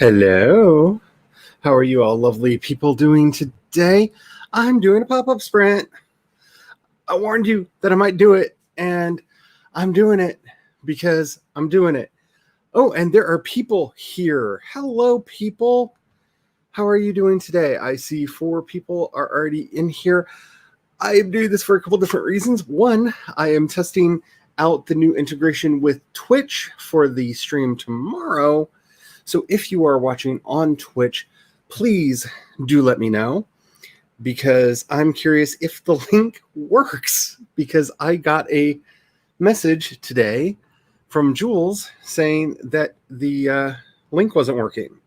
Hello. How are you all lovely people doing today? I'm doing a pop-up sprint. I warned you that I might do it, and I'm doing it because I'm doing it. Oh, and there are people here. Hello, people. How are you doing today? I see 4 people are already in here. I am doing this for a couple different reasons. One, I am testing out the new integration with Twitch for the stream tomorrow. So if you are watching on Twitch, please do let me know, because I'm curious if the link works, because I got a message today from Jules saying that the link wasn't working.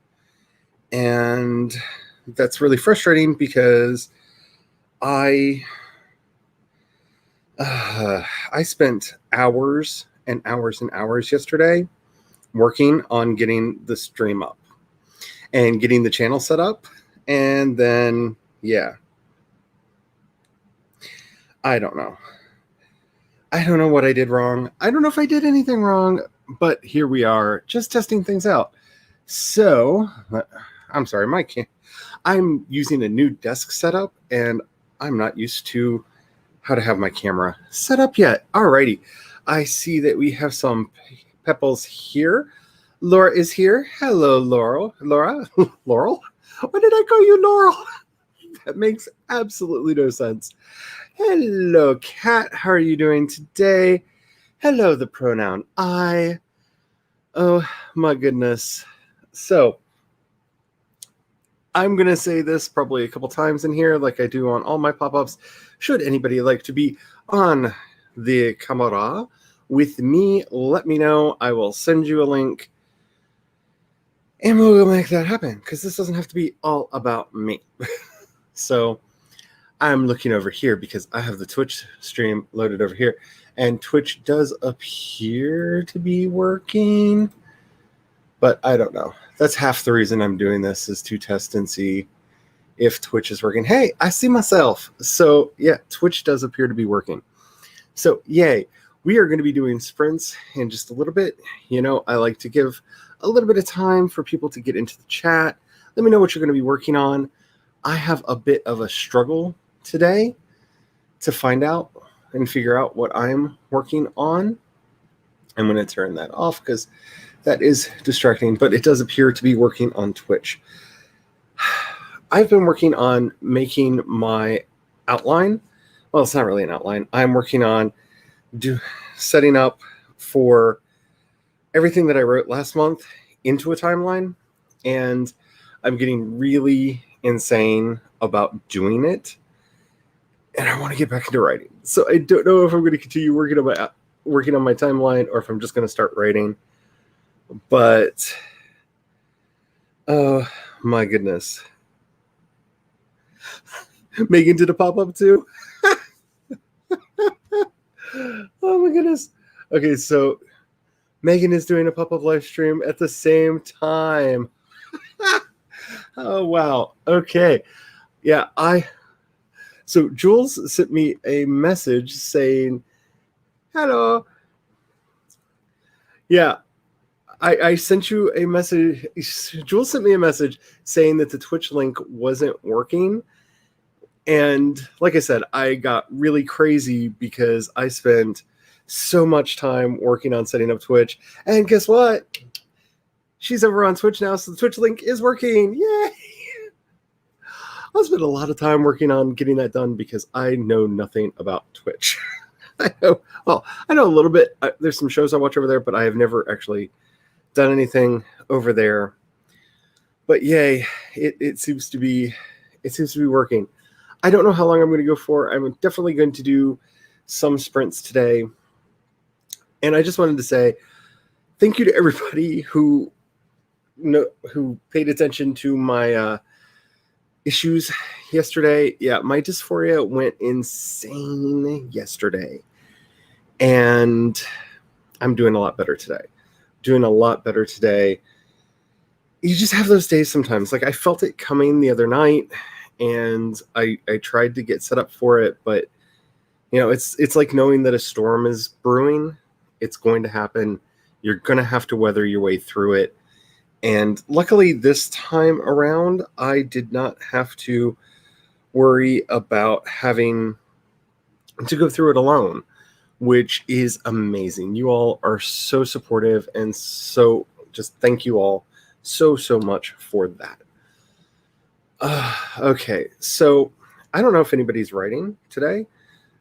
And that's really frustrating because I spent hours and hours and hours yesterday working on getting the stream up and getting the channel set up. And then, I don't know. I don't know what I did wrong. I don't know if I did anything wrong, but here we are, just testing things out. So, I'm sorry, I'm using a new desk setup, and I'm not used to how to have my camera set up yet. Alrighty. I see that we have some Pepples here. Laura is here. Hello, Laura. Laurel? Why did I call you Laurel? That makes absolutely no sense. Hello, Kat. How are you doing today? Hello, the pronoun I. Oh, my goodness. So, I'm going to say this probably a couple times in here, like I do on all my pop-ups. Should anybody like to be on the camera with me, let me know. I will send you a link, and we'll make that happen, because this doesn't have to be all about me. So I'm looking over here because I have the Twitch stream loaded over here, and Twitch does appear to be working, but I don't know. That's half the reason I'm doing this, is to test and see if Twitch is working. Hey, I see myself. So yeah, Twitch does appear to be working. So yay. We are going to be doing sprints in just a little bit. You know, I like to give a little bit of time for people to get into the chat. Let me know what you're going to be working on. I have a bit of a struggle today to find out and figure out what I'm working on. I'm going to turn that off because that is distracting, but it does appear to be working on Twitch. I've been working on making my outline. Well, it's not really an outline. I'm working on setting up for everything that I wrote last month into a timeline, and I'm getting really insane about doing it, and I want to get back into writing. So I don't know if I'm going to continue working on my timeline, or if I'm just going to start writing. But oh my goodness, Megan did a pop-up too. Oh my goodness. Okay, so Megan is doing a pop-up live stream at the same time. Oh wow. Okay. Yeah, so Jules sent me a message saying, hello. Yeah, I sent you a message. Jules sent me a message saying that the Twitch link wasn't working. And like I said, I got really crazy because I spent so much time working on setting up Twitch. And guess what? She's over on Twitch now, so the Twitch link is working. Yay! I spent a lot of time working on getting that done because I know nothing about Twitch. I know a little bit. There's some shows I watch over there, but I have never actually done anything over there. But yay, it seems to be working. I don't know how long I'm going to go for. I'm definitely going to do some sprints today. And I just wanted to say thank you to everybody who paid attention to my issues yesterday. Yeah, my dysphoria went insane yesterday. And I'm doing a lot better today. You just have those days sometimes. Like, I felt it coming the other night, and I tried to get set up for it, but you know, it's like knowing that a storm is brewing. It's going to happen. You're going to have to weather your way through it. And luckily this time around, I did not have to worry about having to go through it alone, which is amazing. You all are so supportive, and so just thank you all so much for that. Okay, so I don't know if anybody's writing today.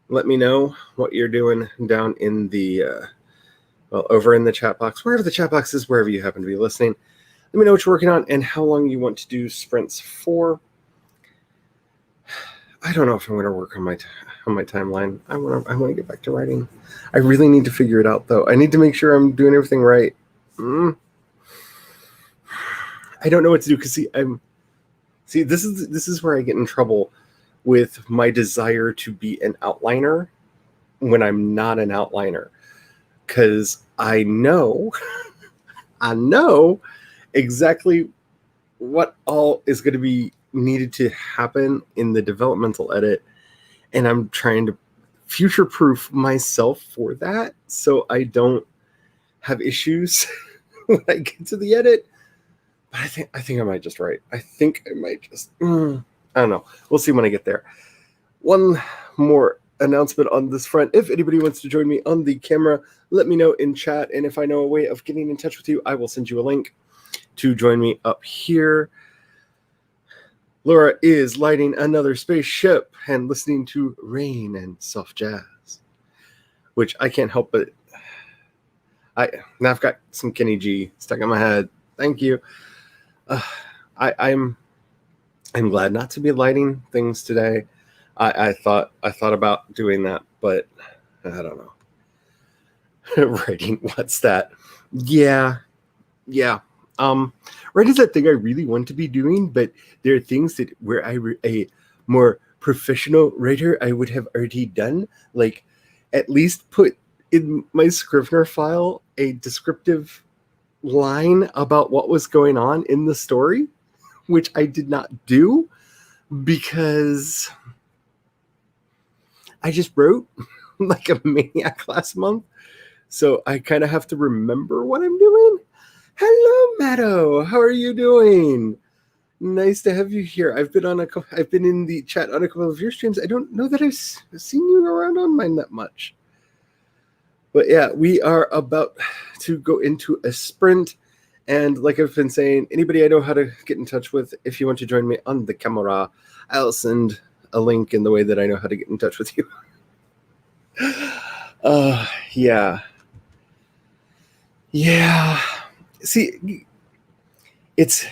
Let me know what you're doing down in the over in the chat box, wherever the chat box is, wherever you happen to be listening. Let me know what you're working on and how long you want to do sprints for. I don't know if I'm going to work on my timeline. I want to get back to writing. I really need to figure it out, though. I need to make sure I'm doing everything right. I don't know what to do because this is where I get in trouble with my desire to be an outliner when I'm not an outliner, because I know exactly what all is going to be needed to happen in the developmental edit, and I'm trying to future-proof myself for that so I don't have issues when I get to the edit. But I think I might just write. I think I might just I don't know. We'll see when I get there. One more announcement on this front. If anybody wants to join me on the camera, let me know in chat, and if I know a way of getting in touch with you, I will send you a link to join me up here. Laura is lighting another spaceship and listening to rain and soft jazz, which I can't help but now I've got some Kenny G stuck in my head. Thank you. I'm glad not to be lighting things today. I thought about doing that, but I don't know. Writing, what's that? Yeah. Writing's that thing I really want to be doing, but there are things that where a more professional writer I would have already done, like at least put in my Scrivener file a descriptive line about what was going on in the story, which I did not do because I just wrote like a maniac last month. So I kind of have to remember what I'm doing. Hello, Matto. How are you doing? Nice to have you here. I've been in the chat on a couple of your streams. I don't know that I've seen you around on mine that much. But yeah, we are about to go into a sprint. And like I've been saying, anybody I know how to get in touch with, if you want to join me on the camera, I'll send a link in the way that I know how to get in touch with you. Yeah. See, it's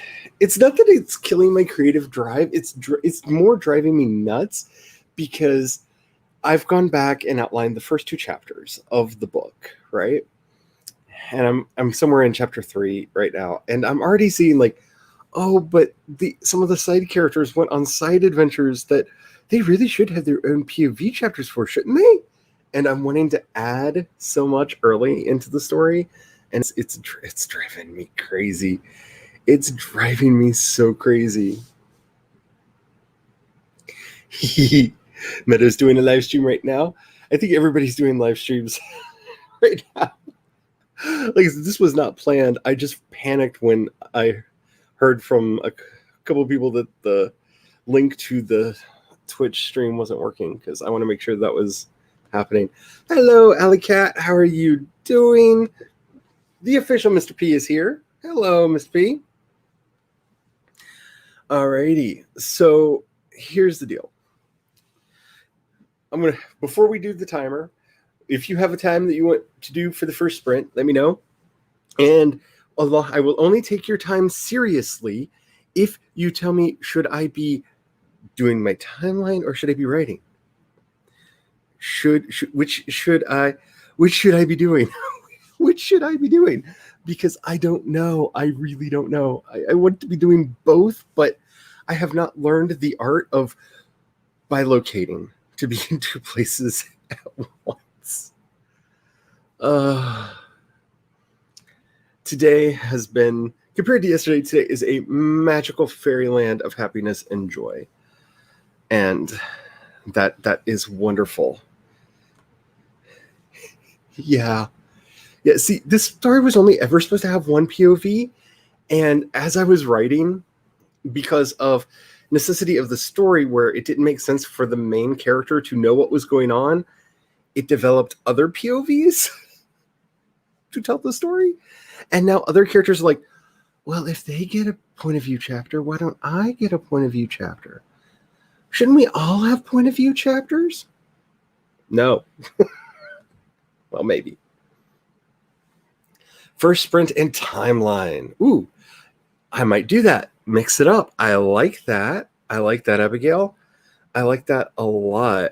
not that it's killing my creative drive. It's more driving me nuts because I've gone back and outlined the first 2 chapters of the book, right? And I'm somewhere in chapter 3 right now, and I'm already seeing like, oh, but some of the side characters went on side adventures that they really should have their own POV chapters for, shouldn't they? And I'm wanting to add so much early into the story, and it's driving me crazy. It's driving me so crazy. Meta's doing a live stream right now. I think everybody's doing live streams right now. Like, this was not planned. I just panicked when I heard from a couple of people that the link to the Twitch stream wasn't working, because I want to make sure that was happening. Hello, Alley Cat. How are you doing? The official Mr. P is here. Hello, Mr. P. Alrighty. So here's the deal. Before we do the timer, if you have a time that you want to do for the first sprint, let me know. And I will only take your time seriously if you tell me, should I be doing my timeline or should I be writing? Which should I be doing? Which should I be doing? Because I don't know. I really don't know. I want to be doing both, but I have not learned the art of bilocating to be in 2 places at once. Today has been, compared to yesterday, today is a magical fairyland of happiness and joy. And that is wonderful. Yeah, see, this story was only ever supposed to have 1 POV, And as I was writing, because of necessity of the story where it didn't make sense for the main character to know what was going on, it developed other POVs to tell the story. And now other characters are like, well, if they get a point of view chapter, why don't I get a point of view chapter? Shouldn't we all have point of view chapters? No. Well, maybe. First sprint and timeline. Ooh, I might do that. Mix it up. I like that. I like that, Abigail. I like that a lot.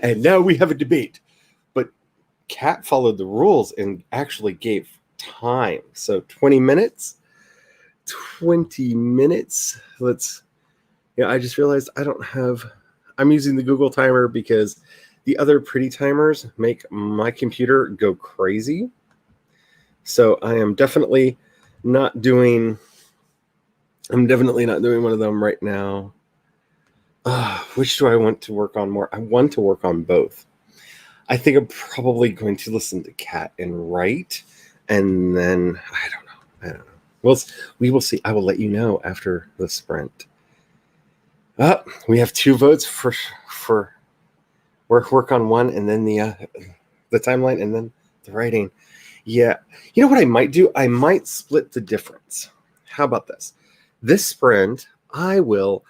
And now we have a debate. But Kat followed the rules and actually gave time. So 20 minutes. 20 minutes. I just realized I'm using the Google timer because the other pretty timers make my computer go crazy. So I am definitely not doing one of them right now. Which do I want to work on more? I want to work on both. I think I'm probably going to listen to Kat and write, and then I don't know. We will see. I will let you know after the sprint. We have 2 votes for work on one, and then the timeline, and then the writing. Yeah, you know what I might do? I might split the difference. How about this? This sprint, I will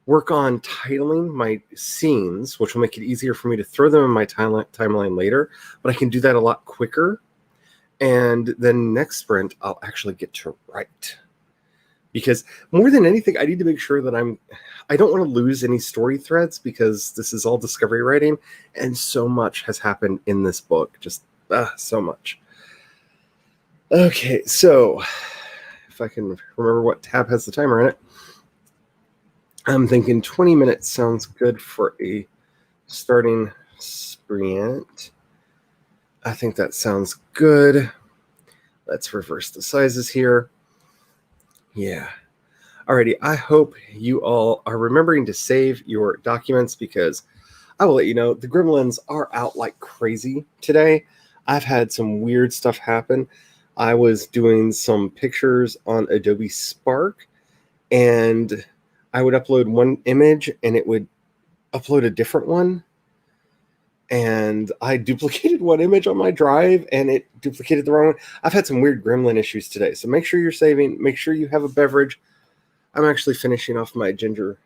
work on titling my scenes, which will make it easier for me to throw them in my timeline later, but I can do that a lot quicker. And then next sprint, I'll actually get to write. Because more than anything, I need to make sure that I don't want to lose any story threads, because this is all discovery writing, and so much has happened in this book. Just so much. Okay, so if I can remember what tab has the timer in it. I'm thinking 20 minutes sounds good for a starting sprint. I think that sounds good. Let's reverse the sizes here. Yeah. Alrighty, I hope you all are remembering to save your documents, because I will let you know the gremlins are out like crazy today. I've had some weird stuff happen. I was doing some pictures on Adobe Spark, and I would upload one image and it would upload a different one. And I duplicated one image on my drive and it duplicated the wrong one. I've had some weird gremlin issues today. So make sure you're saving. Make sure you have a beverage. I'm actually finishing off my ginger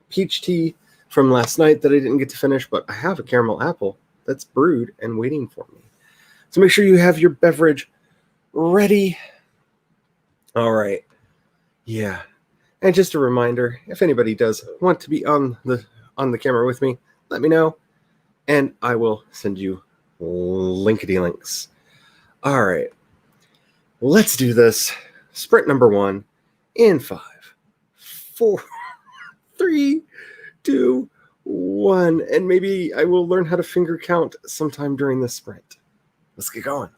peach tea from last night that I didn't get to finish, but I have a caramel apple that's brewed and waiting for me. So make sure you have your beverage ready. All right. Yeah. And just a reminder, if anybody does want to be on the camera with me, let me know, and I will send you linkity links. All right. Let's do this. Sprint number 1 in 5, 4, 3, 2, 1. And maybe I will learn how to finger count sometime during this sprint. Let's get going.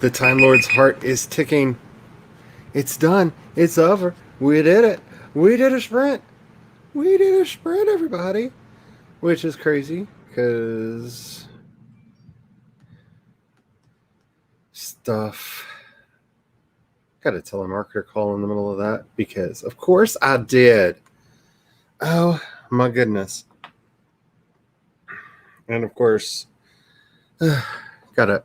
The Time Lord's heart is ticking. It's done. It's over. We did it. We did a sprint. We did a sprint, everybody. Which is crazy because stuff. Got a telemarketer call in the middle of that because, of course, I did. Oh my goodness. And of course, gotta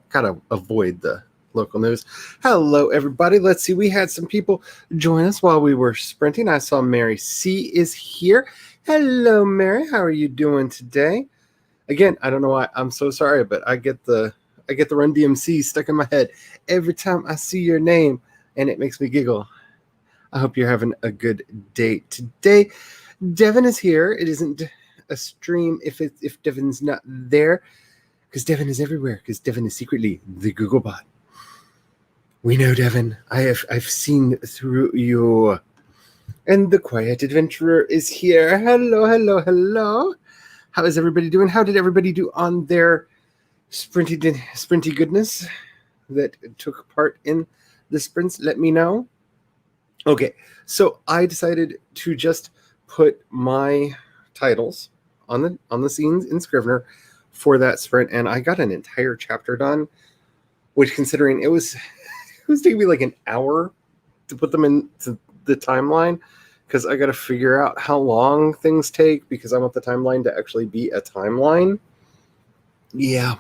avoid the local news. Hello, everybody. Let's see. We had some people join us while we were sprinting. I saw Mary C is here. Hello, Mary. How are you doing today? Again, I don't know why. I'm so sorry, but I get the Run DMC stuck in my head every time I see your name, and it makes me giggle. I hope you're having a good day today. Devin is here. It isn't a stream if Devin's not there, because Devin is everywhere, because Devin is secretly the Googlebot. We know, Devin. I've seen through you. And the Quiet Adventurer is here. Hello, hello, hello. How is everybody doing? How did everybody do on their sprinty goodness that took part in the sprints? Let me know. Okay, so I decided to just put my titles on the scenes in Scrivener for that sprint, and I got an entire chapter done, which, considering it was taking me like an hour to put them into the timeline, because I got to figure out how long things take, because I want the timeline to actually be a timeline. Yeah,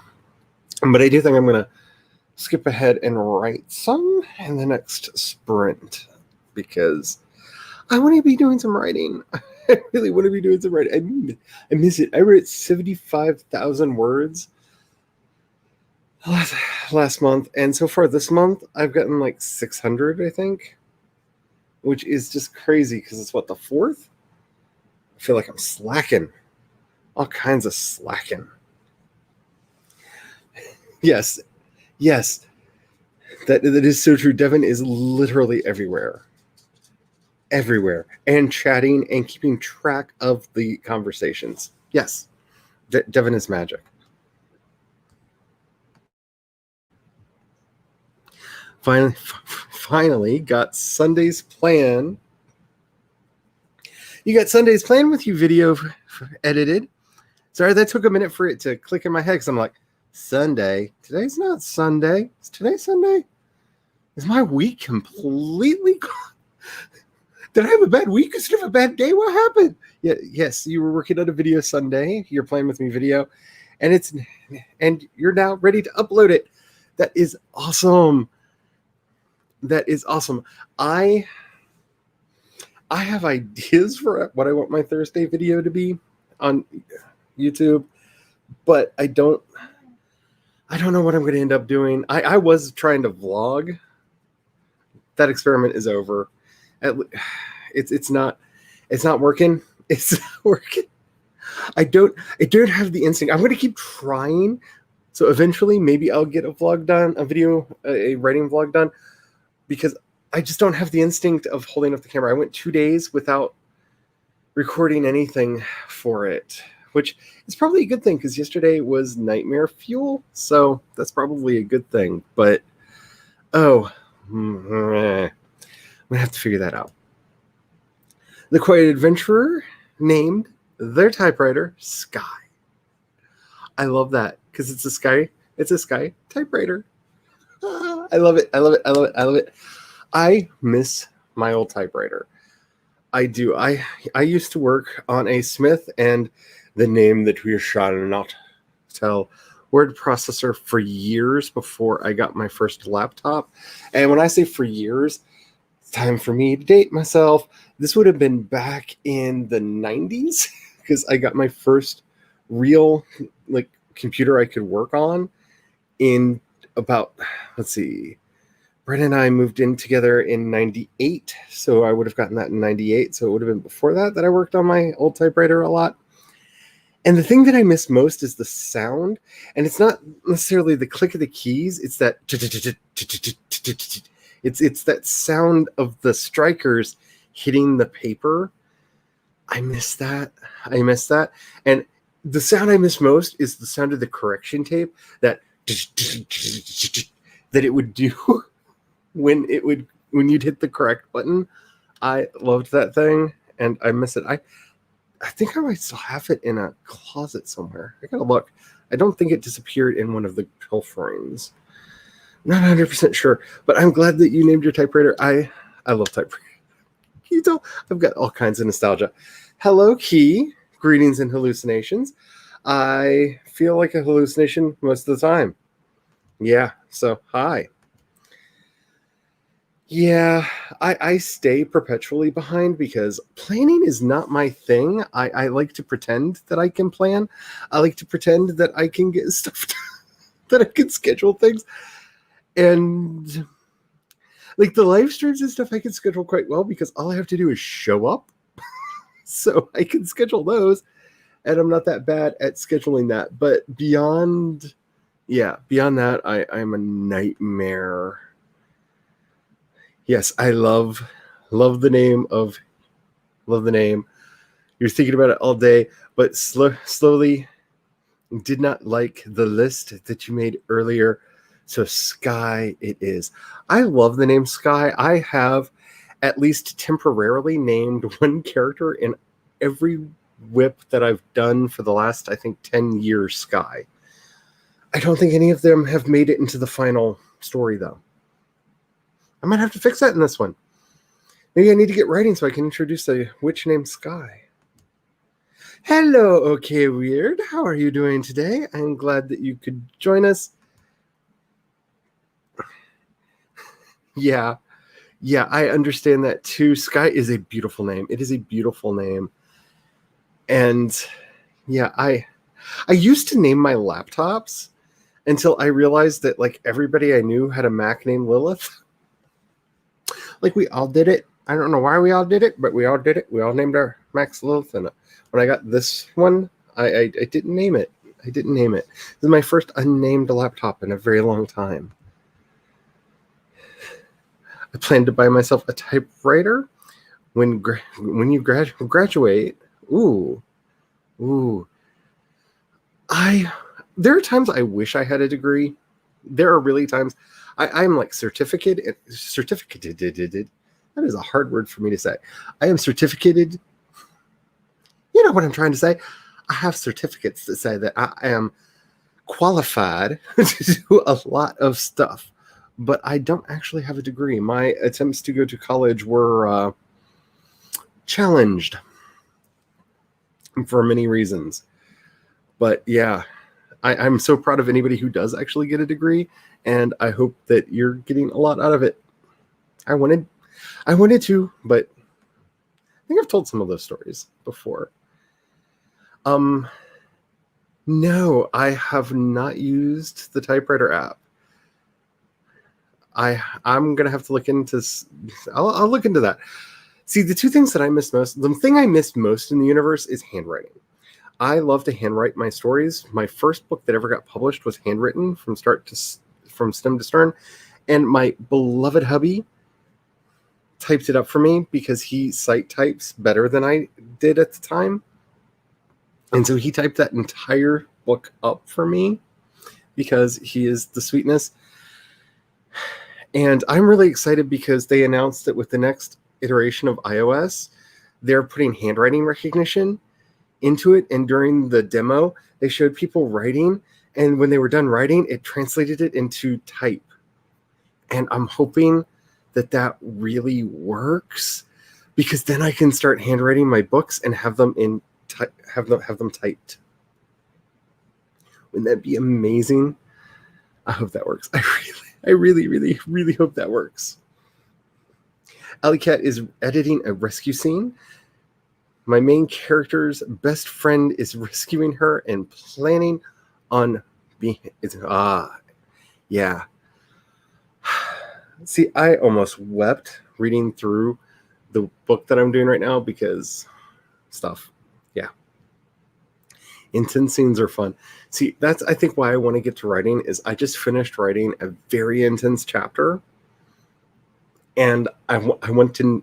but I do think I'm going to skip ahead and write some in the next sprint, because I want to be doing some writing. I really want to be doing some writing. I miss it. I wrote 75,000 words last month, and so far this month I've gotten like 600, I think, which is just crazy because it's what, the 4th? I feel like I'm slacking. All kinds of slacking. Yes. That is so true. Devin is literally everywhere, and chatting and keeping track of the conversations. Yes, Devin is magic. Finally got Sunday's Plan. You got Sunday's Plan with you video edited. Sorry, that took a minute for it to click in my head, because I'm like, Sunday? Today's not Sunday. Is today Sunday? Is my week completely gone? Did I have a bad week instead of a bad day? What happened? Yeah, yes, you were working on a video Sunday. You're playing with me video, and you're now ready to upload it. That is awesome. That is awesome. I have ideas for what I want my Thursday video to be on YouTube, but I don't know what I'm going to end up doing. I was trying to vlog. That experiment is over. It's not working. It's not working. I don't have the instinct. I'm going to keep trying. So eventually, maybe I'll get a vlog done, a writing vlog done, because I just don't have the instinct of holding up the camera. I went 2 days without recording anything for it, which is probably a good thing, because yesterday was nightmare fuel. So that's probably a good thing. But, I'm going to have to figure that out. The Quiet Adventurer named their typewriter Sky. I love that, because it's a Sky typewriter. I love it. I miss my old typewriter. I do. I used to work on a Smith, and the name that we shall not tell word processor for years before I got my first laptop. And when I say for years, it's time for me to date myself. This would have been back in the 90s, because I got my first real computer I could work on in about, let's see, Brett and I moved in together in 98, so I would have gotten that in 98, so it would have been before that I worked on my old typewriter a lot. And the thing that I miss most is the sound, and it's not necessarily the click of the keys, it's that it's that sound of the strikers hitting the paper. I miss that. And the sound I miss most is the sound of the correction tape, that that it would do when you'd hit the correct button. I loved that thing, and I miss it. I think I might still have it in a closet somewhere. I gotta look. I don't think it disappeared in one of the pilferings. Not 100% sure, but I'm glad that you named your typewriter. I love typewriter. Can you tell? I've got all kinds of nostalgia. Hello, Key. Greetings and hallucinations. I feel like a hallucination most of the time. Yeah, so hi. Yeah, I stay perpetually behind because planning is not my thing. I like to pretend that I can plan. I like to pretend that I can get stuff done, that I can schedule things. And like the live streams and stuff, I can schedule quite well because all I have to do is show up. So I can schedule those, and I'm not that bad at scheduling that. But beyond that, I'm a nightmare. Yes, I love the name. You're thinking about it all day, but slowly did not like the list that you made earlier. So Sky it is. I love the name Sky. I have at least temporarily named one character in every whip that I've done for the last, I think, 10 years Sky. I don't think any of them have made it into the final story, though. I might have to fix that in this one. Maybe I need to get writing so I can introduce a witch named Sky. Hello, okay, Weird. How are you doing today? I'm glad that you could join us. Yeah, I understand that too. Sky is a beautiful name. It is a beautiful name. And yeah, I used to name my laptops until I realized that like everybody I knew had a Mac named Lilith. Like we all did it. I don't know why we all did it, but we all did it. We all named our Macs Lilith. And when I got this one, I didn't name it. This is my first unnamed laptop in a very long time. I plan to buy myself a typewriter when you graduate. Ooh. There are times I wish I had a degree. There are really times I'm like certificated. That is a hard word for me to say. I am certificated. You know what I'm trying to say? I have certificates that say that I am qualified to do a lot of stuff, but I don't actually have a degree. My attempts to go to college were challenged for many reasons. But yeah, I'm so proud of anybody who does actually get a degree, and I hope that you're getting a lot out of it. I wanted to, but I think I've told some of those stories before. No, I have not used the typewriter app. I'm gonna have to look into. I'll look into that. See, the two things that I miss most. The thing I missed most in the universe is handwriting. I love to handwrite my stories. My first book that ever got published was handwritten from stem to stern, and my beloved hubby typed it up for me because he sight types better than I did at the time. And so he typed that entire book up for me because he is the sweetness. And I'm really excited because they announced that with the next iteration of iOS, they're putting handwriting recognition into it. And during the demo, they showed people writing. And when they were done writing, it translated it into type. And I'm hoping that really works because then I can start handwriting my books and have them have them typed. Wouldn't that be amazing? I hope that works. I really hope that works. Alley Cat is editing a rescue scene. My main character's best friend is rescuing her and planning on being. Yeah. See, I almost wept reading through the book that I'm doing right now because stuff. Yeah. Intense scenes are fun. See, that's, I think, why I want to get to writing is I just finished writing a very intense chapter. And I want to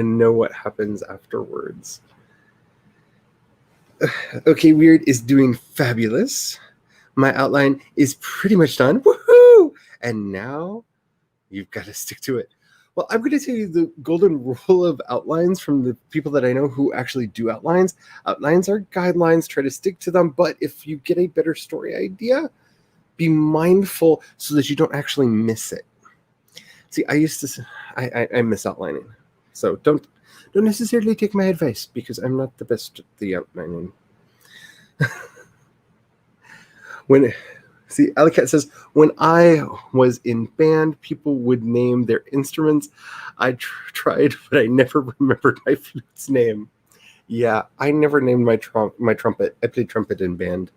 know what happens afterwards. Okay, Weird is doing fabulous. My outline is pretty much done. Woohoo! and now you've got to stick to it. Well, I'm going to tell you the golden rule of outlines from the people that I know who actually do outlines. Outlines are guidelines, try to stick to them, but if you get a better story idea, be mindful so that you don't actually miss it. See, I miss outlining. So don't necessarily take my advice because I'm not the best at the outlining. Alicat says, when I was in band, people would name their instruments. I tried, but I never remembered my flute's name. Yeah, I never named my trumpet. I played trumpet in band.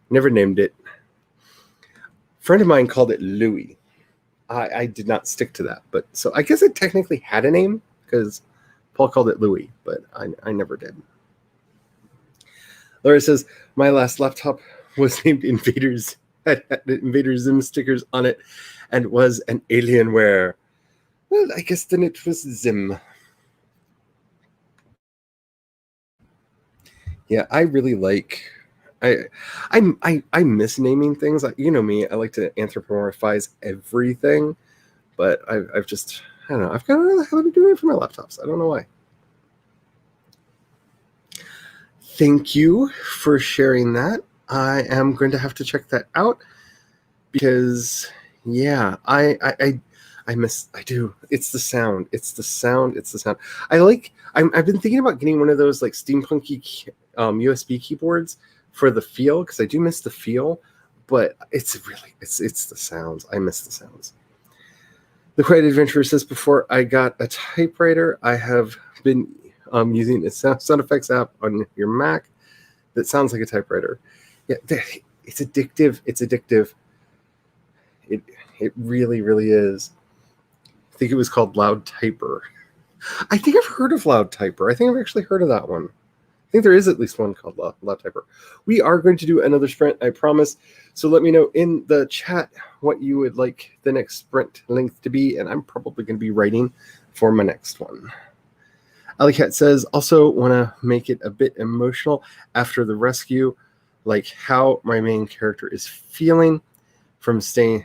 Never named it. A friend of mine called it Louis. I did not stick to that, but so I guess it technically had a name because Paul called it Louis, but I never did. Laura says, my last laptop was named Invaders. Had Invader Zim stickers on it and was an Alienware. Well, I guess then it was Zim. Yeah, I really like. I miss naming things. You know me. I like to anthropomorphize everything, but I've just I don't know. I've got a habit of doing it for my laptops. I don't know why. Thank you for sharing that. I am going to have to check that out because, yeah, I do. It's the sound. I've been thinking about getting one of those like steampunky USB keyboards for the feel because I do miss the feel, but it's the sounds. I miss the sounds. The Quiet Adventurer says, before I got a typewriter, I have been using a sound effects app on your Mac that sounds like a typewriter. Yeah, it's addictive. It really, really is. I think it was called Loud Typer. I think I've heard of Loud Typer. I think I've actually heard of that one. I think there is at least one called Loud Typer. We are going to do another sprint, I promise. So let me know in the chat what you would like the next sprint length to be, and I'm probably going to be writing for my next one. Alicat says, also want to make it a bit emotional after the rescue, like how my main character is feeling from staying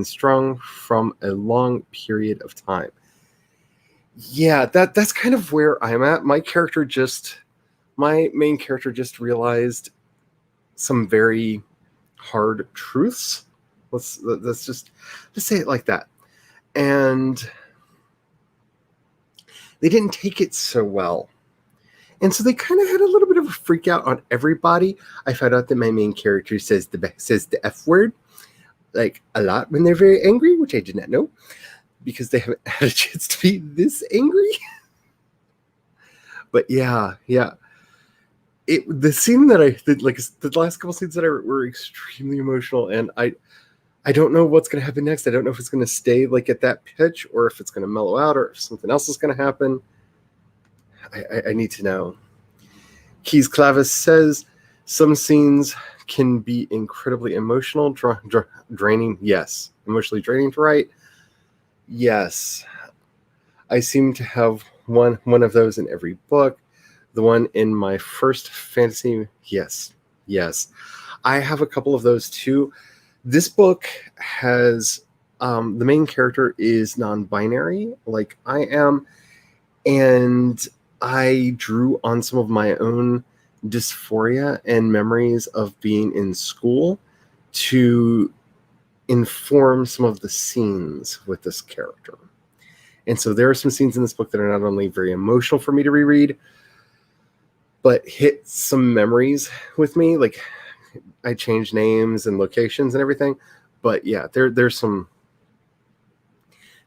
strong from a long period of time. Yeah, that's kind of where I'm at. My main character just realized some very hard truths. Let's say it like that. And they didn't take it so well. And so they kind of had a little bit of a freak out on everybody. I found out that my main character says the F word like a lot when they're very angry, which I did not know because they haven't had a chance to be this angry. But yeah. The scene that I did, like the last couple scenes that were extremely emotional, and I don't know what's going to happen next. I don't know if it's going to stay like at that pitch or if it's going to mellow out or if something else is going to happen. I need to know. Keys Clavis says some scenes can be incredibly emotional, draining. Yes. Emotionally draining to write. Yes. I seem to have one of those in every book. The one in my first fantasy. Yes. I have a couple of those too. This book has the main character is non-binary, like I am, and I drew on some of my own dysphoria and memories of being in school to inform some of the scenes with this character. And so there are some scenes in this book that are not only very emotional for me to reread, but hit some memories with me. Like I changed names and locations and everything. But yeah, there's some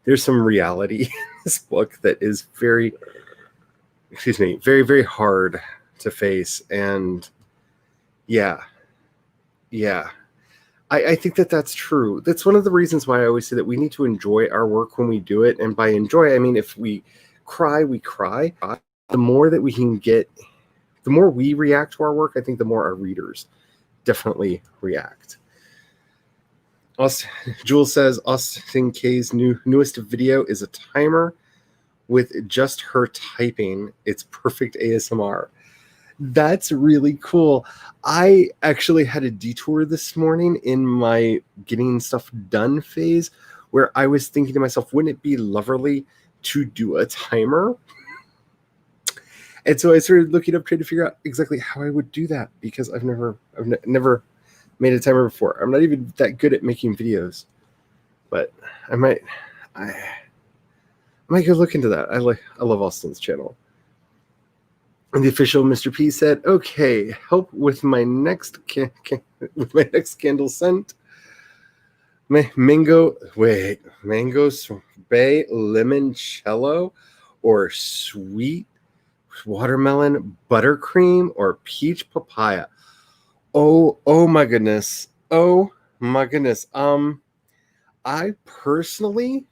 reality in this book that is very, very hard to face. And yeah. I think that's true. That's one of the reasons why I always say that we need to enjoy our work when we do it. And by enjoy, I mean, if we cry, we cry. The more that we can get, the more we react to our work, I think the more our readers definitely react. Jules says Austin K's newest video is a timer with just her typing. It's perfect ASMR. That's really cool. I actually had a detour this morning in my getting stuff done phase where I was thinking to myself, wouldn't it be lovely to do a timer? And so I started looking up, trying to figure out exactly how I would do that, because I've never made a timer before. I'm not even that good at making videos, but I might go look into that. I love Austin's channel. And the official Mr. P said, "Okay, help with my next candle scent. Mango sorbet limoncello, or sweet watermelon buttercream, or peach papaya." Oh my goodness. Oh my goodness. I personally,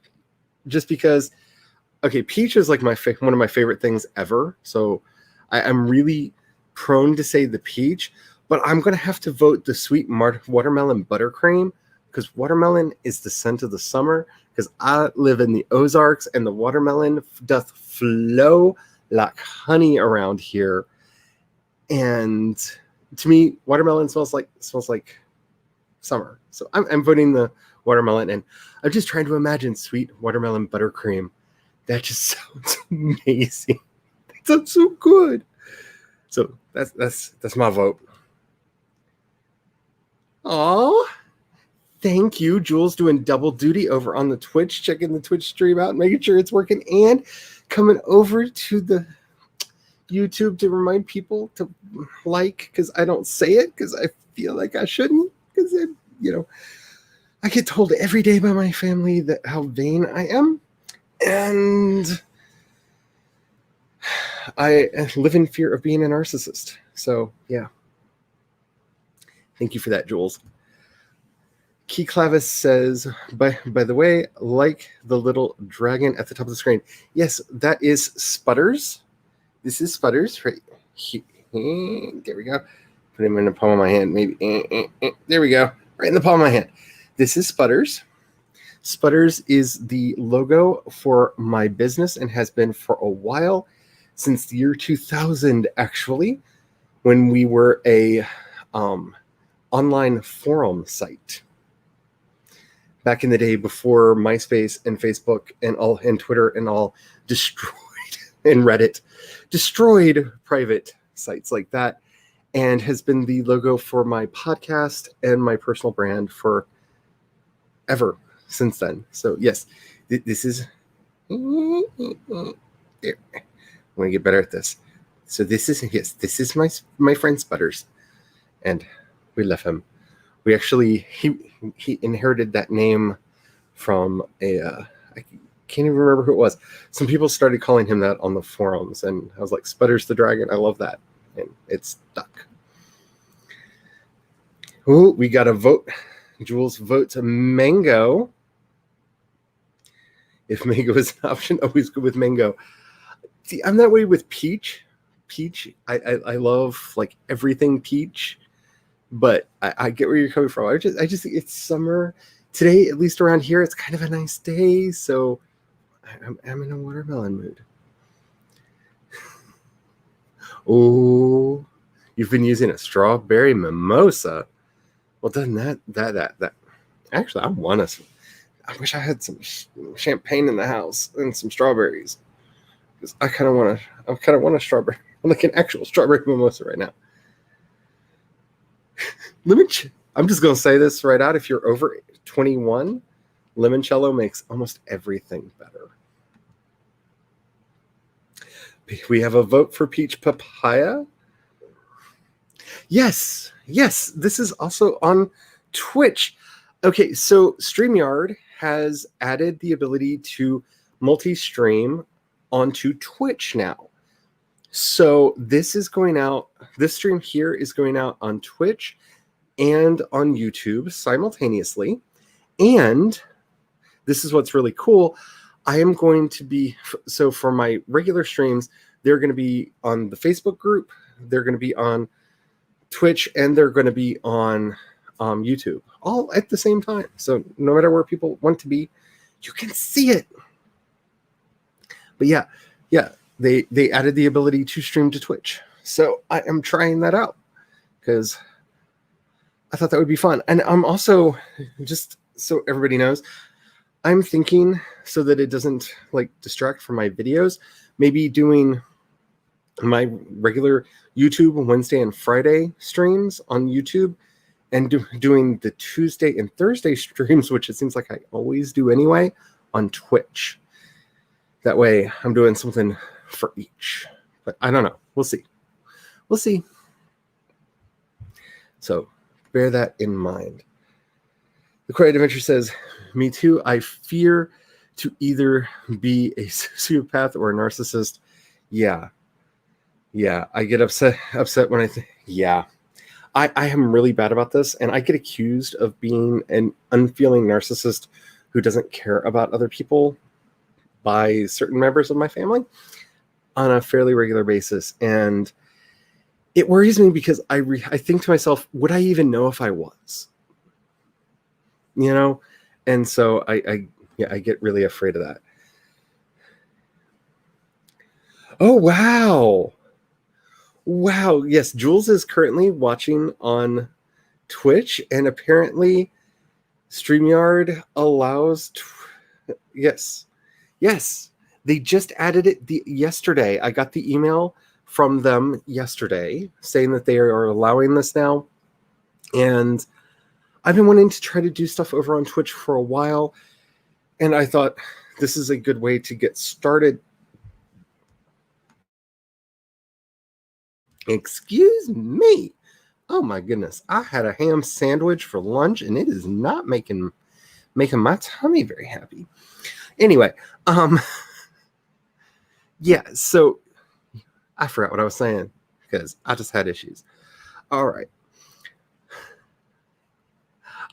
just because, okay, peach is like one of my favorite things ever. So I'm really prone to say the peach, but I'm going to have to vote the sweet watermelon buttercream, because watermelon is the scent of the summer, because I live in the Ozarks and the watermelon doth flow like honey around here. And to me, watermelon smells like summer. So I'm voting the watermelon, and I'm just trying to imagine sweet watermelon buttercream. That just sounds amazing. That sounds so good. So that's my vote. Oh, thank you. Jules doing double duty over on the Twitch, checking the Twitch stream out, making sure it's working, and coming over to the YouTube to remind people to like, because I don't say it because I feel like I shouldn't, because I get told every day by my family that how vain I am, and I live in fear of being a narcissist. So yeah, thank you for that, Jules. Key Clavis says, by the way, like the little dragon at the top of the screen. Yes, that is Sputters. This is Sputters right here. There we go. Put him in the palm of my hand. Maybe. There we go. Right in the palm of my hand. This is Sputters. Sputters is the logo for my business and has been for a while, since the year 2000, actually, when we were a online forum site. Back in the day, before MySpace and Facebook and Twitter and all destroyed, and Reddit destroyed private sites like that, and has been the logo for my podcast and my personal brand for ever since then. So yes, this is there. I'm gonna get better at this. So this is my friend Sputters, and we love him. We actually he inherited that name from I can't even remember who it was. Some people started calling him that on the forums, and I was like, Sputters the Dragon. I love that, and it's stuck. Ooh, we got a vote. Jules votes mango. If mango is an option, always go with mango. See, I'm that way with peach. Peach, I love like everything peach, but I get where you're coming from. I just think it's summer today, at least around here. It's kind of a nice day, so I'm in a watermelon mood. Oh, you've been using a strawberry mimosa. Well, doesn't that actually, I wish I had some champagne in the house and some strawberries, because I kind of want a strawberry, like an actual strawberry mimosa right now. I'm just gonna say this right out: if you're over 21, limoncello makes almost everything better. We have a vote for peach papaya. Yes, this is also on Twitch. Okay, so StreamYard has added the ability to multi-stream onto Twitch now. So this is going out, this stream here is going out on Twitch and on YouTube simultaneously. And this is what's really cool. I am going to be, so for my regular streams, they're going to be on the Facebook group, they're going to be on Twitch, and they're going to be on YouTube, all at the same time. So no matter where people want to be, you can see it. But yeah, they added the ability to stream to Twitch. So I am trying that out because I thought that would be fun. And I'm also, just so everybody knows, I'm thinking, so that it doesn't like distract from my videos, maybe doing my regular YouTube Wednesday and Friday streams on YouTube, and doing the Tuesday and Thursday streams, which it seems like I always do anyway, on Twitch. That way I'm doing something for each. But I don't know. We'll see. We'll see. So bear that in mind. The Quiet Adventure says, me too. I fear to either be a sociopath or a narcissist. Yeah. I get upset when I think, yeah. I am really bad about this, and I get accused of being an unfeeling narcissist who doesn't care about other people by certain members of my family on a fairly regular basis. And it worries me because I think to myself, would I even know if I was? You know? And so I get really afraid of that. Oh, wow. Wow. Yes, Jules is currently watching on Twitch, and apparently StreamYard allows... Yes. They just added it yesterday. I got the email from them yesterday saying that they are allowing this now. And I've been wanting to try to do stuff over on Twitch for a while, and I thought this is a good way to get started. Excuse me. Oh my goodness. I had a ham sandwich for lunch, and it is not making my tummy very happy. Anyway, yeah, so I forgot what I was saying because I just had issues. All right.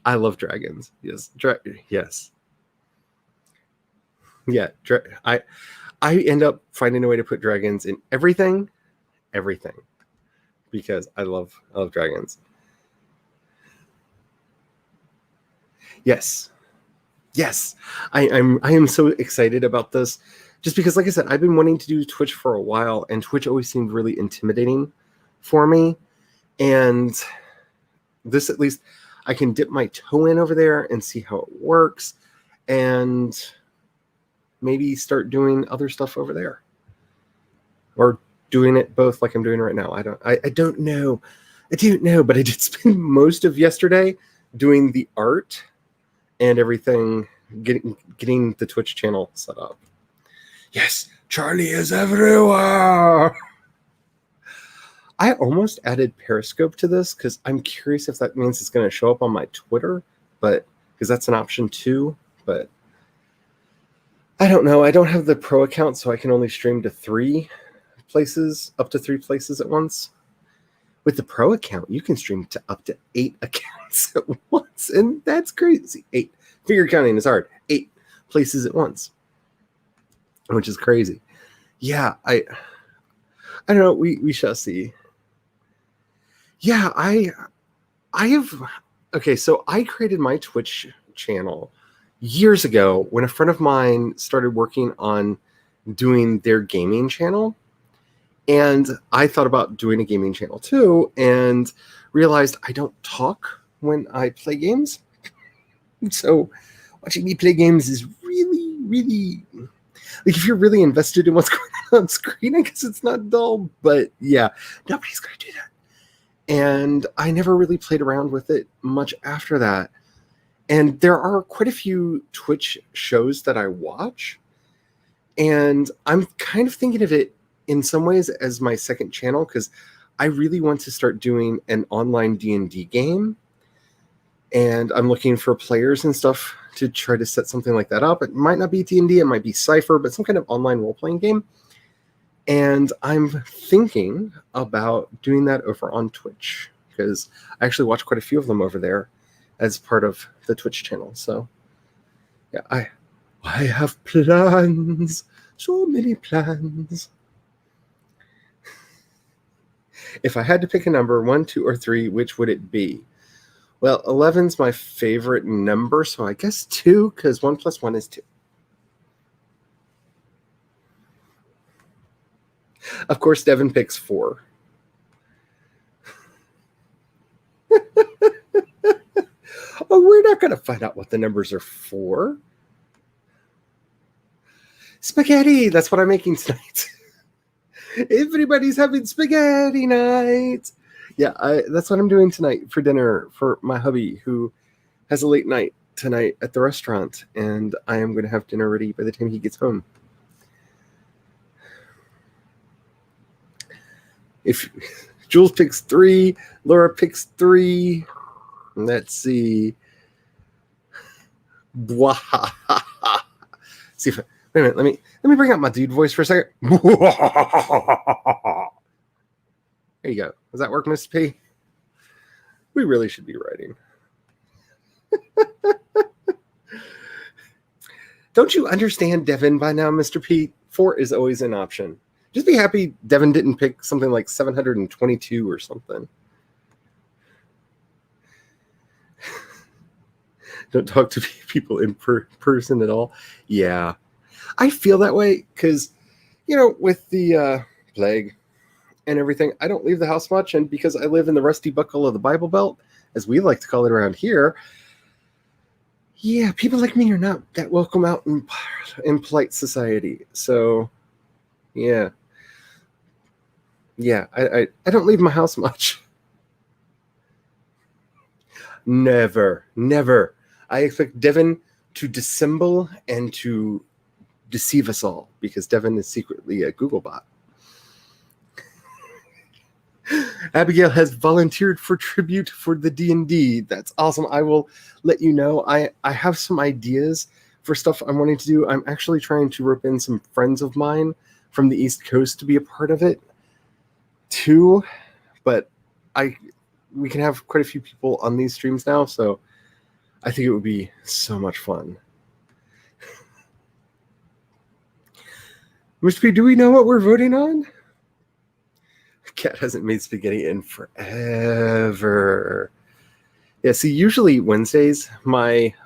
I love dragons. Yes. Yes. Yeah. I end up finding a way to put dragons in everything. Because I love dragons. Yes. I am so excited about this, just because, like I said, I've been wanting to do Twitch for a while, and Twitch always seemed really intimidating for me. And this, at least, I can dip my toe in over there and see how it works, and maybe start doing other stuff over there, or doing it both like I'm doing right now. I don't know, but I did spend most of yesterday doing the art and everything, getting the Twitch channel set up. Yes, Charlie is everywhere. I almost added Periscope to this because I'm curious if that means it's going to show up on my Twitter, but because that's an option too. But I don't know. I don't have the pro account, so I can only stream to up to 3 places at once. With the pro account, you can stream to up to 8 accounts at once, and that's crazy. 8. Figure counting is hard. 8 places at once, which is crazy. Yeah, I don't know. We shall see. Yeah, I have. Okay, so I created my Twitch channel years ago when a friend of mine started working on doing their gaming channel. And I thought about doing a gaming channel too, and realized I don't talk when I play games. So watching me play games is really, really, like, if you're really invested in what's going on screen, I guess it's not dull. But yeah, nobody's going to do that. And I never really played around with it much after that. And there are quite a few Twitch shows that I watch, and I'm kind of thinking of it in some ways as my second channel, because I really want to start doing an online D&D game, and I'm looking for players and stuff to try to set something like that up. It might not be D&D, it might be Cypher, but some kind of online role-playing game. And I'm thinking about doing that over on Twitch, because I actually watch quite a few of them over there as part of the Twitch channel. So yeah, I have plans, so many plans. If I had to pick a number, 1, 2, or 3, which would it be? Well, 11's my favorite number, so I guess 2, because 1 plus 1 is 2. Of course, Devin picks 4. Oh, we're not going to find out what the numbers are for. Spaghetti. That's what I'm making tonight. Everybody's having spaghetti night. Yeah, that's what I'm doing tonight for dinner for my hubby, who has a late night tonight at the restaurant, and I am going to have dinner ready by the time he gets home. If Jules picks 3, Laura picks 3. Let's see. See if wait a minute. Let me bring out my dude voice for a second. There you go. Does that work, Miss P? We really should be writing. Don't you understand Devin by now, Mr. P? 4 is always an option. Just be happy Devin didn't pick something like 722 or something. Don't talk to people in person at all. Yeah. I feel that way because, with the plague and everything, I don't leave the house much. And because I live in the rusty buckle of the Bible Belt, as we like to call it around here, yeah, people like me are not that welcome out in polite society. So, yeah. Yeah, I don't leave my house much. Never. I expect Devin to dissemble and to deceive us all because Devin is secretly a Google bot. Abigail has volunteered for tribute for the D&D. That's awesome. I will let you know. I have some ideas for stuff I'm wanting to do. I'm actually trying to rope in some friends of mine from the East Coast to be a part of it too. But we can have quite a few people on these streams now, so I think it would be so much fun. Mr. P, do we know what we're voting on? Cat hasn't made spaghetti in forever. Yeah, see, usually Wednesdays,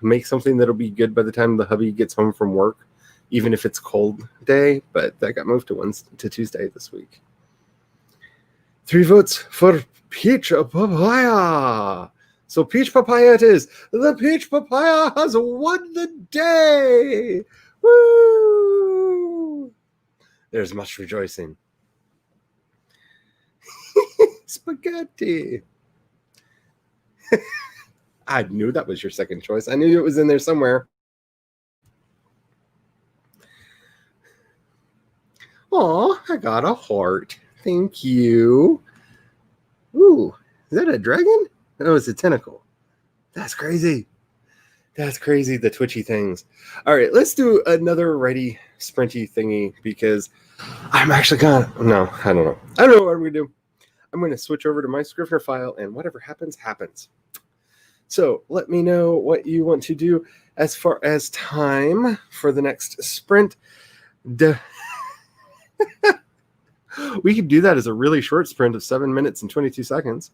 make something that'll be good by the time the hubby gets home from work, even if it's cold day, but that got moved to Tuesday this week. 3 votes for peach papaya. So peach papaya it is. The peach papaya has won the day. Woo! There's much rejoicing. Spaghetti. I knew that was your second choice. I knew it was in there somewhere. Oh, I got a heart. Thank you. Ooh, is that a dragon? No, it's a tentacle. That's crazy. That's crazy, the twitchy things. All right, let's do another righty sprinty thingy because I'm actually gonna... No, I don't know. I don't know what I'm going to do. I'm going to switch over to my Scrivener file, and whatever happens, happens. So let me know what you want to do as far as time for the next sprint. We could do that as a really short sprint of 7 minutes and 22 seconds.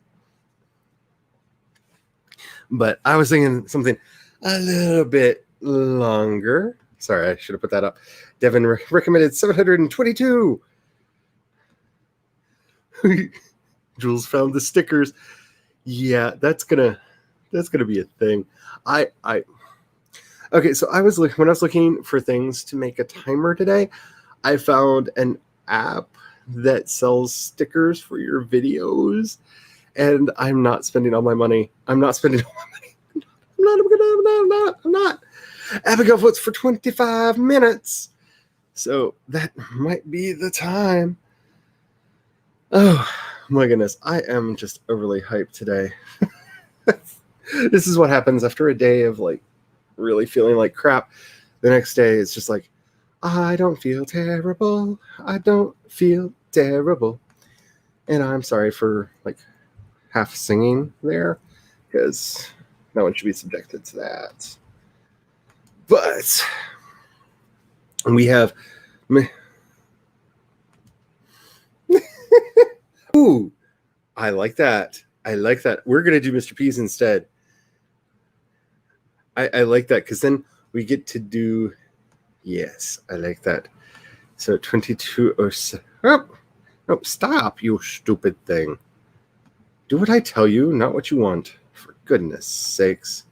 But I was thinking something a little bit longer. Sorry, I should have put that up. Devin recommended 722. Jules found the stickers. Yeah, that's gonna be a thing. Okay, so when I was looking for things to make a timer today, I found an app that sells stickers for your videos, and I'm not spending all my money. I'm not. Abigail votes for 25 minutes. So that might be the time. Oh my goodness. I am just overly hyped today. This is what happens after a day of really feeling like crap. The next day it's just like, I don't feel terrible. I don't feel terrible. And I'm sorry for half singing there because no one should be subjected to that. But we have... Ooh, I like that. We're going to do Mr. P's instead. I like that because then we get to do... Yes, I like that. So 2207. Oh, no, stop, you stupid thing. Do what I tell you, not what you want. For goodness sakes.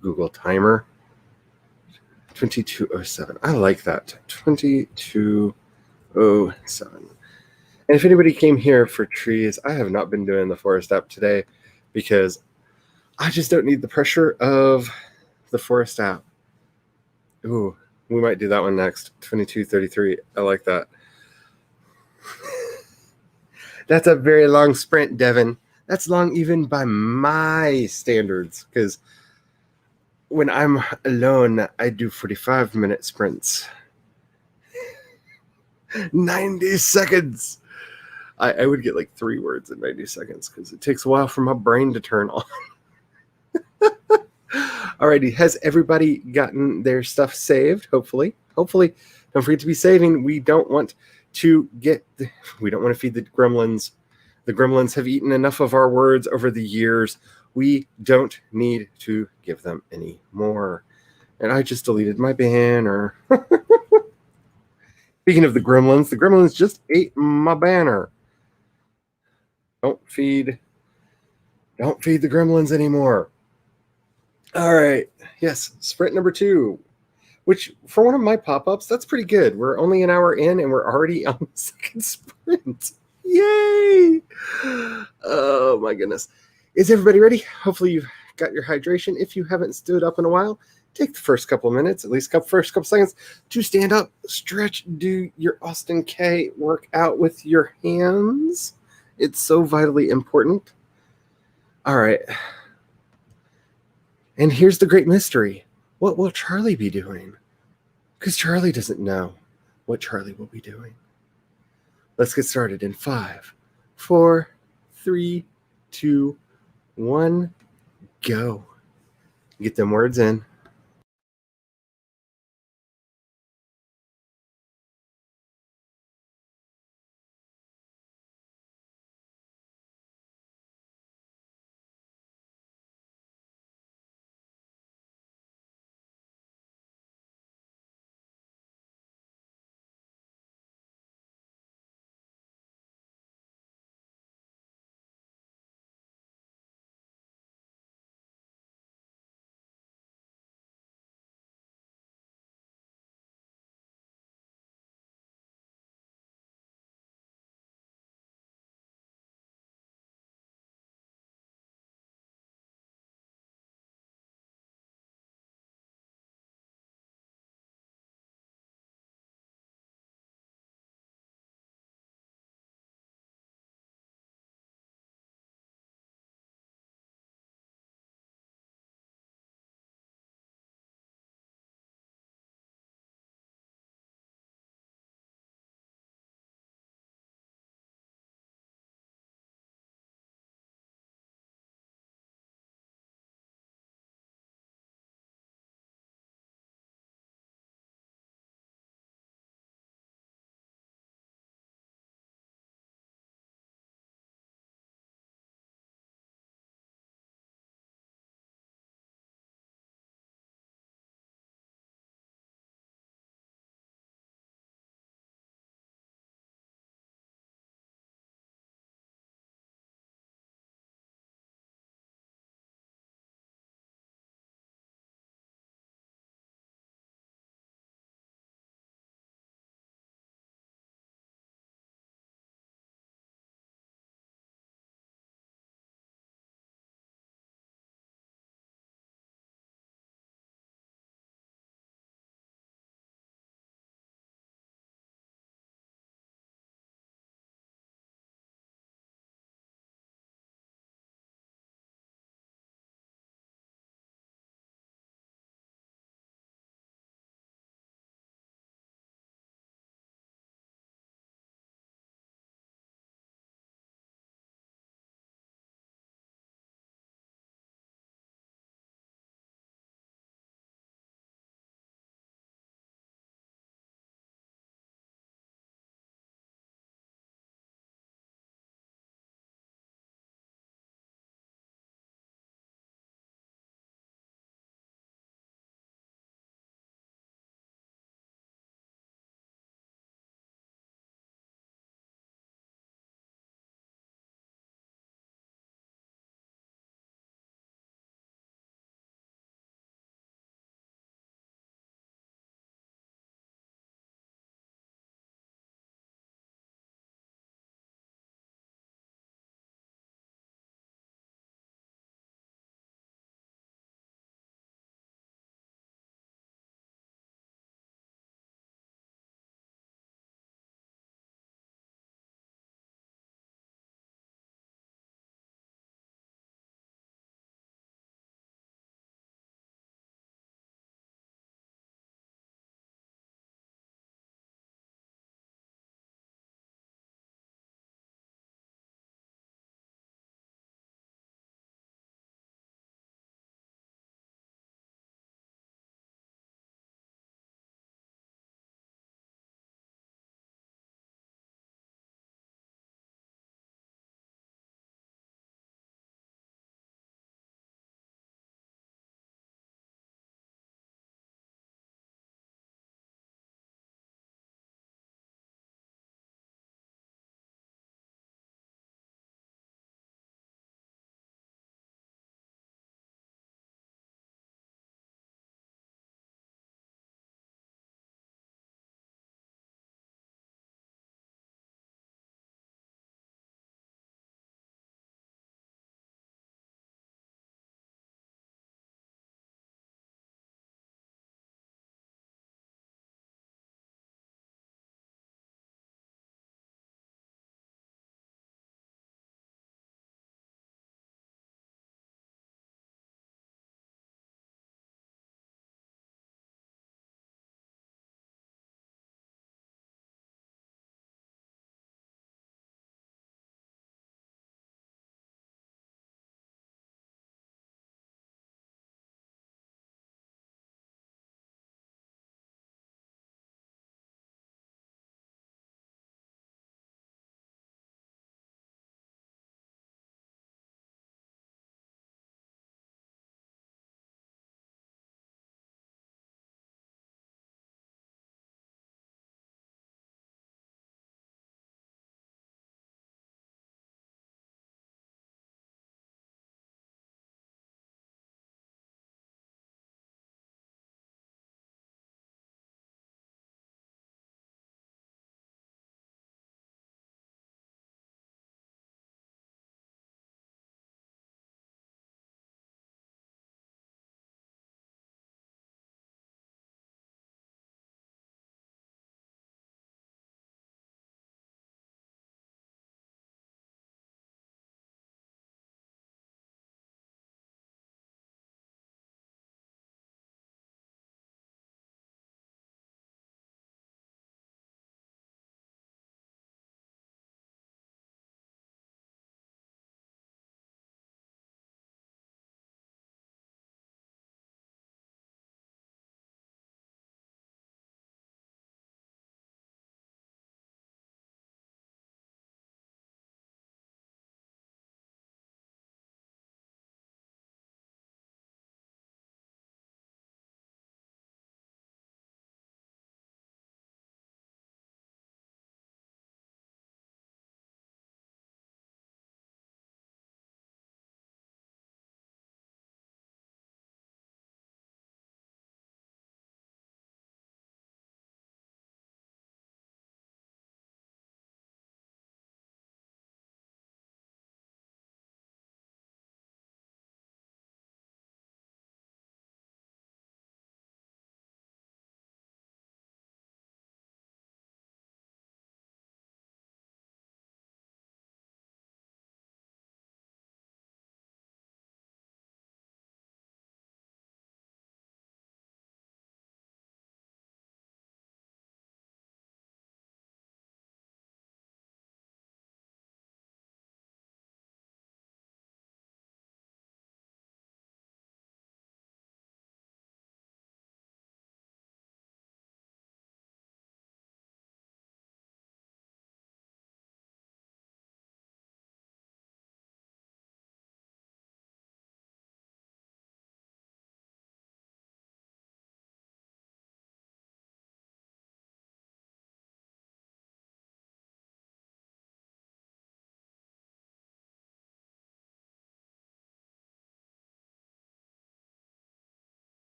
Google timer. 2207. I like that. 2207. And if anybody came here for trees, I have not been doing the forest app today because I just don't need the pressure of the forest app. Ooh, we might do that one next. 2233. I like that. That's a very long sprint, Devin. That's long even by my standards, because when I'm alone, I do 45-minute sprints. 90 seconds. I would get like 3 words in 90 seconds because it takes a while for my brain to turn on. Alrighty, has everybody gotten their stuff saved? Hopefully. Don't forget to be saving. We don't want to feed the gremlins. The gremlins have eaten enough of our words over the years. We don't need to give them any more. And I just deleted my banner. Speaking of the gremlins just ate my banner. Don't feed the gremlins anymore. All right. Yes, sprint number 2, which for one of my pop-ups, that's pretty good. We're only an hour in and we're already on the second sprint. Yay! Oh my goodness. Is everybody ready? Hopefully you've got your hydration. If you haven't stood up in a while, take the first couple of minutes, at least first couple seconds, to stand up, stretch, do your Austin K workout with your hands. It's so vitally important. All right. And here's the great mystery. What will Charlie be doing? Because Charlie doesn't know what Charlie will be doing. Let's get started in 5, 4, 3, 2, 1, go. Get them words in.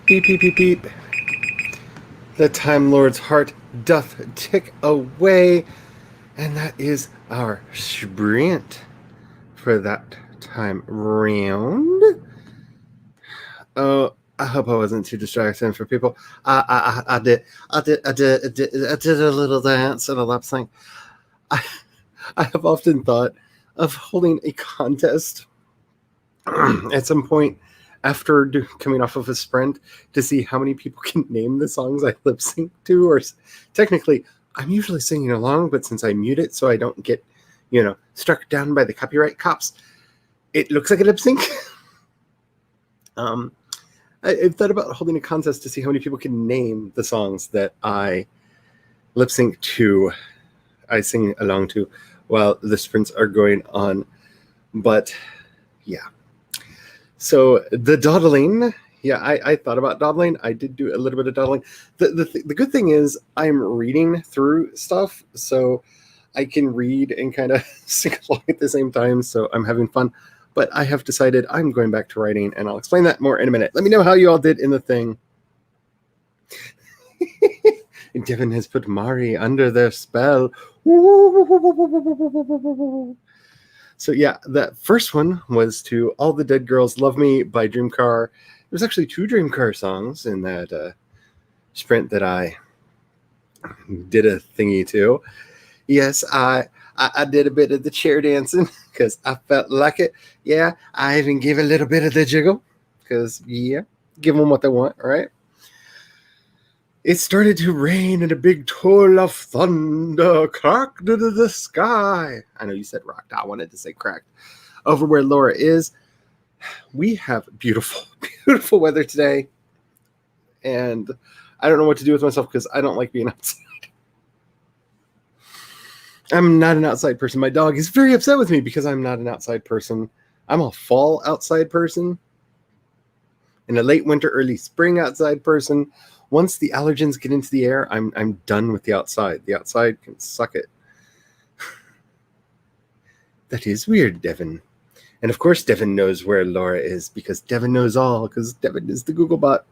Beep, beep, beep, beep. The Time Lord's heart doth tick away, and that is our sprint for that time round. Oh, I hope I wasn't too distracting for people. I did a little dance and a lap sync. I have often thought of holding a contest at some point after coming off of a sprint to see how many people can name the songs I lip sync to. Or technically, I'm usually singing along, but since I mute it so I don't get, struck down by the copyright cops, it looks like a lip sync. I've thought about holding a contest to see how many people can name the songs that I lip sync to, I sing along to while the sprints are going on. But yeah. So the dawdling, I thought about dawdling. I did do a little bit of dawdling. The good thing is I'm reading through stuff, so I can read and kind of sing along at the same time, so I'm having fun. But I have decided I'm going back to writing, and I'll explain that more in a minute. Let me know how you all did in the thing. Devin has put Mari under their spell. So yeah, that first one was to All the Dead Girls Love Me by Dreamcar. There's actually 2 Dreamcar songs in that sprint that I did a thingy to. Yes, I did a bit of the chair dancing because I felt like it. Yeah, I even gave a little bit of the jiggle because, give them what they want, right? It started to rain and a big toll of thunder cracked into the sky. I know you said rocked. I wanted to say cracked. Over where Laura is, we have beautiful, beautiful weather today. And I don't know what to do with myself because I don't like being outside. I'm not an outside person. My dog is very upset with me because I'm not an outside person. I'm a fall outside person and a late winter, early spring outside person. Once the allergens get into the air, I'm done with the outside. The outside can suck it. That is weird, Devin. And of course, Devin knows where Laura is because Devin knows all because Devin is the Google bot.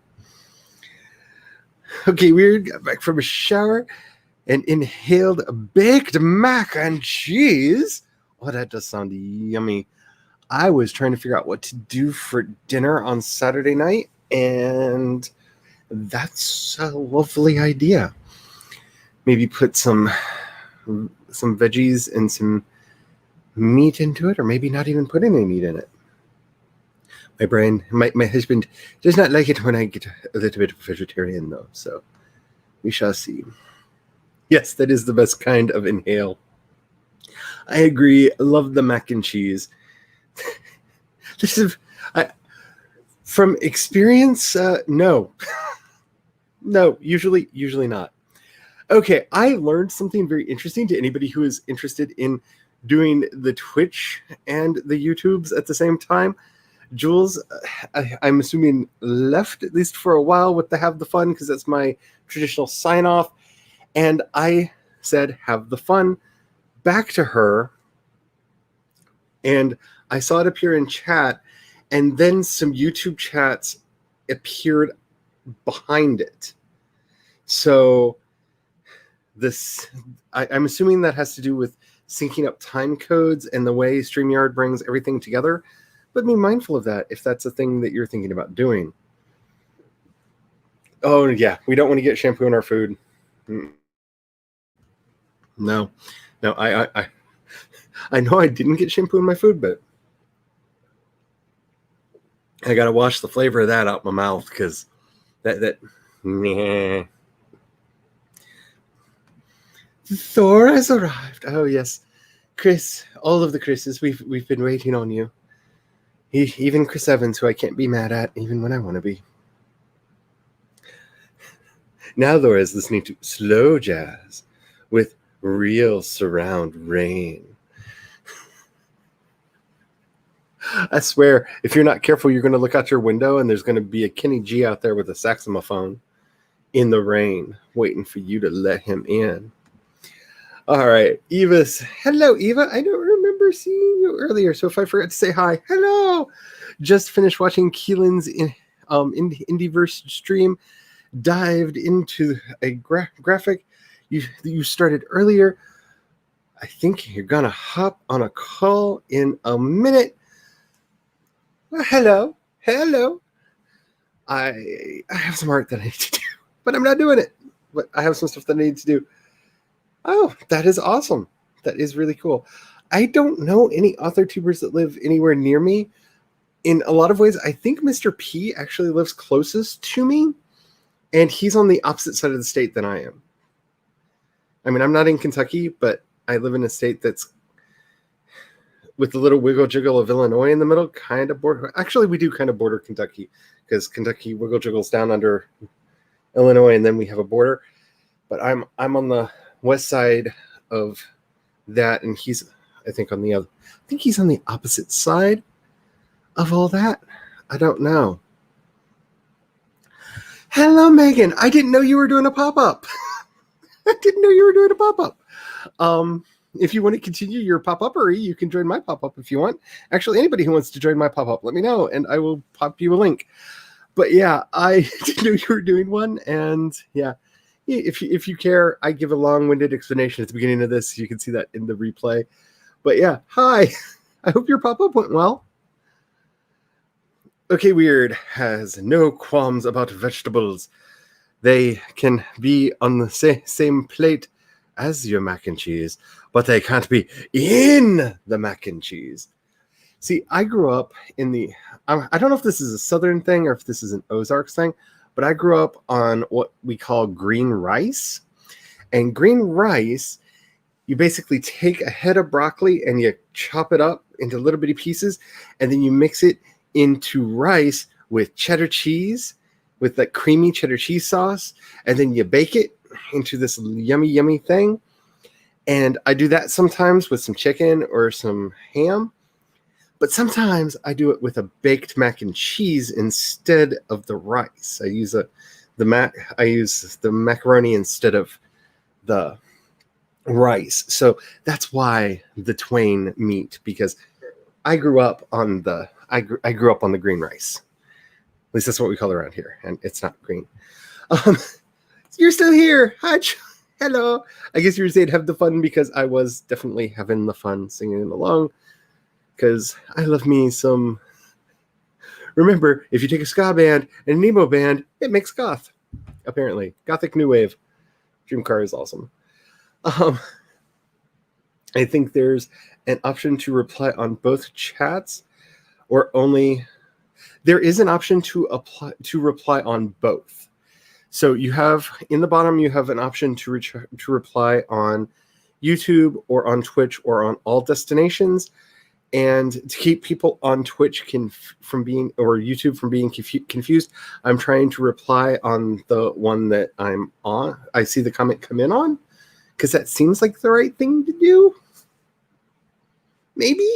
Okay, weird. Got back from a shower and inhaled baked mac and cheese. Oh, that does sound yummy. I was trying to figure out what to do for dinner on Saturday night, and that's a lovely idea. Maybe put some veggies and some meat into it, or maybe not even put any meat in it. My husband does not like it when I get a little bit of vegetarian, though, so we shall see. Yes, that is the best kind of inhale. I agree. Love the mac and cheese. From experience, no. No, usually not. Okay, I learned something very interesting to anybody who is interested in doing the Twitch and the YouTubes at the same time. Jules, I'm assuming, left at least for a while with the Have the Fun because that's my traditional sign off. And I said, have the fun back to her. And I saw it appear in chat. And then some YouTube chats appeared behind it. So I'm assuming that has to do with syncing up time codes and the way StreamYard brings everything together. But be mindful of that if that's a thing that you're thinking about doing. Oh, yeah. We don't want to get shampoo in our food. No, I know I didn't get shampoo in my food, but I gotta wash the flavor of that out my mouth because that meh. Thor has arrived. Oh yes, Chris, all of the Chris's, we've been waiting on you. Even Chris Evans, who I can't be mad at, even when I want to be. Now Laura is listening to slow jazz with real surround rain. I swear, if you're not careful, you're going to look out your window and there's going to be a Kenny G out there with a saxophone in the rain, waiting for you to let him in. All right, hello, Eva. I don't remember seeing you earlier, so if I forgot to say hi, hello. Just finished watching Keelan's Indieverse stream dived into a graphic you started earlier. I think you're gonna hop on a call in a minute. Well, hello. I have some art that I need to do, but I'm not doing it. But I have some stuff that I need to do. Oh, that is awesome. That is really cool. I don't know any author tubers that live anywhere near me. In a lot of ways, I think Mr. P actually lives closest to me, and he's on the opposite side of the state than I am. I mean, I'm not in Kentucky, but I live in a state that's with the little wiggle jiggle of Illinois in the middle, kind of border. Actually, we do kind of border Kentucky because Kentucky wiggle jiggles down under Illinois, and then we have a border. But I'm on the west side of that, and he's, I think, on the other. I think he's on the opposite side of all that. I don't know. Hello, Megan. I didn't know you were doing a pop-up. If you want to continue your pop-up-ery, you can join my pop-up if you want. Actually, anybody who wants to join my pop-up, let me know, and I will pop you a link. But yeah, I didn't know you were doing one, and yeah, if you care, I give a long-winded explanation at the beginning of this. You can see that in the replay. But yeah, hi. I hope your pop-up went well. Okay, Weird has no qualms about vegetables. They can be on the same plate as your mac and cheese, but they can't be in the mac and cheese. See, I grew up in the, I don't know if this is a Southern thing or if this is an Ozarks thing, but I grew up on what we call green rice. And green rice, you basically take a head of broccoli and you chop it up into little bitty pieces, and then you mix it into rice with cheddar cheese, with that creamy cheddar cheese sauce, and then you bake it into this yummy thing. And I do that sometimes with some chicken or some ham, but sometimes I do it with a baked mac and cheese instead of the rice. I use the macaroni instead of the rice. So that's why the twain meet, because I grew up on the green rice. At least that's what we call it around here, and it's not green. You're still here. Hi, hello. I guess you were saying have the fun, because I was definitely having the fun singing along, because I love me some. Remember, if you take a ska band and an emo band, it makes goth. Apparently, gothic new wave. Dreamcar is awesome. I think there's an option to reply on both chats, or only. There is an option to reply on both. So you have in the bottom, you have an option to reply on YouTube or on Twitch or on all destinations. And to keep people on Twitch from being, or YouTube from being confused, I'm trying to reply on the one that I'm on. I see the comment come in on, because that seems like the right thing to do. Maybe?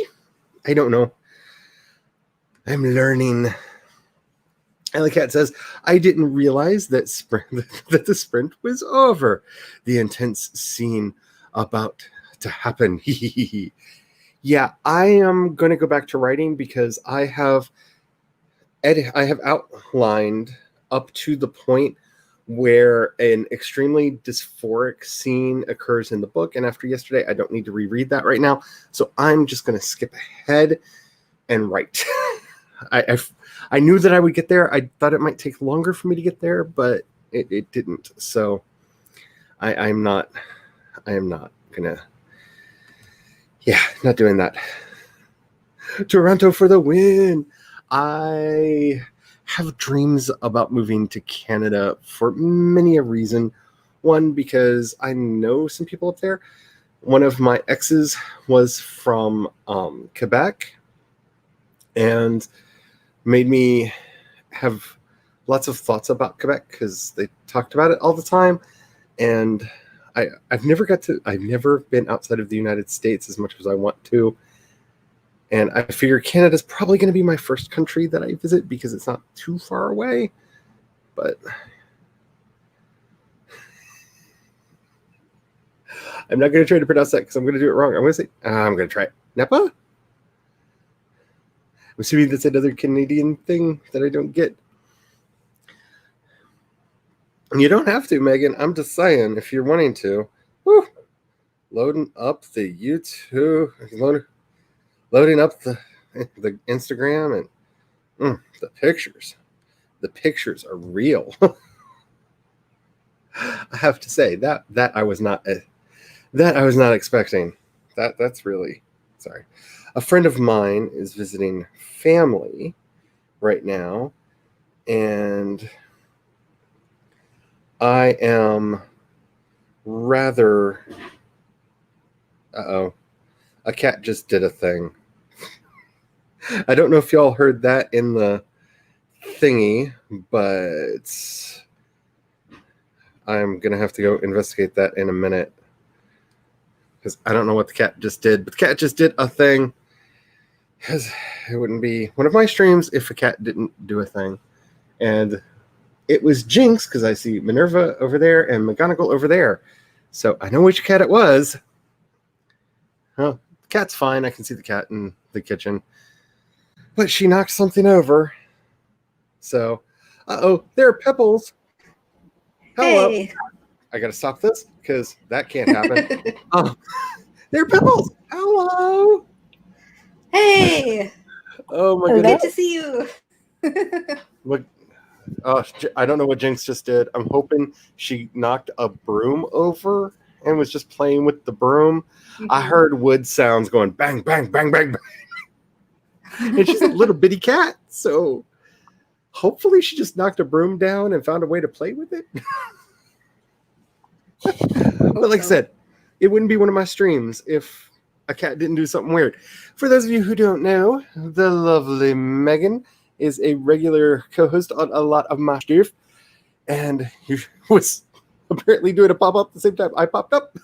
I don't know. I'm learning. Ellicat says, I didn't realize that that the sprint was over. The intense scene about to happen. Yeah, I am going to go back to writing, because I have outlined up to the point where an extremely dysphoric scene occurs in the book. And after yesterday, I don't need to reread that right now. So I'm just going to skip ahead and write. I knew that I would get there. I thought it might take longer for me to get there, but it didn't. So I am not gonna. Yeah, not doing that. Toronto for the win. I have dreams about moving to Canada for many a reason. One, because I know some people up there. One of my exes was from Quebec, and made me have lots of thoughts about Quebec, because they talked about it all the time. And I've never been outside of the United States as much as I want to. And I figure Canada's probably going to be my first country that I visit, because it's not too far away. But I'm not going to try to pronounce that, because I'm going to do it wrong. I'm going to try it. Napa? I'm assuming that's another Canadian thing that I don't get. You don't have to, Megan. I'm just saying, if you're wanting to. Woo. Loading up the YouTube, loading up the Instagram, and the pictures. The pictures are real. I have to say that I was not expecting. That's really sorry. A friend of mine is visiting family right now, and I am rather. Uh-oh. A cat just did a thing. I don't know if y'all heard that in the thingy, but I'm going to have to go investigate that in a minute. Because I don't know what the cat just did, but the cat just did a thing. Because it wouldn't be one of my streams if a cat didn't do a thing. And it was Jinx, because I see Minerva over there and McGonagall over there. So I know which cat it was. Oh, the cat's fine. I can see the cat in the kitchen. But she knocked something over. So, there are Pebbles. Hello. Hey. I got to stop this because that can't happen. There are Pebbles. Hello. Hey. Oh, my Good goodness. to see you. What? I don't know what Jinx just did. I'm hoping she knocked a broom over and was just playing with the broom. I heard wood sounds going bang, bang, bang, bang, bang. And she's a little bitty cat, so hopefully she just knocked a broom down and found a way to play with it. But like I said, it wouldn't be one of my streams if a cat didn't do something weird. For those of you who don't know, the lovely Megan is a regular co-host on a lot of my stuff, and he was apparently doing a pop-up at the same time I popped up.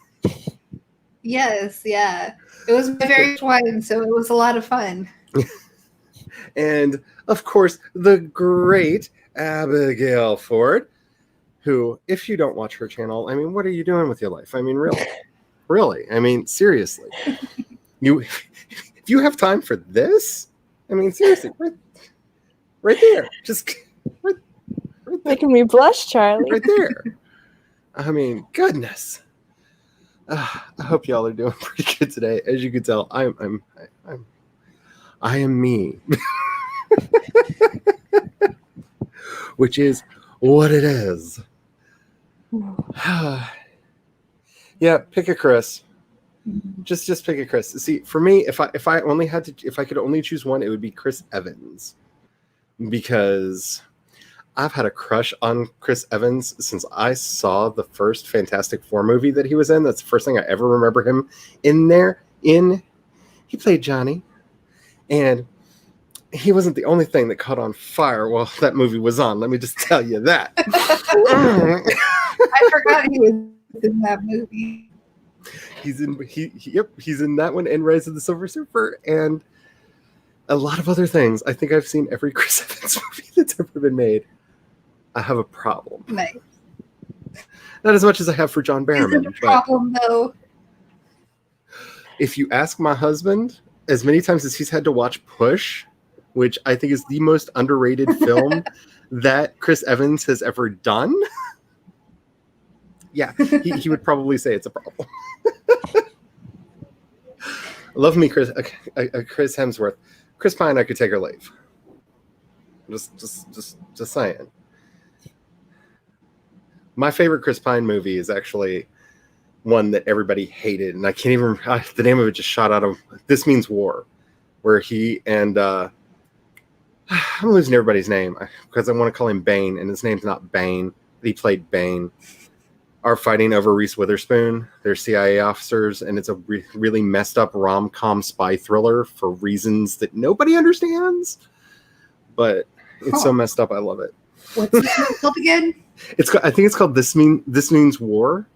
Yes, yeah. It was my very one, so it was a lot of fun. And, of course, the great Abigail Ford, who, if you don't watch her channel, I mean, what are you doing with your life? I mean, really. I mean, seriously. If you have time for this, I mean, seriously, right there. Just right there. Making me blush, Charlie. Right there. I mean, goodness. I hope y'all are doing pretty good today. As you can tell, I am me. Which is what it is. Yeah, pick a Chris. Just pick a Chris. See, for me, if I could only choose one, it would be Chris Evans. Because I've had a crush on Chris Evans since I saw the first Fantastic Four movie that he was in. That's the first thing I ever remember him in there. He played Johnny. And he wasn't the only thing that caught on fire while that movie was on. Let me just tell you that. I forgot he was in that movie. He's in that one and Rise of the Silver Surfer and a lot of other things. I think I've seen every Chris Evans movie that's ever been made. I have a problem. Nice. Not as much as I have for John Barrowman. Is it a problem, though? If you ask my husband, as many times as he's had to watch Push, which I think is the most underrated film that Chris Evans has ever done, yeah, he would probably say it's a problem. Love me, Chris Hemsworth. Chris Pine, I could take or leave. Just saying. My favorite Chris Pine movie is actually one that everybody hated, and I can't even. The name of it just shot out of. This Means War, where he and I'm losing everybody's name because I want to call him Bane, and his name's not Bane. He played Bane. Are fighting over Reese Witherspoon. They're CIA officers, and it's a really messed up rom-com spy thriller for reasons that nobody understands. But it's so messed up, I love it. What's it called again? I think it's called This Means War,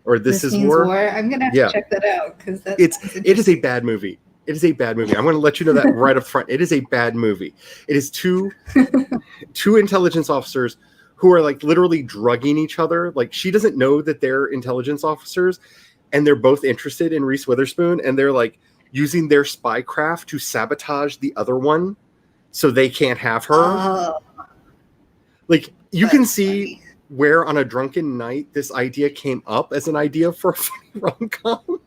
or This Is Means War. I'm gonna have to check that out because it is a bad movie. It is a bad movie. I'm going to let you know that right up front. It is a bad movie. It is two intelligence officers who are like literally drugging each other. Like she doesn't know that they're intelligence officers, and they're both interested in Reese Witherspoon, and they're like using their spy craft to sabotage the other one so they can't have her. Like you can see where on a drunken night this idea came up as an idea for a funny rom-com.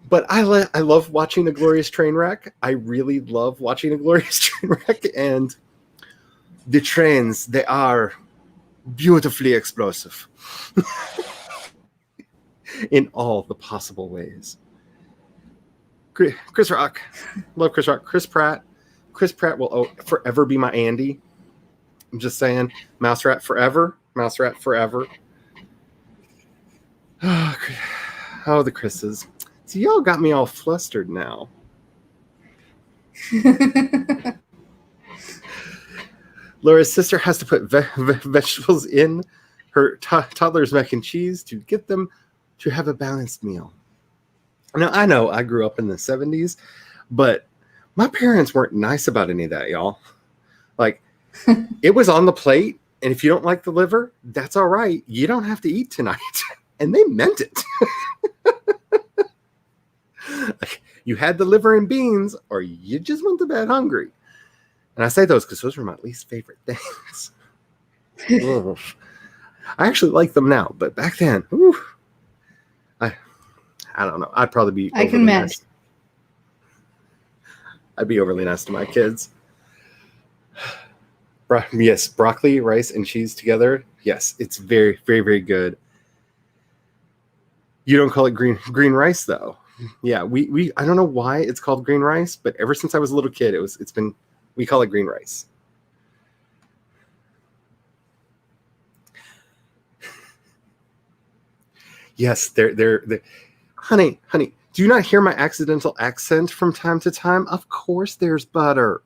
But I love watching A Glorious Train Wreck. I really love watching A Glorious Train Wreck. And the trains, they are beautifully explosive in all the possible ways. Chris Rock. Love Chris Rock. Chris Pratt. Chris Pratt will forever be my Andy. I'm just saying. Mouse Rat forever. Mouse Rat forever. Oh, the Chris's. So y'all got me all flustered now. Laura's sister has to put vegetables in her toddler's mac and cheese to get them to have a balanced meal. Now, I know I grew up in the 70s, but my parents weren't nice about any of that, y'all. Like, it was on the plate, and if you don't like the liver, that's all right. You don't have to eat tonight. And they meant it. Like, you had the liver and beans, or you just went to bed hungry. And I say those because those were my least favorite things. I actually like them now, but back then, I don't know. I'd probably be. I can imagine. I'd be overly nice to my kids. Yes, broccoli, rice, and cheese together. Yes, it's very, very, very good. You don't call it green rice though. Yeah, we I don't know why it's called green rice, but ever since I was a little kid, we call it green rice. Yes, they're honey, do you not hear my accidental accent from time to time? Of course there's butter.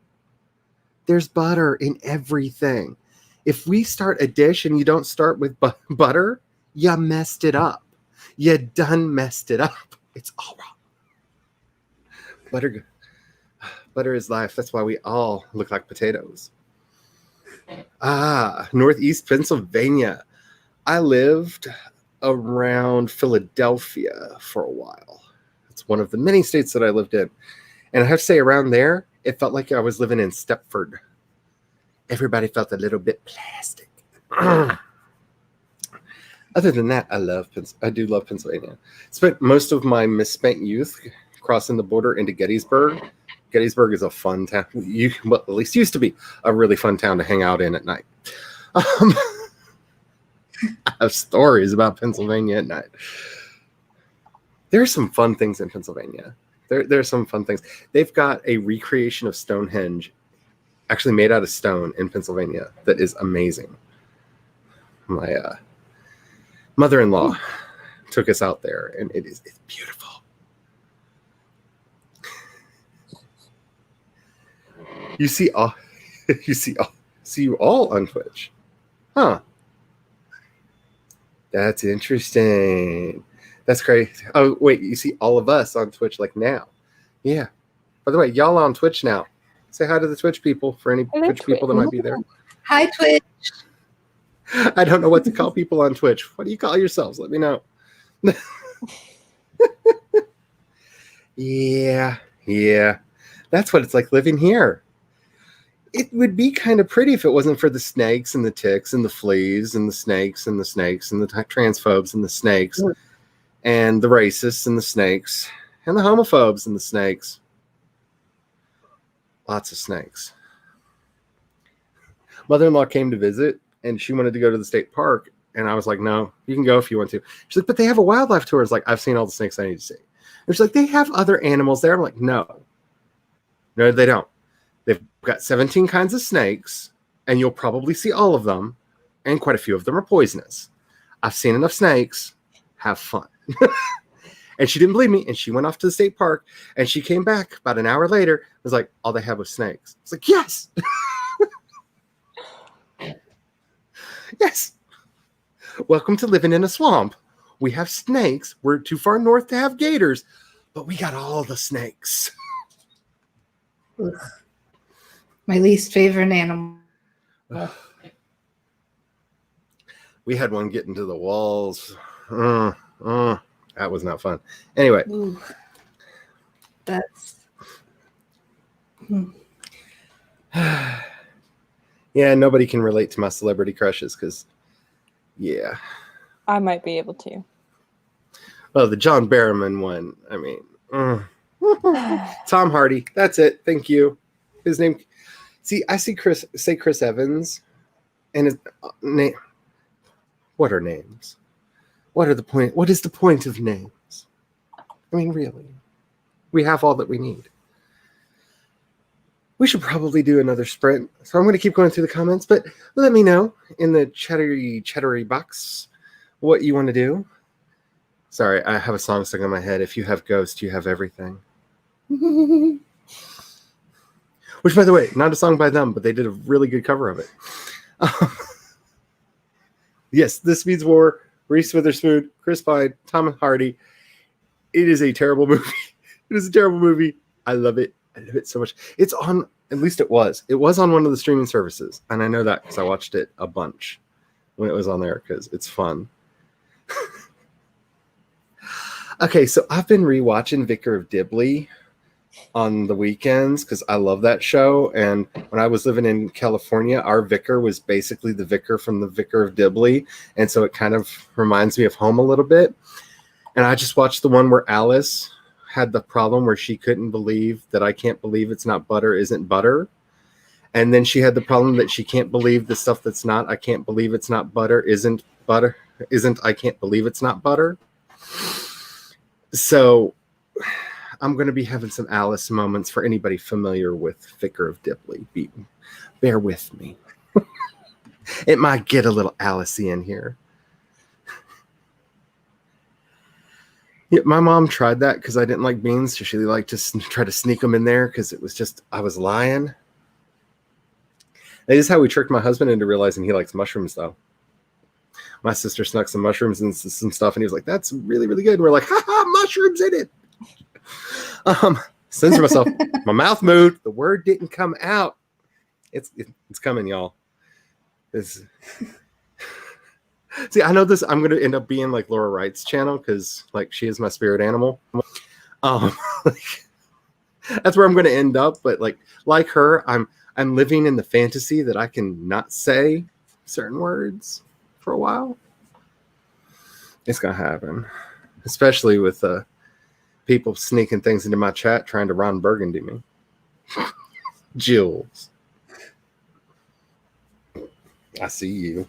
There's butter in everything. If we start a dish and you don't start with butter, you messed it up. You done messed it up. It's all wrong. Butter is life. That's why we all look like potatoes. Northeast Pennsylvania. I lived around Philadelphia for a while. It's one of the many states that I lived in. And I have to say, around there, it felt like I was living in Stepford. Everybody felt a little bit plastic. Other than that, I do love Pennsylvania. Spent most of my misspent youth crossing the border into Gettysburg. Gettysburg is a fun town. Well, at least used to be a really fun town to hang out in at night. I have stories about Pennsylvania at night. There are some fun things in Pennsylvania. There's some fun things. They've got a recreation of Stonehenge, actually made out of stone in Pennsylvania, that is amazing. My mother-in-law took us out there, and it's beautiful. See you all on Twitch. Huh. That's interesting. That's great. Oh, wait, you see all of us on Twitch like now. Yeah. By the way, y'all on Twitch now. Say hi to the Twitch people for any Twitch people that might be there. Hi, Twitch. I don't know what to call people on Twitch. What do you call yourselves? Let me know. Yeah. That's what it's like living here. It would be kind of pretty if it wasn't for the snakes and the ticks and the fleas and the snakes and the snakes and the transphobes and the snakes and the racists and the snakes and the homophobes and the snakes. Lots of snakes. Mother-in-law came to visit, and she wanted to go to the state park, and I was like, no, you can go if you want to. She's like, but they have a wildlife tour. It's like, I've seen all the snakes I need to see. And she's like, they have other animals there. I'm like, no, they don't. They've got 17 kinds of snakes, and you'll probably see all of them, and quite a few of them are poisonous. I've seen enough snakes. Have fun. And she didn't believe me, and she went off to the state park, and she came back about an hour later. It was like, all they had was snakes. It's like, yes. Yes. Welcome to living in a swamp. We have snakes. We're too far north to have gators, but we got all the snakes. Ugh. My least favorite animal. We had one get into the walls. That was not fun. Anyway. Ooh. That's... Yeah, nobody can relate to my celebrity crushes because, yeah. I might be able to. Oh, the John Barrowman one. I mean, Tom Hardy. That's it. Thank you. His name. See, I see Chris Evans, and his name. What are names? What are the point? What is the point of names? I mean, really, we have all that we need. We should probably do another sprint. So I'm going to keep going through the comments, but let me know in the chattery box what you want to do. Sorry, I have a song stuck in my head. If you have Ghost, you have everything. Which, by the way, not a song by them, but they did a really good cover of it. Yes, This Means War, Reese Witherspoon, Chris Pine, Tom Hardy. It is a terrible movie. It is a terrible movie. I love it. I love it so much. It's on, at least it was. It was on one of the streaming services. And I know that because I watched it a bunch when it was on there because it's fun. Okay, so I've been rewatching Vicar of Dibley on the weekends because I love that show. And when I was living in California, our vicar was basically the vicar from the Vicar of Dibley. And so it kind of reminds me of home a little bit. And I just watched the one where Alice had the problem where she couldn't believe that I can't believe it's not butter isn't butter. And then she had the problem that she can't believe the stuff that's not I can't believe it's not butter isn't I can't believe it's not butter. So I'm going to be having some Alice moments for anybody familiar with Vicar of Dibley. Bear with me. It might get a little Alice-y here. Yeah, my mom tried that because I didn't like beans. So she liked to try to sneak them in there because it was just, I was lying. That is how we tricked my husband into realizing he likes mushrooms, though. My sister snuck some mushrooms and some stuff, and he was like, that's really, really good. And we're like, ha-ha, mushrooms in it. Censor myself. My mouth moved. The word didn't come out. It's coming, y'all. See, I know this. I'm going to end up being like Laura Wright's channel because, like, she is my spirit animal. That's where I'm going to end up. But like her, I'm living in the fantasy that I can not say certain words for a while. It's going to happen, especially with people sneaking things into my chat trying to Ron Burgundy me. Jules, I see you.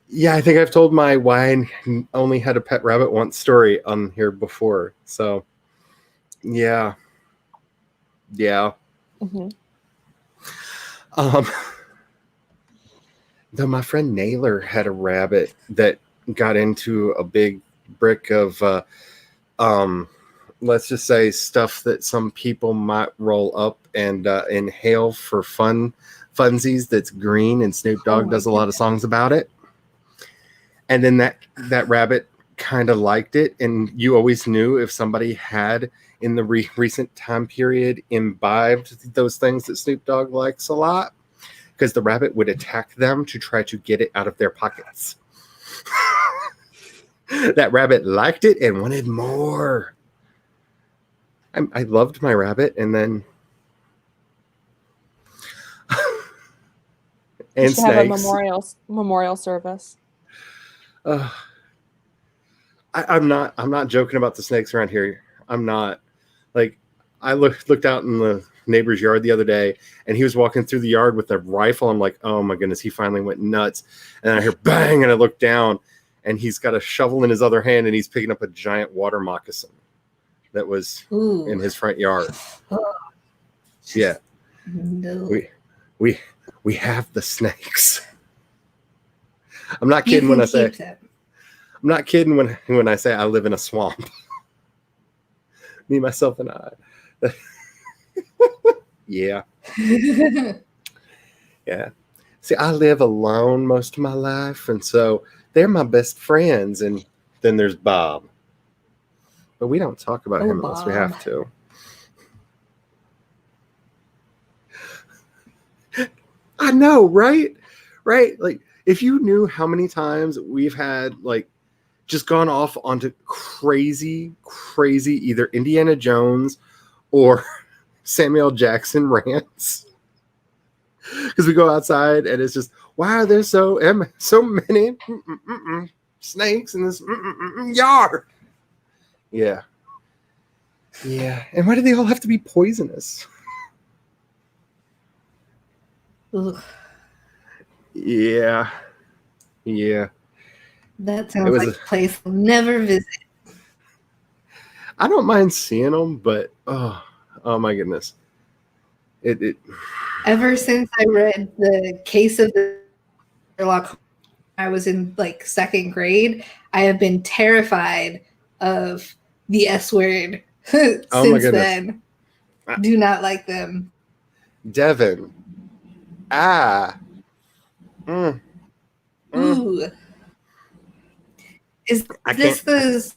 Yeah, I think I've told my why I only had a pet rabbit once story on here before. So, yeah. Mm-hmm. Though my friend Naylor had a rabbit that got into a big brick of, let's just say, stuff that some people might roll up and inhale for funsies that's green, and Snoop Dogg does a lot of songs about it. And then that rabbit kind of liked it, and you always knew if somebody had, in the recent time period, imbibed those things that Snoop Dogg likes a lot, because the rabbit would attack them to try to get it out of their pockets. That rabbit liked it and wanted more. I loved my rabbit, and then and should have snakes. a memorial service. I'm not joking about the snakes around here. I'm not. Like, I looked out in the neighbor's yard the other day, and he was walking through the yard with a rifle. I'm like, oh my goodness, he finally went nuts. And I hear bang, and I look down, and he's got a shovel in his other hand, and he's picking up a giant water moccasin that was in his front yard. Yeah. No. We have the snakes. I'm not kidding when I say them. I'm not kidding when I say I live in a swamp. Me, myself, and I. Yeah. Yeah. See, I live alone most of my life, and so they're my best friends. And then there's Bob. But we don't talk about him unless we have to. I know, right? Right? Like, if you knew how many times we've had, like, just gone off onto crazy, either Indiana Jones or Samuel Jackson rants. Because we go outside and it's just, why are there so many snakes in this yard? Yeah. Yeah. And why do they all have to be poisonous? Ugh, Yeah. Yeah. that sounds It was like a place I'll never visit. I don't mind seeing them, but oh my goodness. It Ever since I read The Case of the Sherlock Holmes, I was in like second grade, I have been terrified of the S word since Oh my goodness. then. Do not like them. Devin. Mm. Mm. Ooh. Is I this the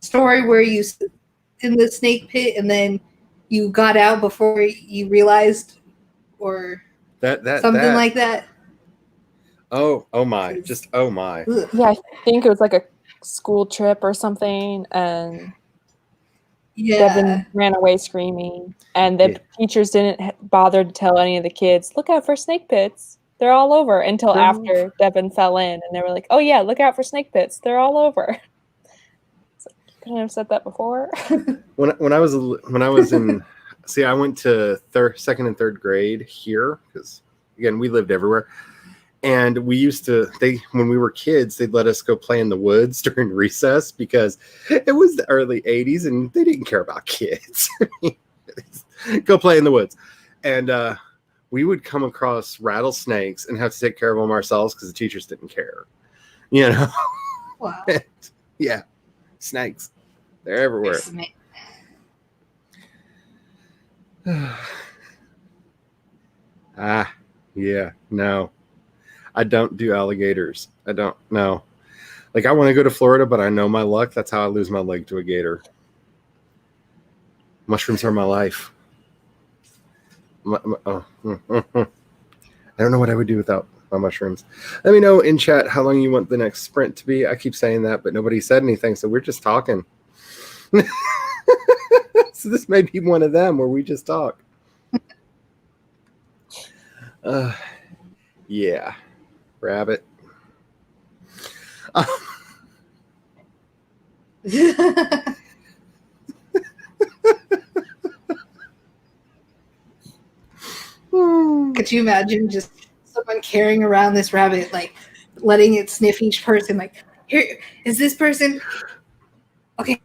story where you in the snake pit and then you got out before you realized, or That something like that? oh my, just oh my. Ugh. Yeah, I think it was like a school trip or something, and Yeah. Devin ran away screaming, and the Yeah. teachers didn't bother to tell any of the kids, look out for snake pits. They're all over, until They're all after Devin fell in, and they were like, oh yeah, look out for snake pits. They're all over. So, couldn't have said that before. When I was in see, I went to second and third grade here because again we lived everywhere, and we used to when we were kids they'd let us go play in the woods during recess because it was the early 80s and they didn't care about kids. Go play in the woods, and we would come across rattlesnakes and have to take care of them ourselves because the teachers didn't care, you know. Wow. Yeah, snakes, they're everywhere. Yeah, no, I don't do alligators. I don't know. Like, I want to go to Florida, but I know my luck. That's how I lose my leg to a gator. Mushrooms are my life. I don't know what I would do without my mushrooms. Let me know in chat how long you want the next sprint to be. I keep saying that, but nobody said anything, so we're just talking. So this may be one of them where we just talk. Yeah, rabbit. Could you imagine just someone carrying around this rabbit, like letting it sniff each person? Like, here is this person. Okay.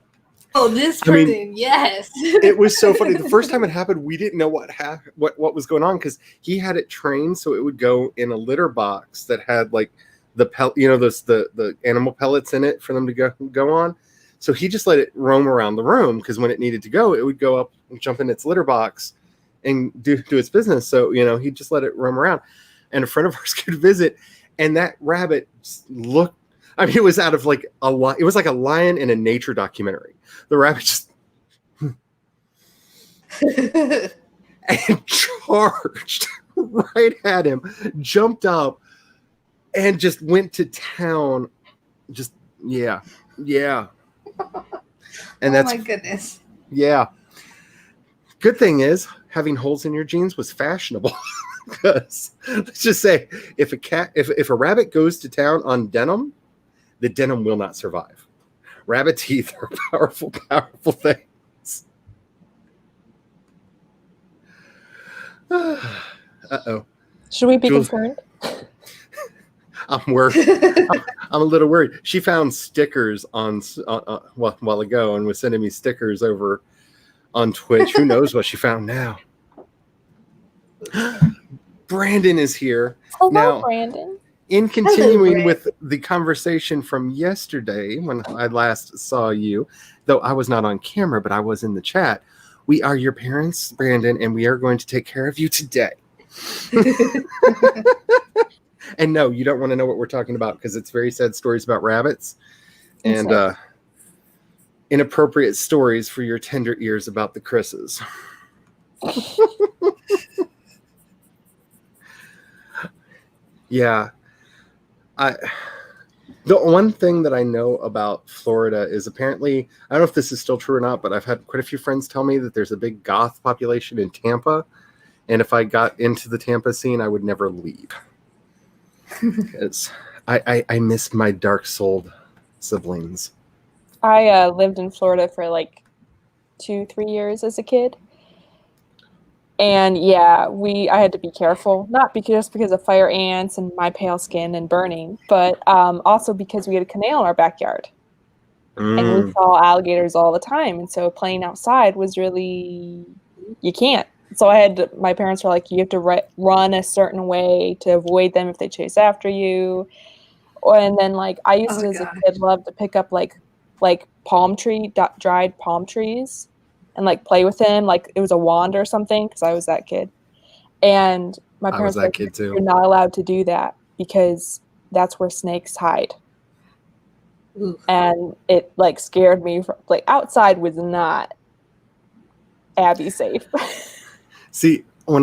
Oh, this person. Yes. It was so funny. The first time it happened, we didn't know what was going on because he had it trained so it would go in a litter box that had like the the animal pellets in it for them to go on. So he just let it roam around the room because when it needed to go, it would go up and jump in its litter box and do its business. So, he just let it roam around. And a friend of ours could visit, and that rabbit looked, it was out of like it was like a lion in a nature documentary. The rabbit just and charged right at him, jumped up, and just went to town. Just, yeah. And that's, oh my goodness. Yeah. Good thing is having holes in your jeans was fashionable. Because let's just say if a rabbit goes to town on denim, the denim will not survive. Rabbit teeth are powerful things. Uh-oh. Should we be concerned? I'm worried. I'm a little worried. She found stickers on a while ago and was sending me stickers over on Twitch. Who knows what she found now? Brandon is here. Hello, now, Brandon. In continuing with the conversation from yesterday when I last saw you, though I was not on camera, but I was in the chat, we are your parents, Brandon, and we are going to take care of you today. And no, you don't want to know what we're talking about because it's very sad stories about rabbits and inappropriate stories for your tender ears about the Chris's. Yeah. The one thing that I know about Florida is apparently, I don't know if this is still true or not, but I've had quite a few friends tell me that there's a big goth population in Tampa. And if I got into the Tampa scene, I would never leave. Because I miss my dark-souled siblings. I lived in Florida for like 2-3 years as a kid. And yeah, I had to be careful, not just because of fire ants and my pale skin and burning, but also because we had a canal in our backyard. And we saw alligators all the time. And so playing outside was really, you can't. So my parents were like, you have to run a certain way to avoid them if they chase after you. And then like I used to, as a kid, love to pick up like dried palm trees and like play with them like it was a wand or something, because I was that kid. And my parents were like, kid too. You're not allowed to do that because that's where snakes hide. Ooh. And it like scared me. Like outside was not Abby safe. See, when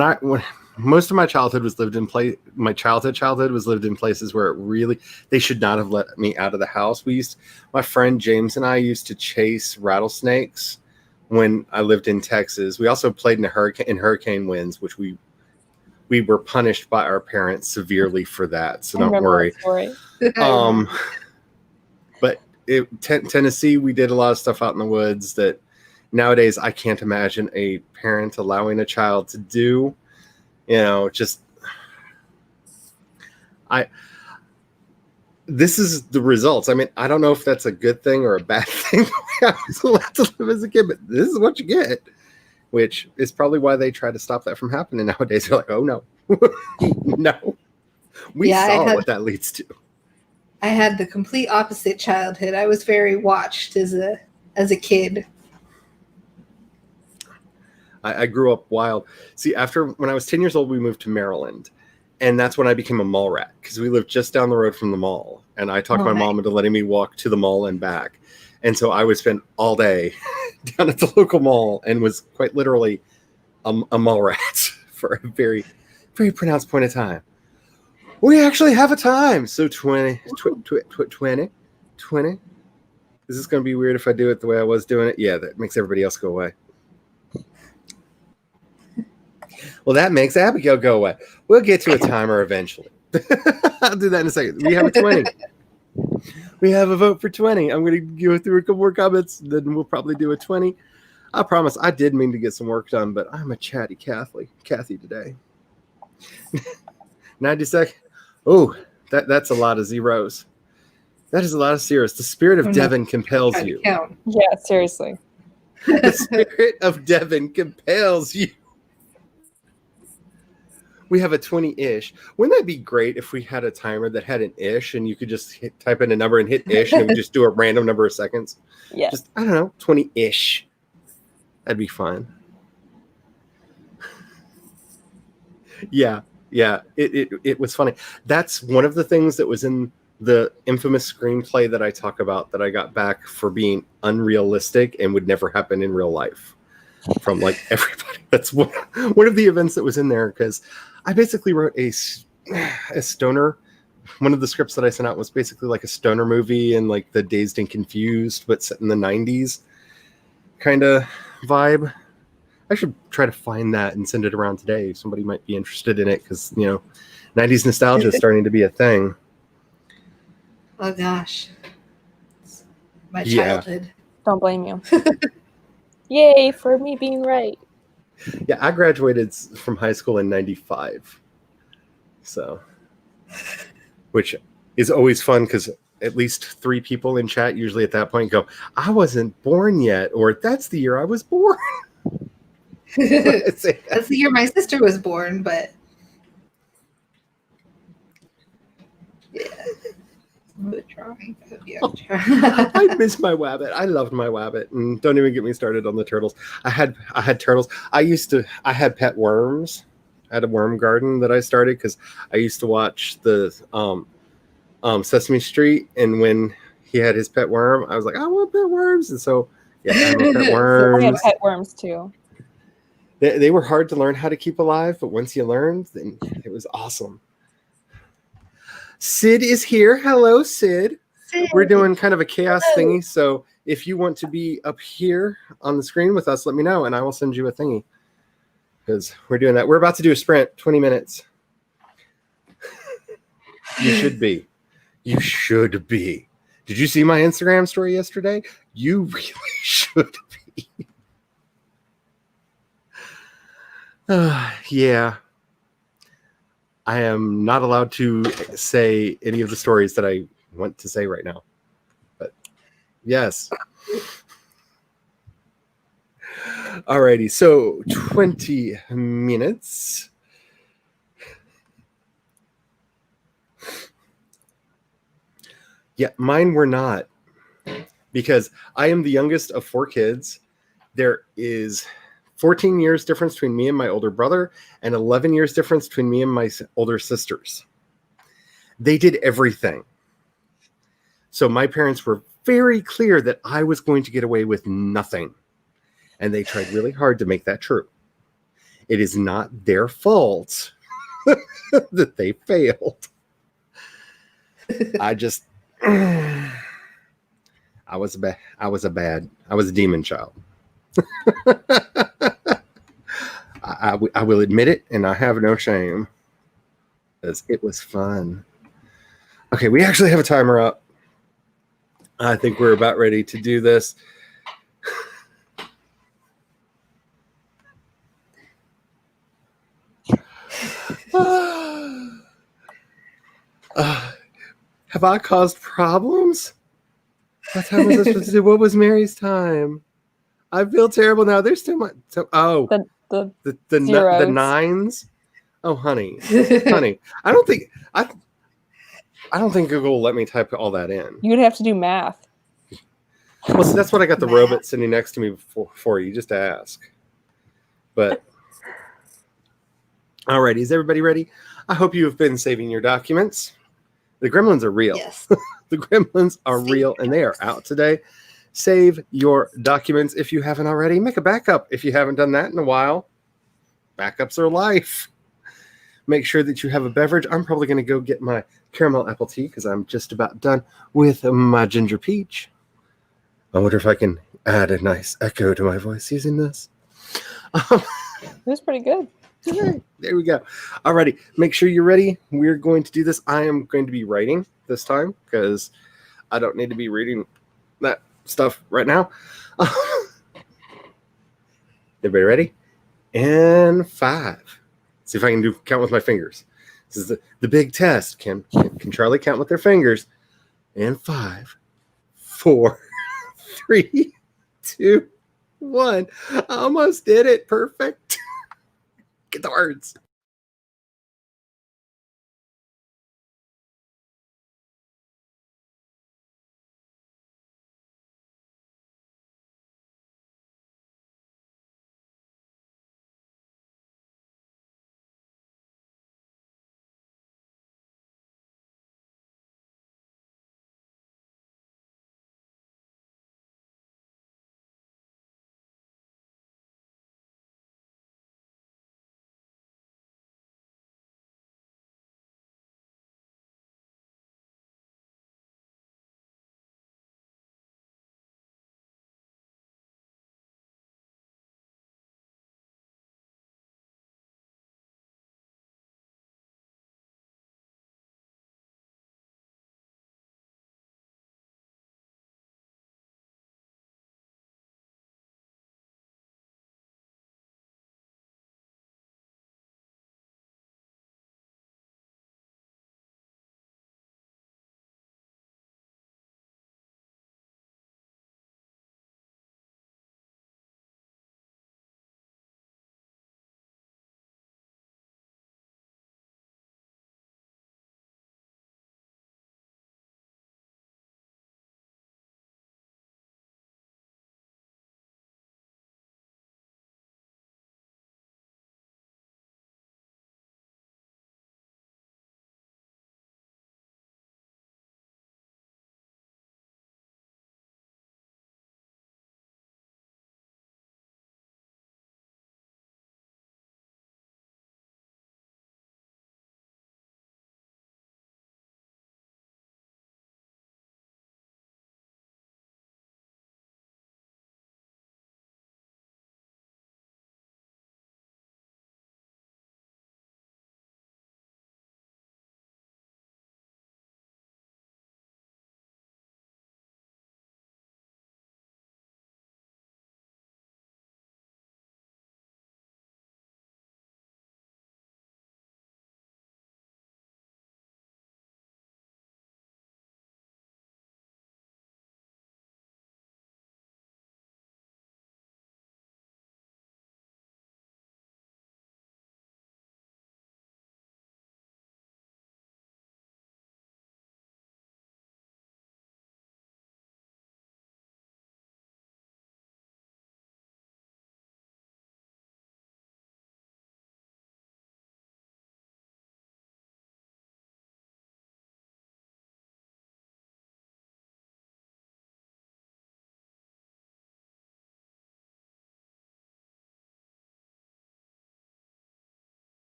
most of my childhood was lived in my childhood was lived in places where they should not have let me out of the house. My friend James and I used to chase rattlesnakes when I lived in Texas. We also played in hurricane winds, which we were punished by our parents severely for that. So don't worry. But Tennessee, we did a lot of stuff out in the woods that nowadays I can't imagine a parent allowing a child to do. This is the results. I mean, I don't know if that's a good thing or a bad thing. I was allowed to live as a kid, but this is what you get, which is probably why they try to stop that from happening nowadays. They're like, oh no, no. We saw what that leads to. I had the complete opposite childhood. I was very watched as a kid. I grew up wild. See, when I was 10 years old, we moved to Maryland. And that's when I became a mall rat, because we lived just down the road from the mall. And I talked my mom into letting me walk to the mall and back. And so I would spend all day down at the local mall and was quite literally a mall rat for a very, very pronounced point of time. We actually have a time. So 20. Is this going to be weird if I do it the way I was doing it? Yeah, that makes everybody else go away. Well, that makes Abigail go away. We'll get to a timer eventually. I'll do that in a second. We have a 20. We have a vote for 20. I'm going to go through a couple more comments, then we'll probably do a 20. I promise I did mean to get some work done, but I'm a chatty Kathy today. 90 seconds. Oh, that's a lot of zeros. That is a lot of zeros. The spirit of Devon compels you. Yeah, seriously. The spirit of Devon compels you. We have a 20-ish. Wouldn't that be great if we had a timer that had an ish and you could just type in a number and hit ish and it would just do a random number of seconds? Yeah. Just, I don't know, 20-ish. That'd be fun. Yeah. It was funny. That's one of the things that was in the infamous screenplay that I talk about that I got back for being unrealistic and would never happen in real life from like everybody. That's one of the events that was in there, because I basically wrote a stoner. One of the scripts that I sent out was basically like a stoner movie and like the Dazed and Confused, but set in the 90s kind of vibe. I should try to find that and send it around today. Somebody might be interested in it, because 90s nostalgia is starting to be a thing. Oh gosh, my childhood. Don't blame you. Yay for me being right. Yeah, I graduated from high school in 95. So, which is always fun, because at least 3 people in chat usually at that point go, I wasn't born yet, or that's the year I was born. That's the year my sister was born, but yeah. I miss my wabbit. I loved my wabbit, and don't even get me started on the turtles. I had turtles. I had pet worms. I had a worm garden that I started because I used to watch the Sesame Street, and when he had his pet worm, I was like, I want pet worms, and so yeah, I had pet worms. I had pet worms too. They were hard to learn how to keep alive, but once you learned, then it was awesome. Sid is here. Hello, Sid. we're doing kind of a chaos thingy. So if you want to be up here on the screen with us, let me know and I will send you a thingy. Because we're doing that. We're about to do a sprint, 20 minutes. You should be. You should be. Did you see my Instagram story yesterday? You really should be. Yeah. I am not allowed to say any of the stories that I want to say right now. But yes. Alrighty, so 20 minutes. Yeah, mine were not. Because I am the youngest of 4 kids. There is 14 years difference between me and my older brother, and 11 years difference between me and my older sisters. They did everything. So my parents were very clear that I was going to get away with nothing. And they tried really hard to make that true. It is not their fault that they failed. I just... I was a demon child. I will admit it, and I have no shame, because it was fun. Okay, we actually have a timer up. I think we're about ready to do this. Have I caused problems? What time was I supposed to do? What was Mary's time? I feel terrible now. There's too much. Oh, the zeros. nines. Oh, honey. I don't think Google will let me type all that in. You would have to do math. Well, see, that's what I got the robot sitting next to me for you, just to ask. But alrighty, is everybody ready? I hope you have been saving your documents. The gremlins are real. Yes. The gremlins are real, and they are out today. Save your documents if you haven't already. Make a backup if you haven't done that in a while. Backups are life. Make sure that you have a beverage. I'm probably going to go get my caramel apple tea because I'm just about done with my ginger peach. I wonder if I can add a nice echo to my voice using this. It was pretty good. There we go. Alrighty, make sure you're ready. We're going to do this. I am going to be writing this time because I don't need to be reading that stuff right now. Everybody ready? And 5. See if I can count with my fingers. This is the big test. Can Charlie count with their fingers? And 5, 4, 3, 2, 1. I almost did it. Perfect. Get the words.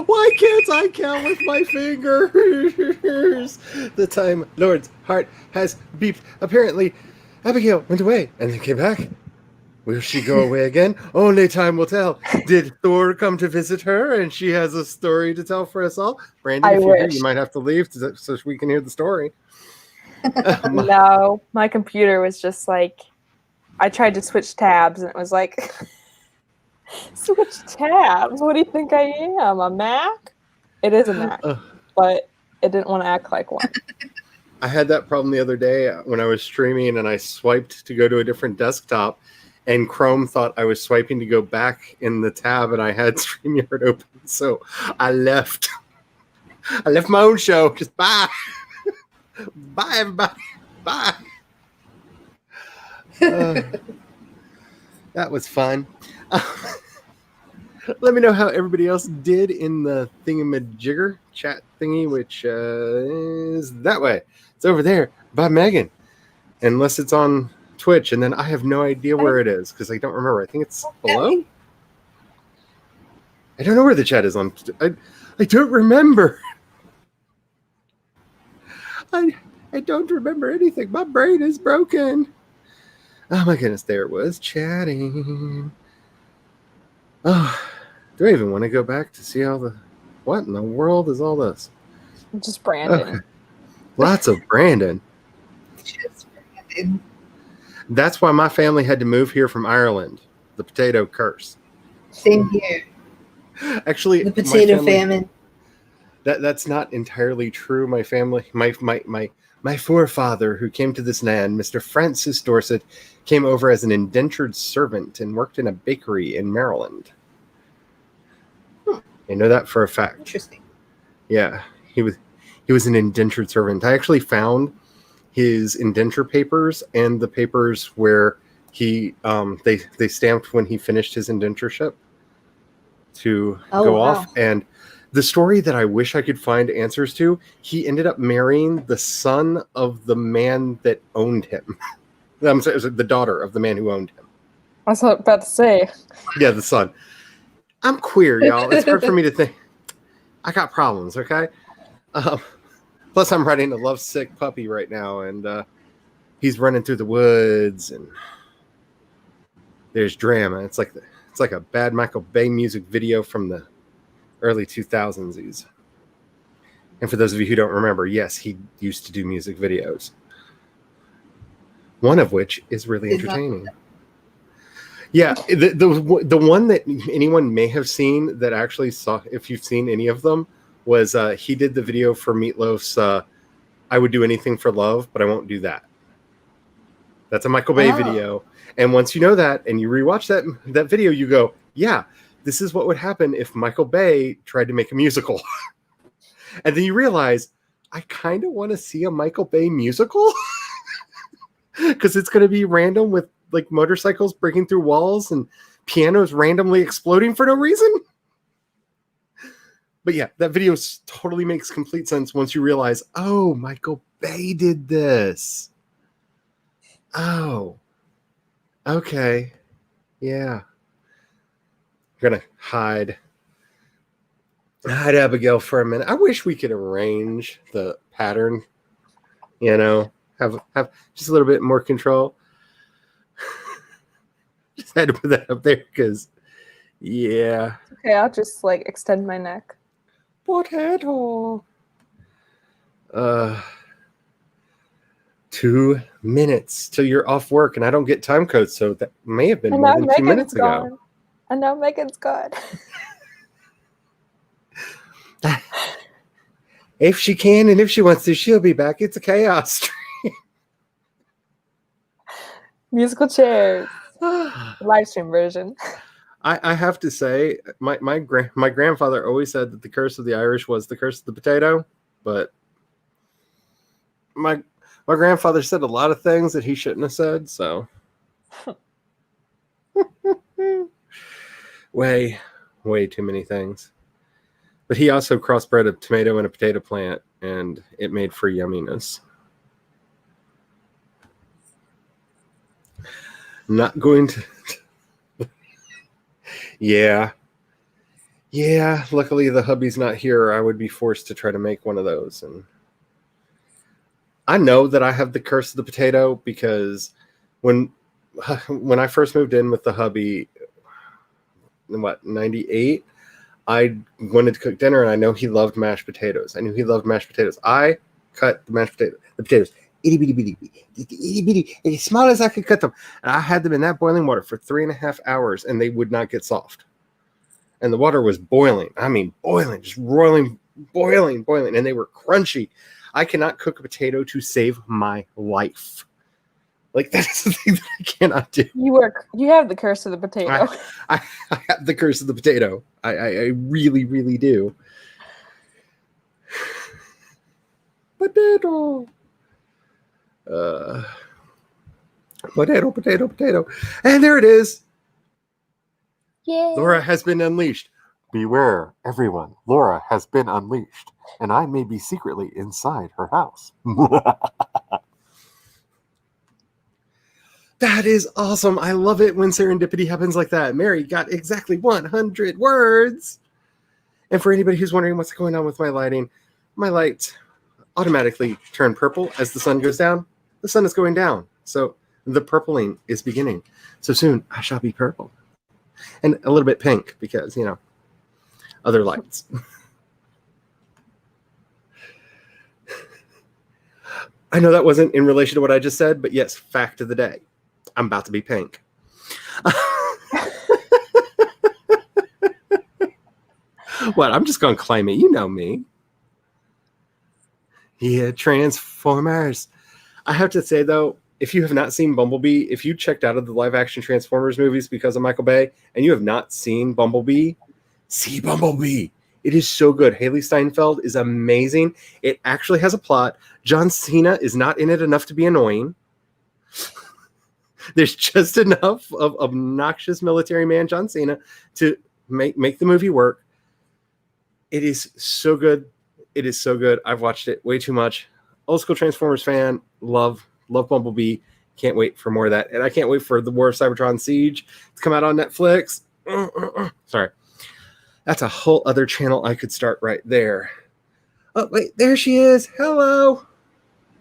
Why can't I count with my fingers? The Time Lord's heart has beeped. Apparently, Abigail went away and then came back. Will she go away again? Only time will tell. Did Thor come to visit her and she has a story to tell for us all? Brandon, I if you're here, wish. you might have to leave so we can hear the story. No, my computer was just like, I tried to switch tabs and it was like, switch tabs? What do you think I am? A Mac? It is a Mac, but it didn't want to act like one. I had that problem the other day when I was streaming and I swiped to go to a different desktop, and Chrome thought I was swiping to go back in the tab, and I had StreamYard open, so I left. I left my own show. Just bye. Bye, everybody. Bye. That was fun. Let me know how everybody else did in the thingamajigger chat thingy, which is that way. It's over there by Megan, unless it's on Twitch, and then I have no idea where it is because I don't remember. I think it's below. I don't know where the chat is on. I don't remember. I don't remember anything. My brain is broken. Oh my goodness, there it was chatting. Oh, do I even want to go back to see all the? What in the world is all this? Just Brandon. Okay. Lots of Brandon. Just Brandon. That's why my family had to move here from Ireland. The potato curse. Same here. Actually, The potato famine. That's not entirely true. My family, my forefather who came to this land, Mr. Francis Dorset, came over as an indentured servant and worked in a bakery in Maryland. I know that for a fact. Interesting. Yeah, he was an indentured servant. I actually found his indenture papers and the papers where he they stamped when he finished his indentureship to go off. And the story that I wish I could find answers to, he ended up marrying the son of the man that owned him. I'm sorry, the daughter of the man who owned him. I was about to say. Yeah, the son. I'm queer, y'all. It's hard for me to think. I got problems, okay? Plus, I'm writing a lovesick puppy right now, and he's running through the woods, and there's drama. It's like a bad Michael Bay music video from the early 2000s. And for those of you who don't remember, yes, he used to do music videos. One of which is really entertaining. Yeah, the one that anyone may have seen that actually saw, if you've seen any of them, was he did the video for Meatloaf's I Would Do Anything for Love, but I Won't Do That. That's a Michael Bay video. And once you know that and you rewatch that video, you go, yeah, this is what would happen if Michael Bay tried to make a musical. And then you realize, I kind of want to see a Michael Bay musical. Because it's going to be random with like motorcycles breaking through walls and pianos randomly exploding for no reason. But yeah, that video totally makes complete sense once you realize, oh, Michael Bay did this. Oh, okay. Yeah. I'm going to hide Abigail for a minute. I wish we could arrange the pattern, have just a little bit more control. Just had to put that up there because, yeah. Okay, I'll just extend my neck. Potato. 2 minutes till you're off work, and I don't get time codes, so that may have been more than 2 minutes ago. And now Megan's gone. If she can and if she wants to, she'll be back. It's a chaos stream. Musical chairs. Live stream version. I have to say, my grandfather always said that the curse of the Irish was the curse of the potato, but my grandfather said a lot of things that he shouldn't have said, so way too many things. But he also crossbred a tomato and a potato plant, and it made for yumminess. Not going to. Yeah. Yeah, luckily the hubby's not here. I would be forced to try to make one of those. And I know that I have the curse of the potato because when I first moved in with the hubby, in 98, I wanted to cook dinner, and I know he loved mashed potatoes. I knew he loved mashed potatoes. I cut the potatoes, itty bitty, as small as I could cut them. And I had them in that boiling water for 3.5 hours, and they would not get soft. And the water was boiling. I mean, boiling, just boiling, and they were crunchy. I cannot cook a potato to save my life. Like, that's the thing that I cannot do. You have the curse of the potato. I have the curse of the potato. I really, really do. Potato. Potato. And there it is. Yay. Laura has been unleashed. Beware, everyone. Laura has been unleashed, and I may be secretly inside her house. That is awesome. I love it when serendipity happens like that. Mary got exactly 100 words. And for anybody who's wondering what's going on with my lighting, my lights automatically turn purple as the sun goes down. The sun is going down. So the purpling is beginning. So soon I shall be purple. And a little bit pink because, other lights. I know that wasn't in relation to what I just said, but yes, fact of the day. I'm about to be pink. What? I'm just going to claim it. You know me. Yeah, Transformers. I have to say, though, if you have not seen Bumblebee, if you checked out of the live-action Transformers movies because of Michael Bay, and you have not seen Bumblebee, see Bumblebee. It is so good. Haley Steinfeld is amazing. It actually has a plot. John Cena is not in it enough to be annoying. There's just enough of obnoxious military man John Cena to make the movie work. It is so good. It is so good. I've watched it way too much. Old school Transformers fan. Love Bumblebee. Can't wait for more of that. And I can't wait for the War of Cybertron Siege to come out on Netflix. Sorry. That's a whole other channel I could start right there. Oh, wait. There she is. Hello.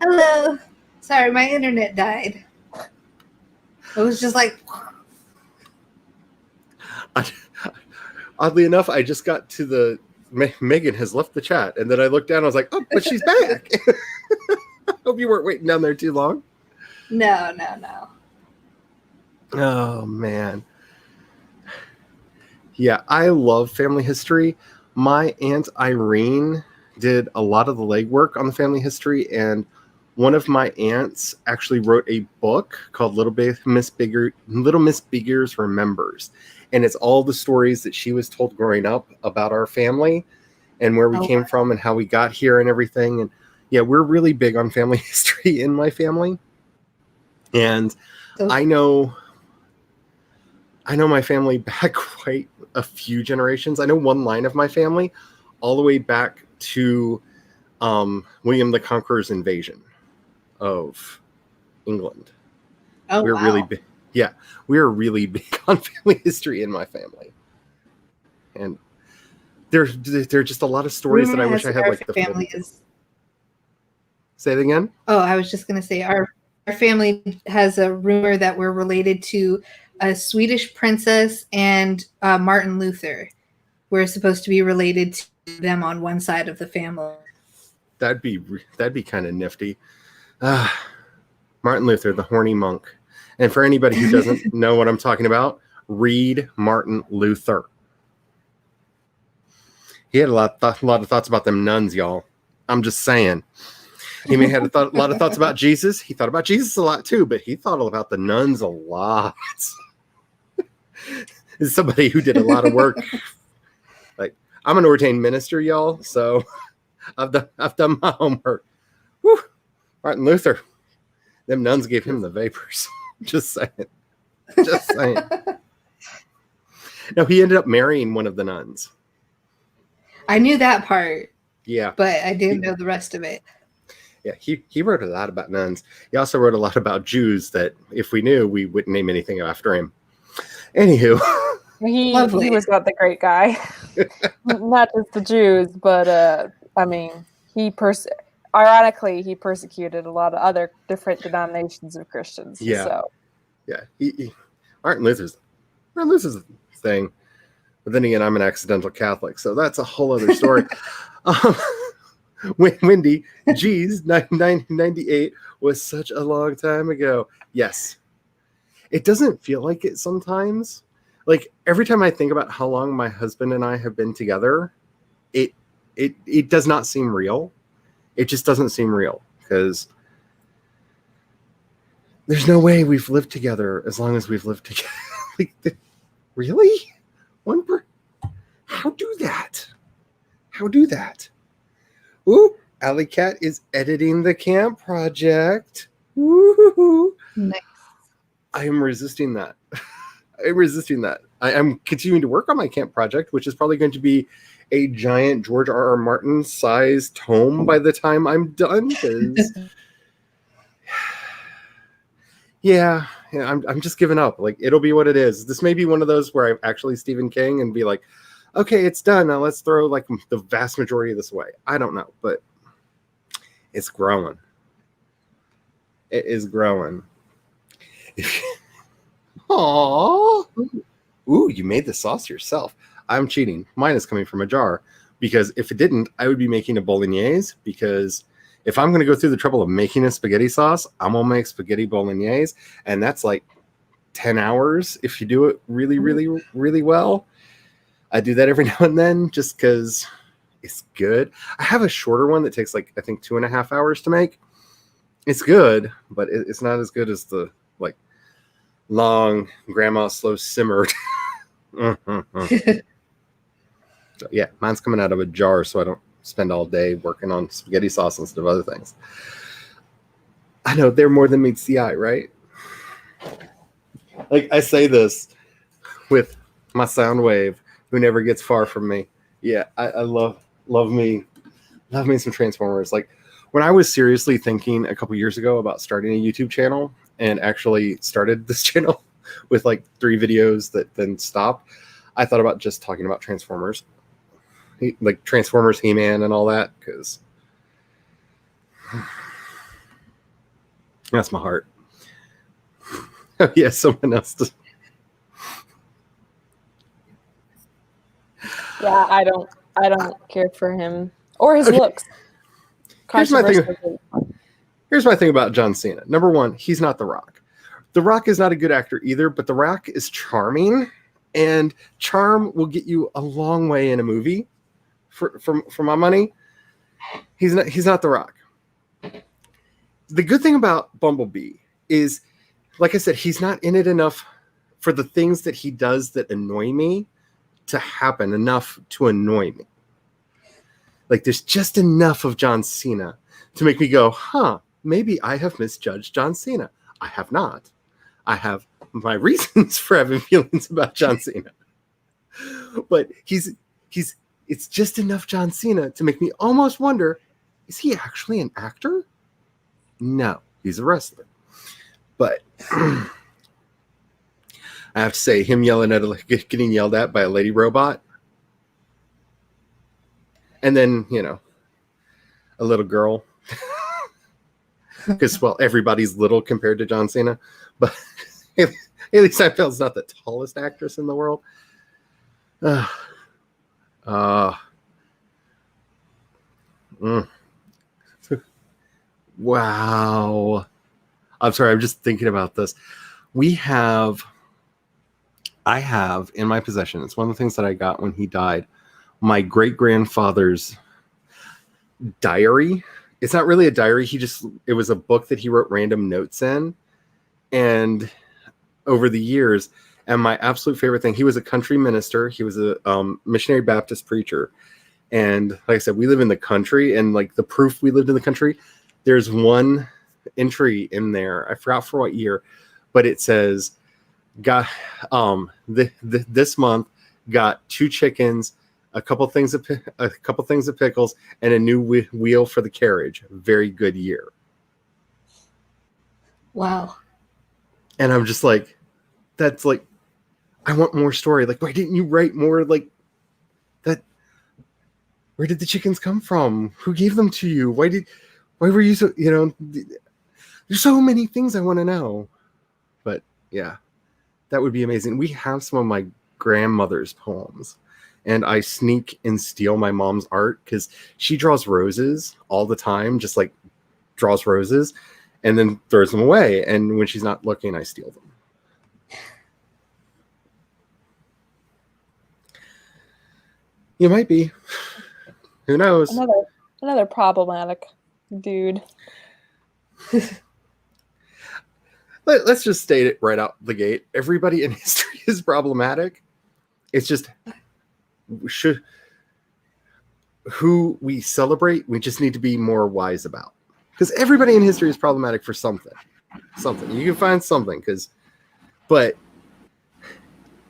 Hello. Sorry, my internet died. It was just like... Oddly enough, I just got to the... Megan has left the chat. And then I looked down and I was like, oh, but she's back. Hope you weren't waiting down there too long. No. Oh, man. Yeah, I love family history. My Aunt Irene did a lot of the legwork on the family history, and one of my aunts actually wrote a book called Little Miss Biggers Remembers. And it's all the stories that she was told growing up about our family and where we came from and how we got here and everything. And yeah, we're really big on family history in my family. And I know my family back quite a few generations. I know one line of my family all the way back to William the Conqueror's invasion of England. Oh, we're wow. really big. Yeah, we're really big on family history in my family. And there are just a lot of stories that I wish I had like the family is. Say it again? Oh, I was just going to say our family has a rumor that we're related to a Swedish princess and Martin Luther. We're supposed to be related to them on one side of the family. That'd be kind of nifty. Martin Luther, the horny monk. And for anybody who doesn't know what I'm talking about, read Martin Luther. He had a lot of thoughts about them nuns, y'all. I'm just saying. He may have had a lot of thoughts about Jesus. He thought about Jesus a lot too, but he thought about the nuns a lot. This is somebody who did a lot of work. Like, I'm an ordained minister, y'all, so I've done my homework. Whew. Martin Luther, them nuns gave him the vapors. Just saying. No, he ended up marrying one of the nuns. I knew that part. Yeah. But I didn't know the rest of it. Yeah, he wrote a lot about nuns. He also wrote a lot about Jews that if we knew, we wouldn't name anything after him. Anywho. He was not the great guy. Not just the Jews, but I mean, ironically, he persecuted a lot of other different denominations of Christians. Yeah. So Yeah, Martin Luther's thing. But then again, I'm an accidental Catholic, so that's a whole other story. um, Wendy, geez, 1998 was such a long time ago. Yes. It doesn't feel like it sometimes. Like every time I think about how long my husband and I have been together, it does not seem real. It just doesn't seem real because there's no way we've lived together as long as we've lived together. Like, really? How do that? How do that? Ooh, Alley Cat is editing the camp project. Woo-hoo-hoo. Nice. I am resisting that. I'm continuing to work on my camp project, which is probably going to be a giant George R.R. Martin sized tome by the time I'm done. Yeah, I'm just giving up. Like, it'll be what it is. This may be one of those where I'm actually Stephen King and be like, okay, it's done. Now let's throw like the vast majority of this away. I don't know, but it's growing. It is growing. Aww. Ooh, you made the sauce yourself. I'm cheating. Mine is coming from a jar because if it didn't, I would be making a bolognese because if I'm going to go through the trouble of making a spaghetti sauce, I'm going to make spaghetti bolognese. And that's like 10 hours if you do it really, really, really well. I do that every now and then just because it's good. I have a shorter one that takes like, I think 2.5 hours to make. It's good, but it's not as good as the like long grandma slow simmered. So, yeah, mine's coming out of a jar so I don't spend all day working on spaghetti sauce instead of other things. I know they're more than meets the eye, right? Like I say this with my sound wave who never gets far from me. Yeah, I love me some Transformers. Like when I was seriously thinking a couple years ago about starting a YouTube channel and actually started this channel with like 3 videos that then stopped, I thought about just talking about Transformers. Like Transformers, He-Man, and all that, because that's my heart. Oh yeah, someone else does. yeah, I don't care for him or his looks. Here's my thing. Controversial. Here's my thing about John Cena. Number one, he's not The Rock. The Rock is not a good actor either, but The Rock is charming, and charm will get you a long way in a movie. For my money, he's not The Rock. The good thing about Bumblebee is, like I said, he's not in it enough for the things that he does that annoy me to happen enough to annoy me. Like there's just enough of John Cena to make me go, maybe I have misjudged John Cena. I have not. I have my reasons for having feelings about John Cena. But it's just enough John Cena to make me almost wonder, is he actually an actor? No, he's a wrestler. But I have to say, him getting yelled at by a lady robot, and then, a little girl. Because, well, everybody's little compared to John Cena. But Haley Steinfeld's not the tallest actress in the world. Wow. I'm sorry, I'm just thinking about this. I have in my possession, it's one of the things that I got when he died, my great-grandfather's diary. It's not really a diary. It was a book that he wrote random notes in. And over the years, and my absolute favorite thing, he was a country minister. He was a missionary Baptist preacher. And like I said, we live in the country, and like the proof we lived in the country, there's one entry in there. I forgot for what year, but it says, "Got this month got 2 chickens, a couple things of pickles, and a new wheel for the carriage. Very good year." Wow. And I'm just like, that's like, I want more story. Like, why didn't you write more? Like, Where did the chickens come from? Who gave them to you? Why were you so, there's so many things I want to know. But yeah, that would be amazing. We have some of my grandmother's poems, and I sneak and steal my mom's art because she draws roses all the time, just like draws roses and then throws them away. And when she's not looking, I steal them. You might be. Who knows? Another problematic dude. Let's just state it right out the gate. Everybody in history is problematic. It's just who we celebrate, we just need to be more wise about. Because everybody in history is problematic for something. Something. You can find something. But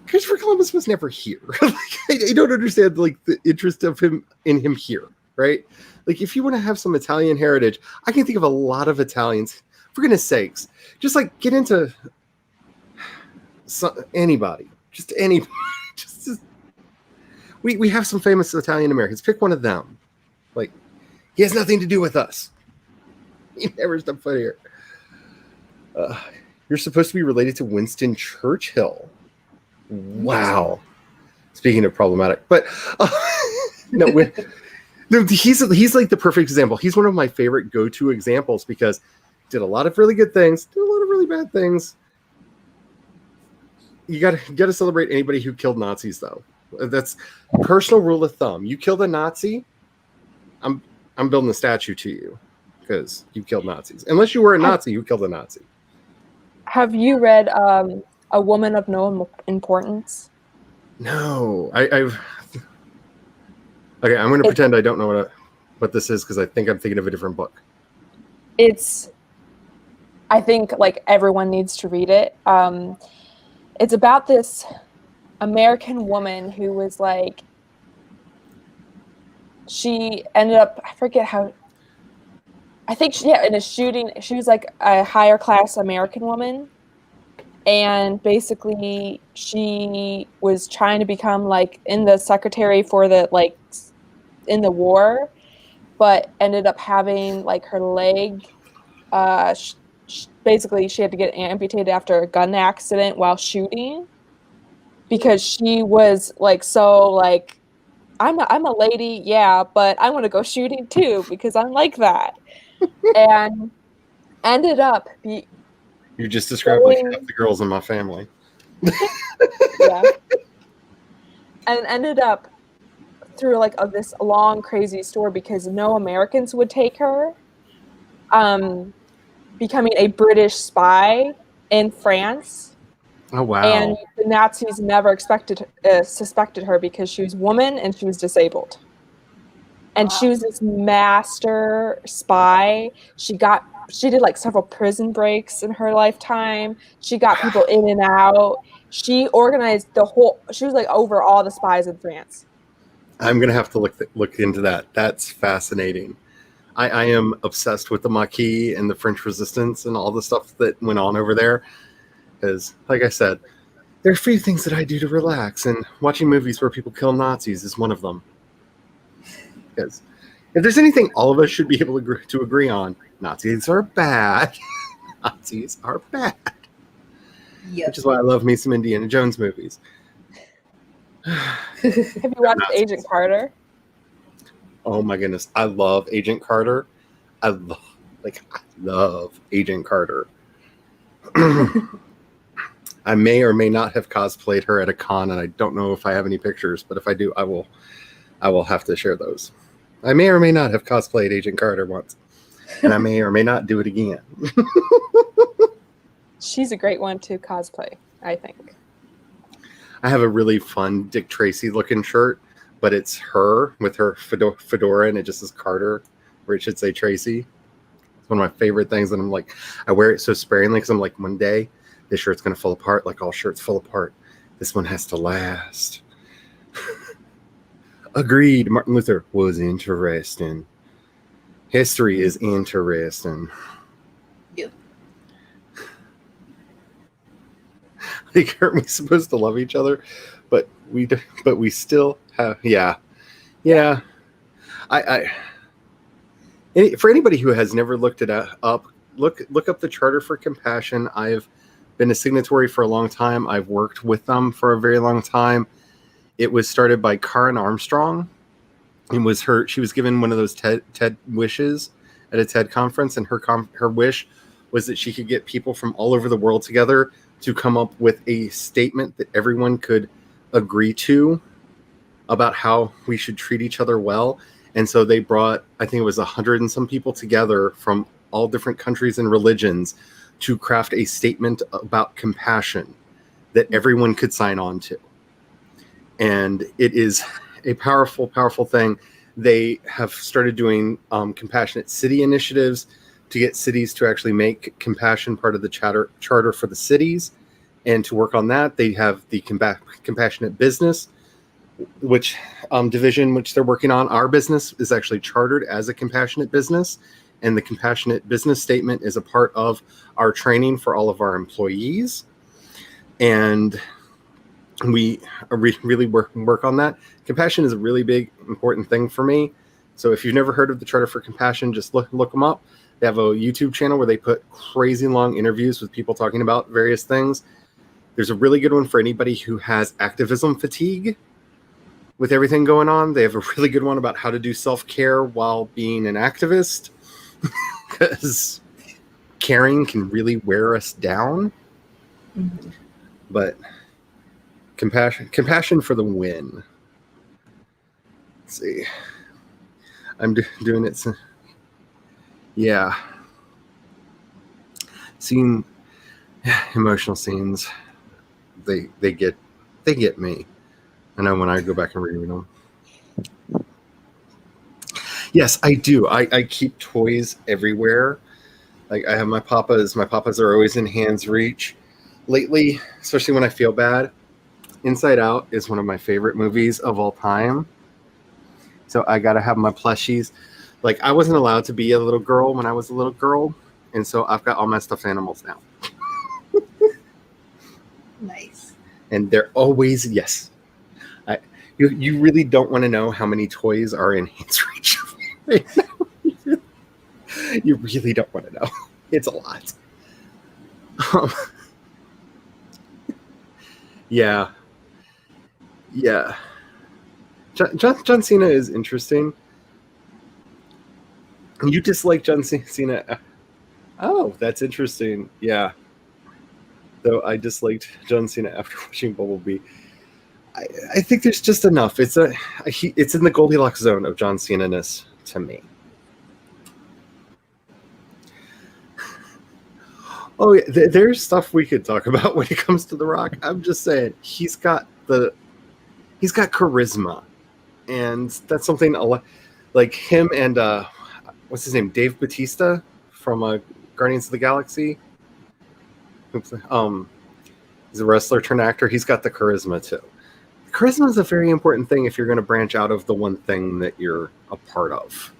Christopher Columbus was never here. I don't understand the interest of him here, right? Like, if you want to have some Italian heritage, I can think of a lot of Italians. For goodness sakes, just like get into anybody, just anybody. We have some famous Italian Americans. Pick one of them. Like, he has nothing to do with us. He never stepped foot here. You're supposed to be related to Winston Churchill. Wow. Speaking of problematic, but no, he's like the perfect example. He's one of my favorite go-to examples because he did a lot of really good things, did a lot of really bad things. You got to celebrate anybody who killed Nazis, though. That's personal rule of thumb. You killed a Nazi, I'm building a statue to you because you killed Nazis. Unless you were a Nazi, you killed a Nazi. Have you read A Woman of No Importance? No, I've. Okay, I'm going to pretend I don't know what this is because I think I'm thinking of a different book. I think like everyone needs to read it. It's about this American woman who was like, she ended up, I forget how, I think in a shooting, she was like a higher class American woman. And basically she was trying to become like in the secretary for the, like in the war, but ended up having like her leg, basically she had to get amputated after a gun accident while shooting because she was like, so like, I'm a lady, yeah, but I want to go shooting too because I'm like that. And ended up you just described like half the girls in my family. Yeah. And ended up through like this long crazy story because no Americans would take her, becoming a British spy in France. Oh wow! And the Nazis never suspected her because she was a woman and she was disabled. And she was this master spy. She did like several prison breaks in her lifetime. She got people in and out. She organized she was like over all the spies in France. I'm gonna have to look into that. That's fascinating. I am obsessed with the Maquis and the French Resistance and all the stuff that went on over there. Because, like I said, there are a few things that I do to relax, and watching movies where people kill Nazis is one of them. Because if there's anything all of us should be able to agree on, Nazis are bad. Nazis are bad. Yep. Which is why I love me some Indiana Jones movies. Have you watched Agent Carter? Oh my goodness. I love Agent Carter. I love Agent Carter. I may or may not have cosplayed her at a con, and I don't know if I have any pictures, but if I do, I will have to share those. I may or may not have cosplayed Agent Carter once, and I may or may not do it again. She's a great one to cosplay, I think. I have a really fun Dick Tracy looking shirt, but it's her with her fedora, and it just says Carter, where it should say Tracy. It's one of my favorite things, and I'm like, I wear it so sparingly because I'm like, one day this shirt's going to fall apart like all shirts fall apart. This one has to last. Agreed. Martin Luther was interesting. History is interesting. Yep. Like, aren't we supposed to love each other? But we still have, yeah. For anybody who has never looked it up, look up the Charter for Compassion. I've been a signatory for a long time. I've worked with them for a very long time. It was started by Karen Armstrong. It was she was given one of those TED wishes at a TED conference, and her wish was that she could get people from all over the world together to come up with a statement that everyone could agree to about how we should treat each other well. And so they brought, I think it was 100 and some people together from all different countries and religions to craft a statement about compassion that everyone could sign on to. And it is a powerful, powerful thing. They have started doing compassionate city initiatives to get cities to actually make compassion part of the charter for the cities. And to work on that, they have the compassionate business, which division which they're working on. Our business is actually chartered as a compassionate business, and the compassionate business statement is a part of our training for all of our employees. And we really work on that. Compassion is a really big, important thing for me. So if you've never heard of the Charter for Compassion, just look them up. They have a YouTube channel where they put crazy long interviews with people talking about various things. There's a really good one for anybody who has activism fatigue with everything going on. They have a really good one about how to do self-care while being an activist, because caring can really wear us down. Mm-hmm. But compassion for the win. Let's see. I'm doing it. Yeah. Seeing emotional scenes, they get me. I know when I go back and reread them. Yes, I do. I keep toys everywhere. Like I have my papas. My papas are always in hand's reach. Lately, especially when I feel bad, Inside Out is one of my favorite movies of all time. So I gotta have my plushies. Like I wasn't allowed to be a little girl when I was a little girl, and so I've got all my stuffed animals now. Nice. And they're always yes. You really don't want to know how many toys are in hand's reach right now. You really don't want to know. It's a lot. Yeah. John Cena is interesting. You dislike John Cena? Oh, that's interesting. Yeah. Though I disliked John Cena after watching Bumblebee. I think there's just enough. It's in the Goldilocks zone of John Cena-ness to me. Oh, yeah, there's stuff we could talk about when it comes to The Rock. I'm just saying he's got charisma, and that's something like him and what's his name, Dave Bautista from Guardians of the Galaxy. He's a wrestler turned actor. He's got the charisma too. Charisma is a very important thing if you're going to branch out of the one thing that you're a part of.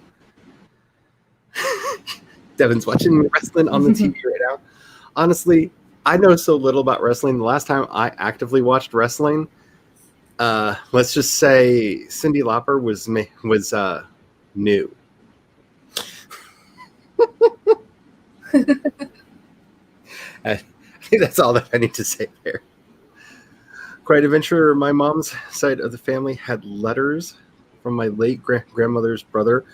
Devin's watching wrestling on the TV right now. Honestly, I know so little about wrestling. The last time I actively watched wrestling, let's just say Cyndi Lauper was new. I think that's all that I need to say there. Quite adventure. My mom's side of the family had letters from my late grandmother's brother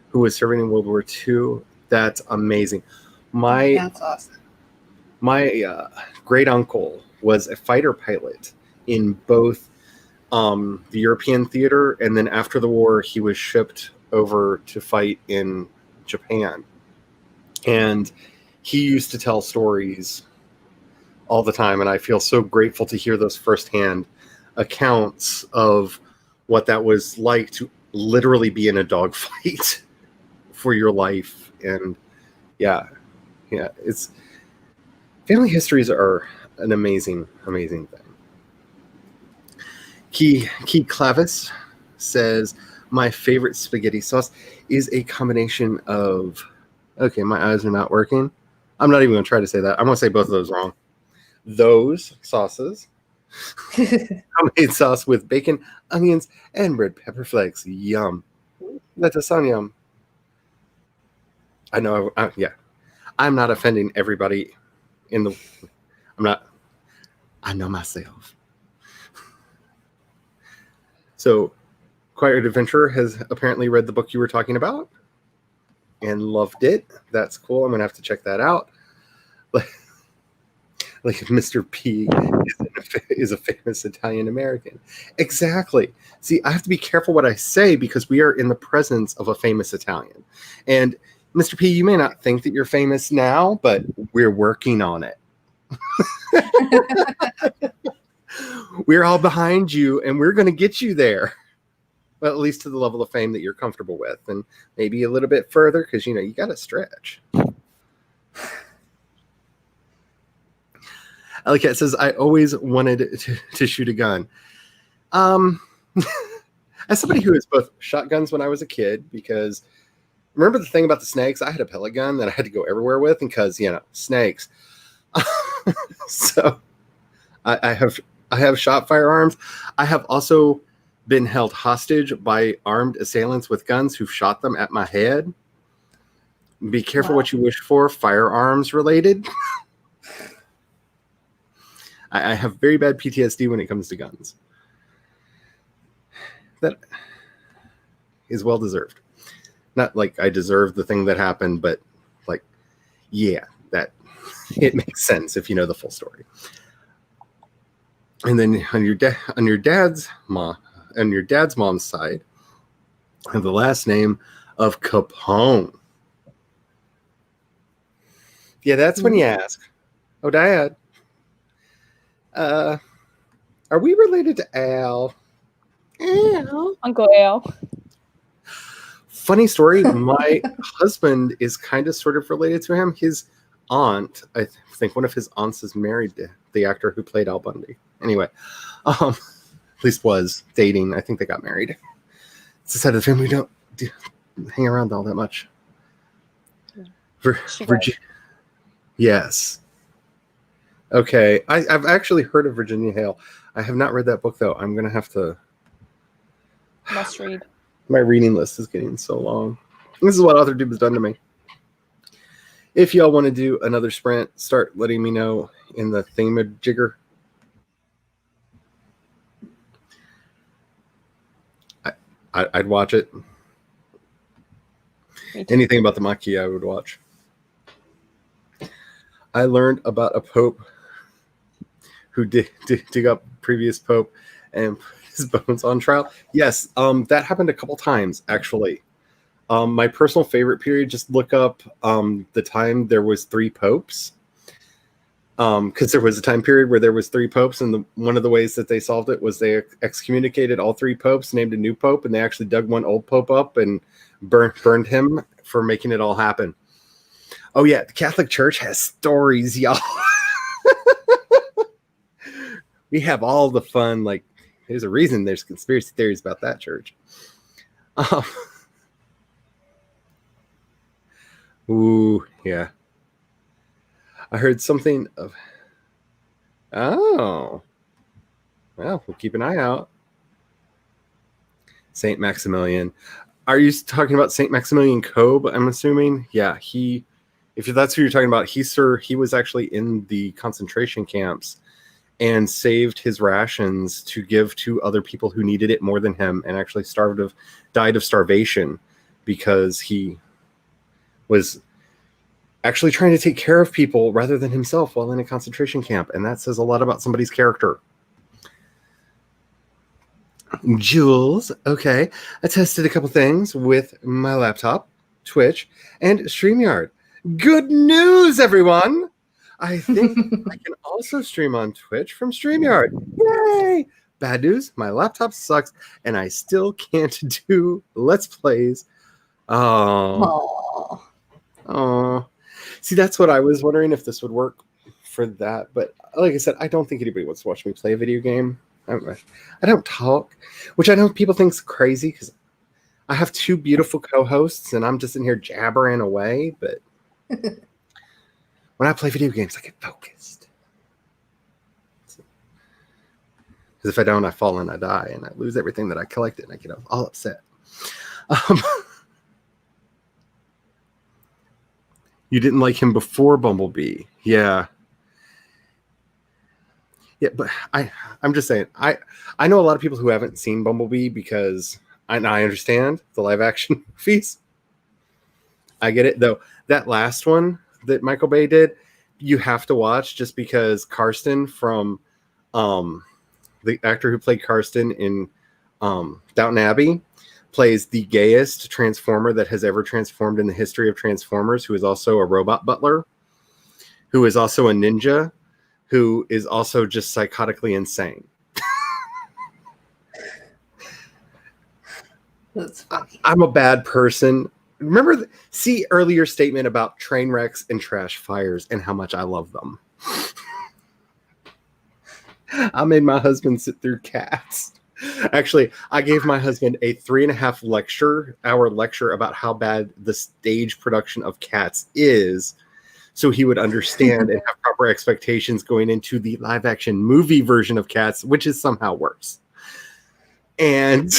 who was serving in World War II. That's amazing. That's awesome. My great uncle was a fighter pilot in both the European theater, and then after the war, he was shipped over to fight in Japan. And he used to tell stories all the time, and I feel so grateful to hear those firsthand accounts of what that was like to literally be in a dogfight for your life. And yeah, it's family histories are an amazing thing. Key Clavis says, my favorite spaghetti sauce is a combination of, okay, my eyes are not working. I'm not even going to try to say that. I'm going to say both of those wrong. Those sauces, homemade sauce with bacon, onions, and red pepper flakes. Yum. That does sound yum. I know. Yeah, I'm not offending everybody in the. I'm not. I know myself. So, Quiet Adventurer has apparently read the book you were talking about and loved it. That's cool. I'm gonna have to check that out. Like Mr. P is a famous Italian American. Exactly. See, I have to be careful what I say because we are in the presence of a famous Italian. And Mr. P, you may not think that you're famous now, but we're working on it. We're all behind you and we're going to get you there. Well, at least to the level of fame that you're comfortable with, and maybe a little bit further because, you know, you got to stretch. Elliot says, I always wanted to shoot a gun. As somebody who has both shot guns when I was a kid, because remember the thing about the snakes? I had a pellet gun that I had to go everywhere with because, you know, snakes. So I have shot firearms. I have also been held hostage by armed assailants with guns who've shot them at my head. Be careful what you wish for, firearms related. I have very bad PTSD when it comes to guns. That is well deserved. Not like I deserve the thing that happened, but like, yeah, that it makes sense if you know the full story. And then on your dad's mom's side, I have the last name of Capone. Yeah, that's when you ask, oh, Dad, are we related to Al? Al? Uncle Al. Funny story, my husband is kind of sort of related to him. His aunt, I think one of his aunts is married to the actor who played Al Bundy. Anyway, at least was dating. I think they got married. It's the side of the family we don't hang around all that much. Virginia. Yes. Okay. I've actually heard of Virginia Hale. I have not read that book, though. I'm going to have to. Must read. My reading list is getting so long. This is what AuthorTube has done to me. If y'all want to do another sprint, start letting me know in the thingamajigger. I'd watch it. Anything about the Maquis I would watch. I learned about a pope who dig up previous pope and put his bones on trial. Yes, that happened a couple times, actually. My personal favorite period, just look up the time there was 3 popes. Because there was a time period where there was 3 popes, and one of the ways that they solved it was they excommunicated all 3 popes, named a new pope, and they actually dug one old pope up and burned him for making it all happen. Oh yeah, the Catholic Church has stories, y'all. We have all the fun. Like, there's a reason there's conspiracy theories about that church. Ooh, yeah. I heard something of. Oh, well, we'll keep an eye out. Saint Maximilian. Are you talking about Saint Maximilian Kolbe? I'm assuming. Yeah, if that's who you're talking about, he was actually in the concentration camps and saved his rations to give to other people who needed it more than him, and actually died of starvation because he was actually trying to take care of people rather than himself while in a concentration camp. And that says a lot about somebody's character. Jules, okay. I tested a couple things with my laptop, Twitch, and StreamYard. Good news, everyone! I think I can also stream on Twitch from StreamYard. Yay! Bad news, my laptop sucks, and I still can't do Let's Plays. Oh. See, that's what I was wondering, if this would work for that. But like I said, I don't think anybody wants to watch me play a video game. I don't talk, which I know people think is crazy because I have 2 beautiful co-hosts and I'm just in here jabbering away. But when I play video games, I get focused. Because if I don't, I fall and I die and I lose everything that I collected and I get all upset. You didn't like him before Bumblebee. Yeah. Yeah, but I'm just saying, I know a lot of people who haven't seen Bumblebee because I understand the live action movies. I get it, though. That last one that Michael Bay did, you have to watch just because Karsten from the actor who played Karsten in Downton Abbey plays the gayest Transformer that has ever transformed in the history of Transformers, who is also a robot butler, who is also a ninja, who is also just psychotically insane. That's funny. I'm a bad person. Remember, see earlier statement about train wrecks and trash fires and how much I love them. I made my husband sit through Cats. Actually, I gave my husband a 3.5-hour lecture about how bad the stage production of Cats is, so he would understand and have proper expectations going into the live action movie version of Cats, which is somehow worse. And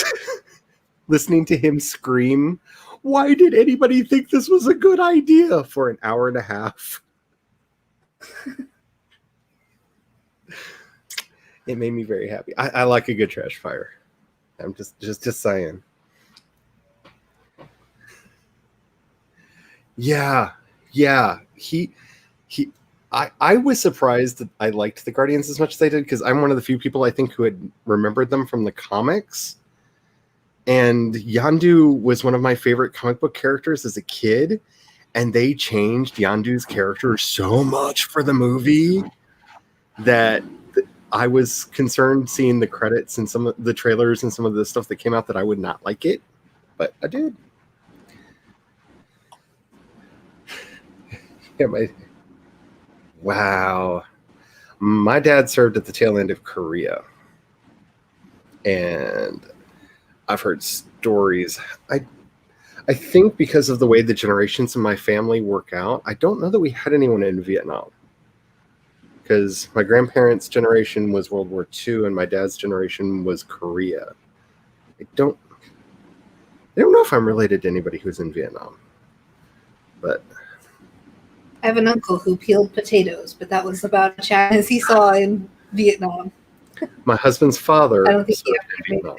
listening to him scream, "Why did anybody think this was a good idea?" for an hour and a half. It made me very happy. I like a good trash fire. I'm just saying. Yeah. I was surprised that I liked the Guardians as much as I did, because I'm one of the few people I think who had remembered them from the comics. And Yondu was one of my favorite comic book characters as a kid, and they changed Yondu's character so much for the movie that I was concerned seeing the credits and some of the trailers and some of the stuff that came out that I would not like it, but I did. Yeah, wow. My dad served at the tail end of Korea, and I've heard stories. I think because of the way the generations of my family work out, I don't know that we had anyone in Vietnam. Because my grandparents' generation was World War II, and my dad's generation was Korea. I don't know if I'm related to anybody who's in Vietnam, but I have an uncle who peeled potatoes, but that was about as much as he saw in Vietnam. my husband's father I don't think he served ever in made it Vietnam.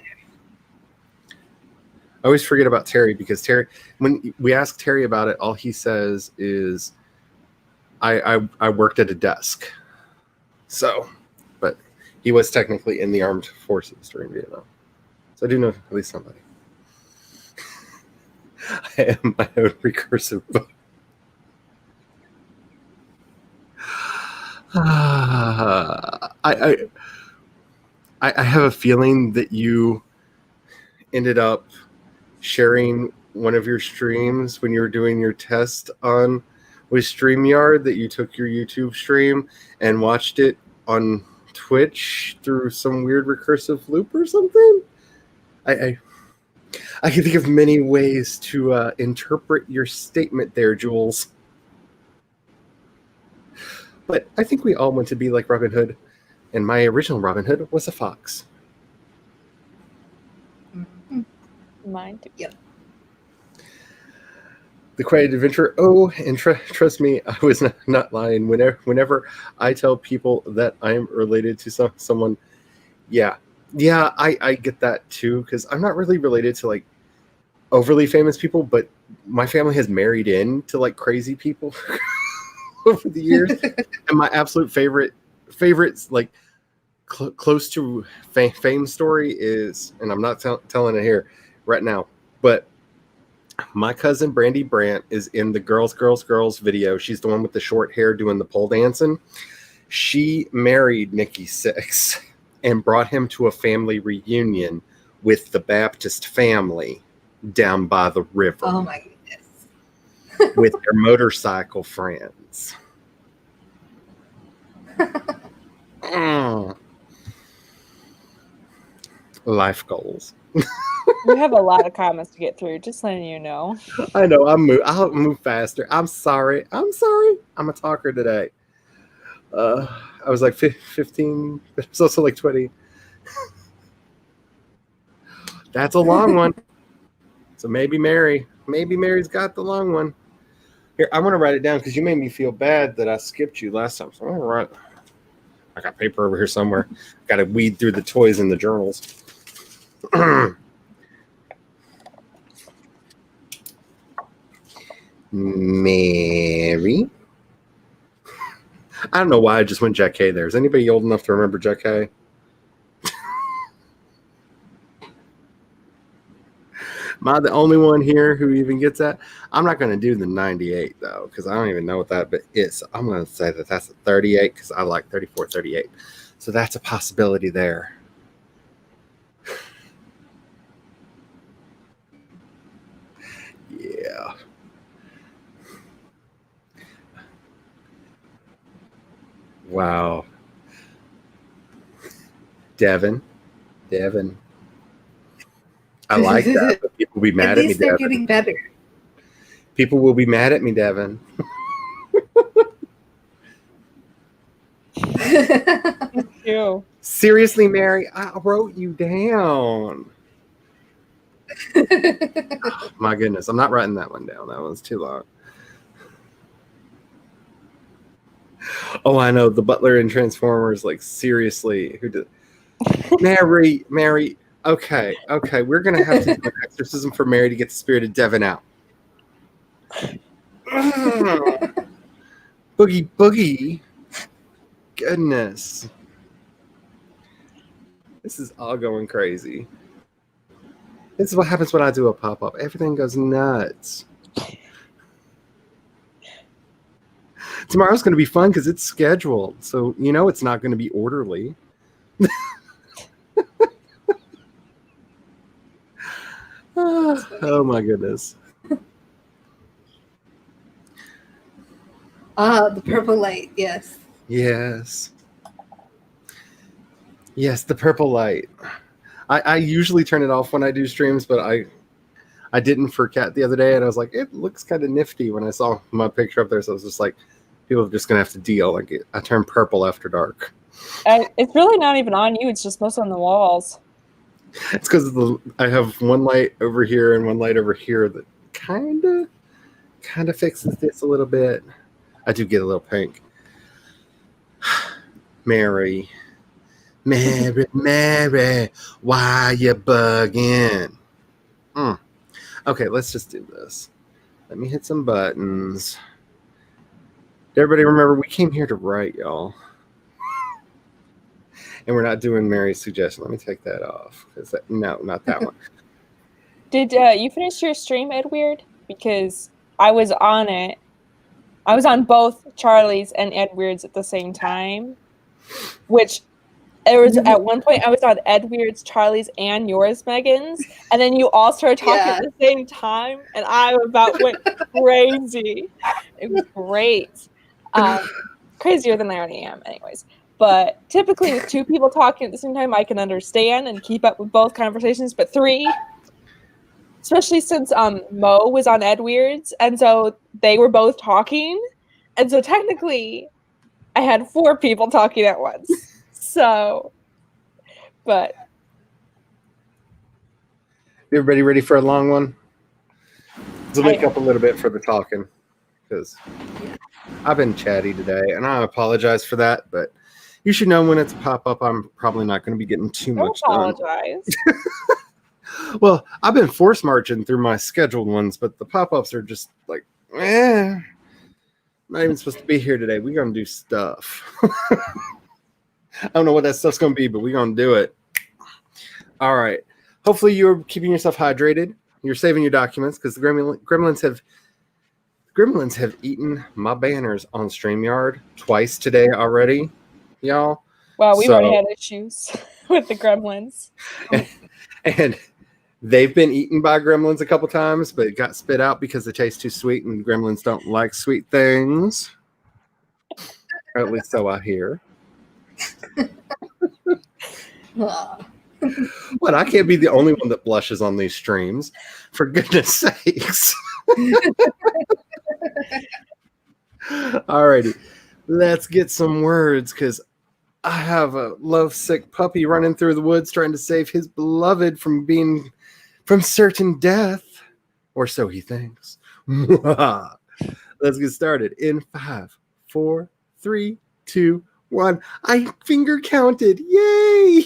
I always forget about Terry, because Terry, when we ask Terry about it, all he says is, I worked at a desk. So, but he was technically in the armed forces during Vietnam. So I do know at least somebody. I am my own recursive book. I have a feeling that you ended up sharing one of your streams when you were doing your test on with StreamYard, that you took your YouTube stream and watched it on Twitch through some weird recursive loop or something. I can think of many ways to interpret your statement there, Jules. But I think we all want to be like Robin Hood, and my original Robin Hood was a fox. Mine too. Yep. The Quiet Adventure. Oh, and trust me, I was not lying. Whenever I tell people that I'm related to someone, yeah, I get that too, because I'm not really related to like overly famous people, but my family has married into like crazy people over the years, and my absolute favorites like close to fame story is, and I'm not telling it here right now, but my cousin Brandy Brandt is in the Girls video. She's the one with the short hair doing the pole dancing. She married Nikki Sixx and brought him to a family reunion with the Baptist family down by the river. Oh my goodness. With their motorcycle friends. Life goals. We have a lot of comments to get through, just letting you know. I know, I'll move faster. I'm sorry. I'm a talker today. I was like 15, but it's also like 20. That's a long one. So maybe Mary's got the long one. Here, I'm gonna write it down because you made me feel bad that I skipped you last time. So I'm gonna write. I got paper over here somewhere. Got to weed through the toys in the journals. Mary. I don't know why I just went Jack K there. Is anybody old enough to remember Jack K? Am I the only one here who even gets that? I'm not going to do the 98 though, because I don't even know what that but is. I'm going to say that that's a 38 because I like 34, 38. So that's a possibility there. Yeah. Wow. Devin. I like that, but people will be mad At at me, least they're Devin. getting better. People will be mad at me, Devin. Ew. Seriously, Mary, I wrote you down. My goodness, I'm not writing that one down. That one's too long. Oh, I know. The butler in Transformers, like, seriously. Who did? Mary. Okay. We're going to have to do an exorcism for Mary to get the spirit of Devin out. Boogie. Goodness. This is all going crazy. This is what happens when I do a pop-up. Everything goes nuts. Tomorrow's going to be fun because it's scheduled. So, it's not going to be orderly. Oh, my goodness. The purple light, yes. Yes, the purple light. I usually turn it off when I do streams, but I didn't for Cat the other day, and I was like, it looks kind of nifty when I saw my picture up there, so I was just like, people are just going to have to deal. Like, I turn purple after dark. It's really not even on you. It's just mostly on the walls. It's because I have one light over here and one light over here that kind of fixes this a little bit. I do get a little pink. Mary, why you bugging? Okay, let's just do this. Let me hit some buttons. Everybody remember, we came here to write, y'all. And we're not doing Mary's suggestion. Let me take that off. No, not that one. Did you finish your stream, Edward? Because I was on it. I was on both Charlie's and Edward's at the same time. Which there was at one point I was on Edward's, Charlie's, and yours, Megan's, and then you all started talking at the same time, and I about went crazy. It was great. Crazier than I already am, anyways. But typically with two people talking at the same time, I can understand and keep up with both conversations. But three, especially since Mo was on Edward's, and so they were both talking, and so technically I had four people talking at once. So, but everybody ready for a long one? Let's wake up a little bit for the talking, because I've been chatty today, and I apologize for that, but you should know when it's a pop-up, I'm probably not going to be getting too much done. Don't apologize. Well, I've been force marching through my scheduled ones, but the pop-ups are just like, I'm not even supposed to be here today. We're going to do stuff. I don't know what that stuff's going to be, but we're going to do it. All right. Hopefully you're keeping yourself hydrated. You're saving your documents, because the gremlins have eaten my banners on StreamYard twice today already, y'all. Well, we've already had issues with the gremlins. And they've been eaten by gremlins a couple times, but it got spit out because they taste too sweet, and gremlins don't like sweet things. Or at least so I hear. What? I can't be the only one that blushes on these streams. For goodness sakes. Alrighty. Let's get some words, because I have a lovesick puppy running through the woods trying to save his beloved from certain death. Or so he thinks. Let's get started in 5, 4, 3, 2, 1. I finger counted. Yay!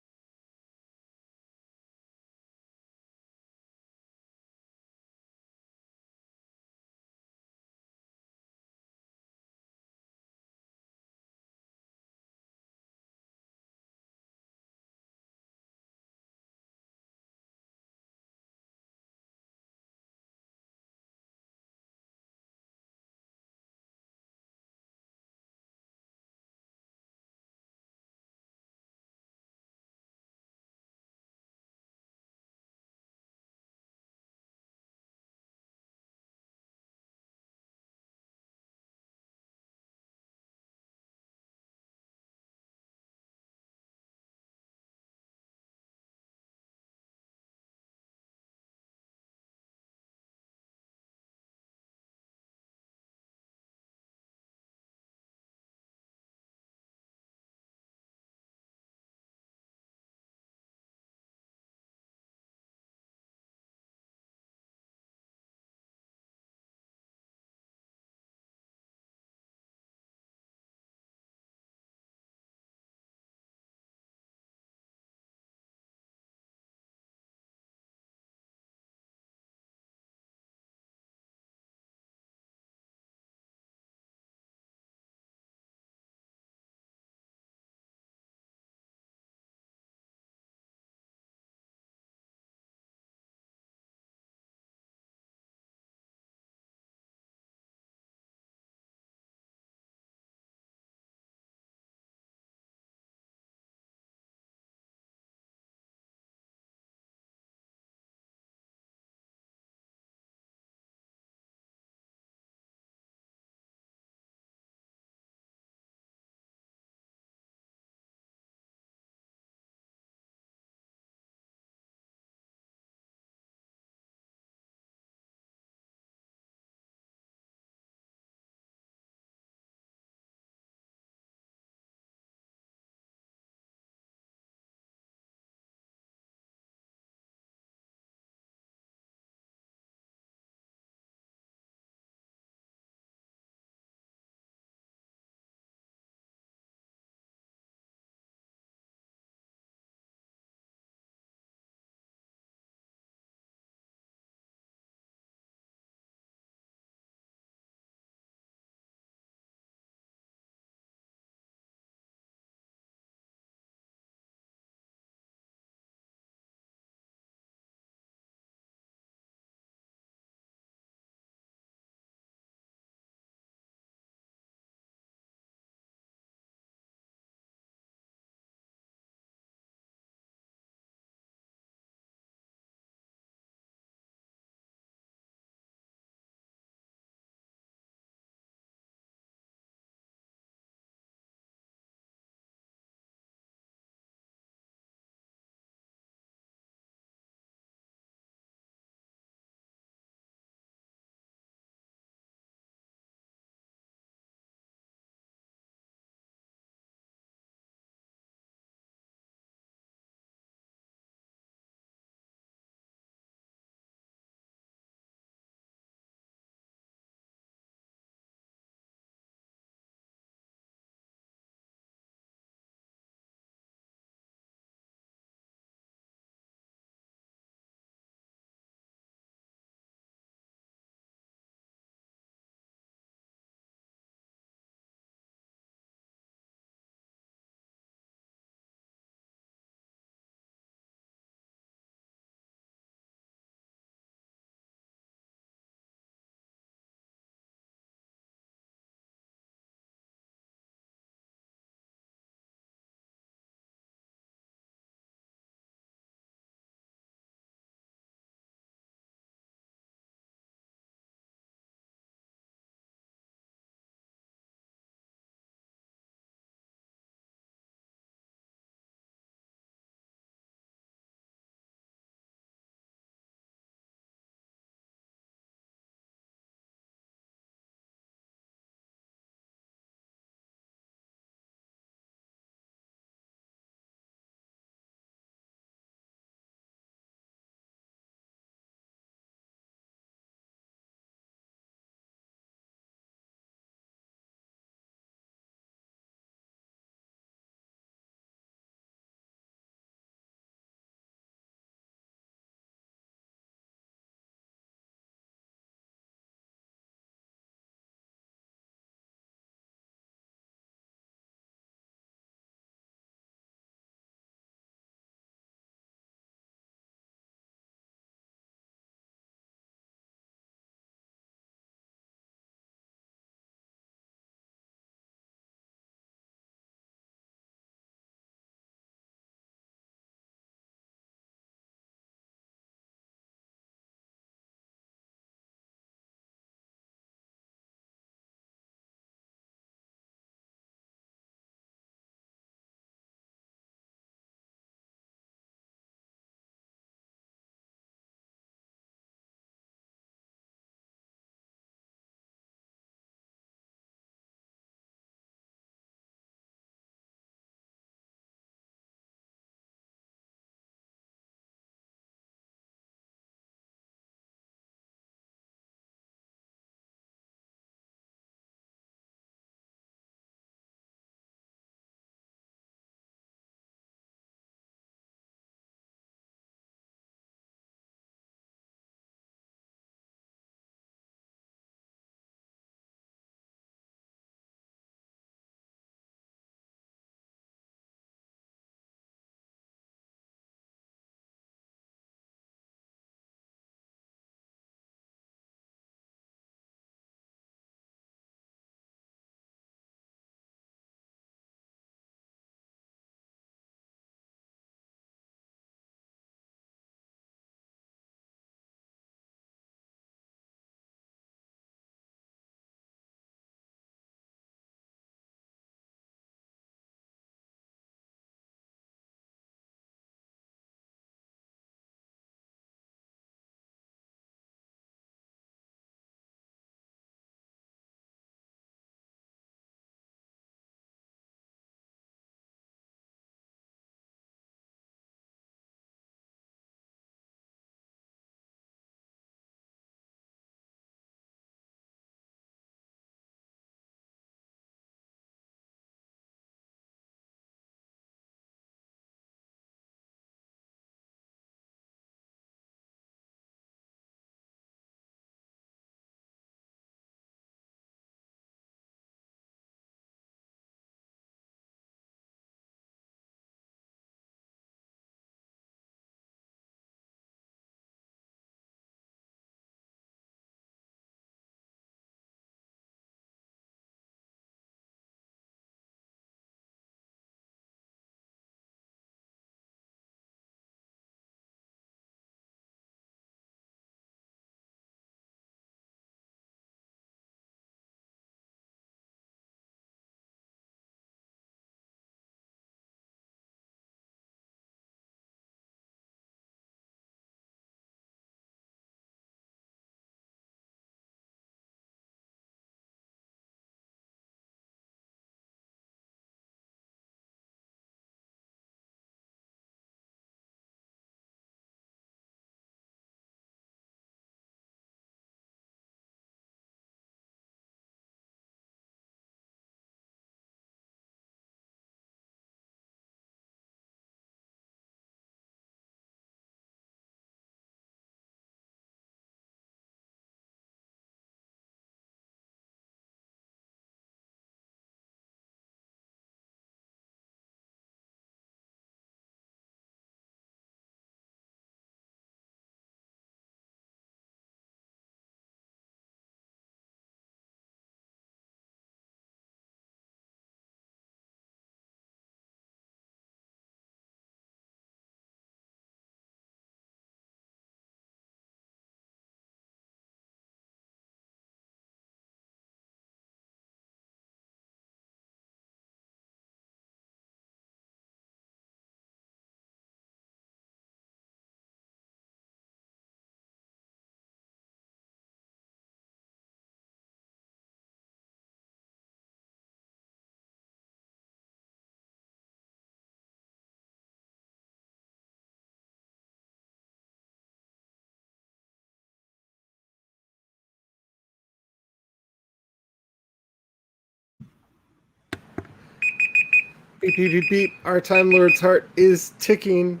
Beep, beep, beep, beep. Our Time Lord's heart is ticking.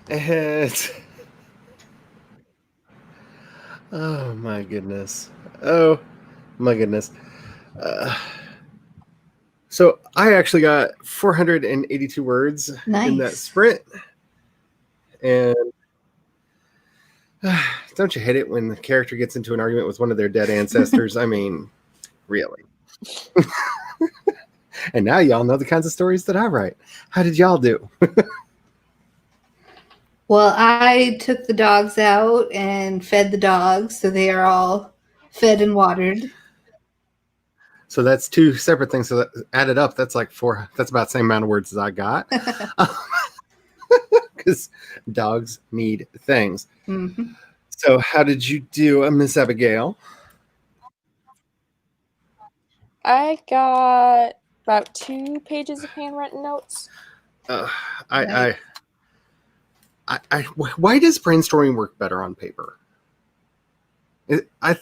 And oh my goodness. Oh my goodness. So I actually got 482 words in that Nice. sprint. And don't you hate it when the character gets into an argument with one of their dead ancestors? I mean, really. And now y'all know the kinds of stories that I write. How did y'all do? Well, I took the dogs out and fed the dogs, so they are all fed and watered. So that's two separate things. So that added up, that's like four. That's about the same amount of words as I got. Because dogs need things. Mm-hmm. So how did you do, Miss Abigail? I got about 2 pages of handwritten notes. Why does brainstorming work better on paper? I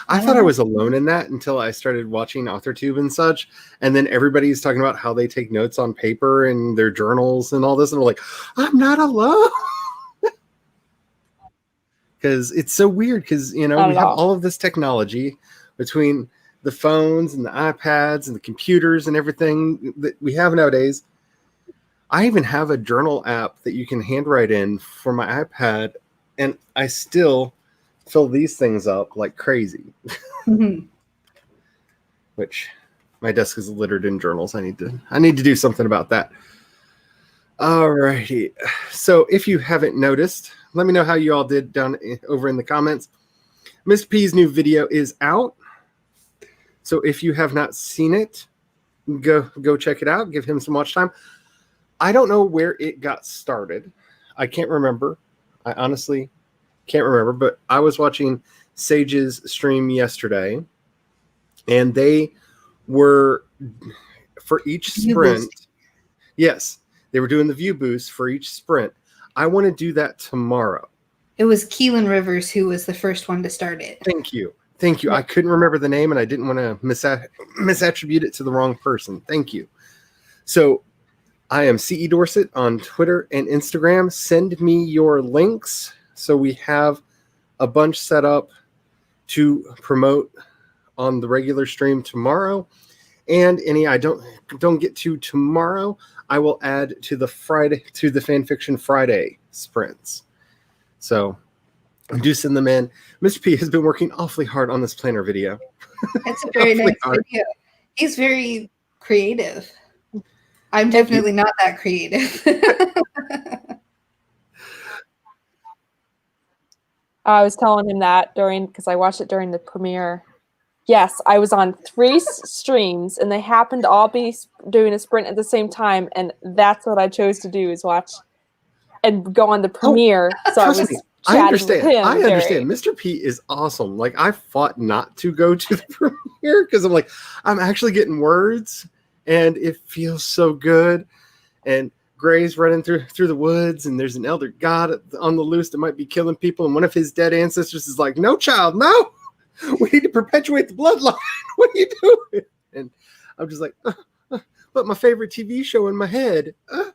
thought I was alone in that until I started watching AuthorTube and such, and then everybody's talking about how they take notes on paper and their journals and all this, and we're like, I'm not alone. Because it's so weird, because we have all of this technology between the phones and the iPads and the computers and everything that we have nowadays. I even have a journal app that you can handwrite in for my iPad, and I still fill these things up like crazy. Mm-hmm. Which my desk is littered in journals. I need to do something about that. Alrighty. So if you haven't noticed, let me know how you all did down over in the comments. Mr. P's new video is out. So if you have not seen it, go check it out. Give him some watch time. I don't know where it got started. I can't remember. I honestly can't remember, but I was watching Sage's stream yesterday, and they were, for each sprint, yes, they were doing the view boost for each sprint. I want to do that tomorrow. It was Keelan Rivers who was the first one to start it. Thank you. I couldn't remember the name, and I didn't want to misattribute it to the wrong person. Thank you. So I am CE Dorset on Twitter and Instagram. Send me your links so we have a bunch set up to promote on the regular stream tomorrow. And any I don't get to tomorrow, I will add to the Fanfiction Friday sprints. So do send them in. Mr. P has been working awfully hard on this planner video. It's a very nice video. He's very creative. I'm definitely not that creative. I was telling him that because I watched it during the premiere. Yes, I was on 3 streams, and they happened to all be doing a sprint at the same time, and that's what I chose to do, is watch and go on the premiere. So I was I understand. Mr. P is awesome. Like, I fought not to go to the premiere because I'm like, I'm actually getting words, and it feels so good. And Gray's running through the woods, and there's an elder god on the loose that might be killing people, and one of his dead ancestors is like, "No, child, no. We need to perpetuate the bloodline. What are you doing?" And I'm just like, but my favorite TV show in my head. I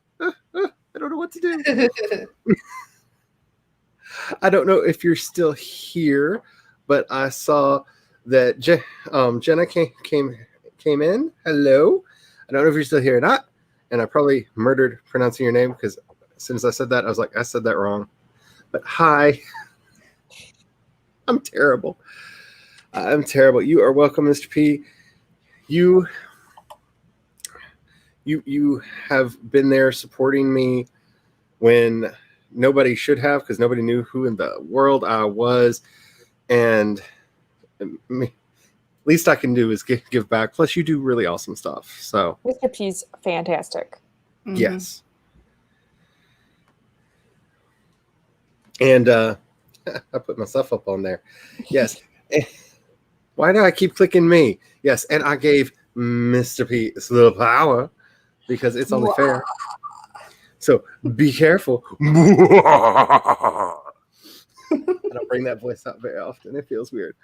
don't know what to do. I don't know if you're still here, but I saw that Jenna came in. Hello. I don't know if you're still here or not. And I probably murdered pronouncing your name, because as soon as I said that, I was like, I said that wrong. But hi. I'm terrible. You are welcome, Mr. P. You have been there supporting me when nobody should have, because nobody knew who in the world I was. And least I can do is give back. Plus, you do really awesome stuff. So Mr. P's fantastic. Mm-hmm. Yes. And I put myself up on there. Yes. Why do I keep clicking me? Yes, and I gave Mr. P a little power because it's only fair. So be careful. I don't bring that voice out very often. It feels weird.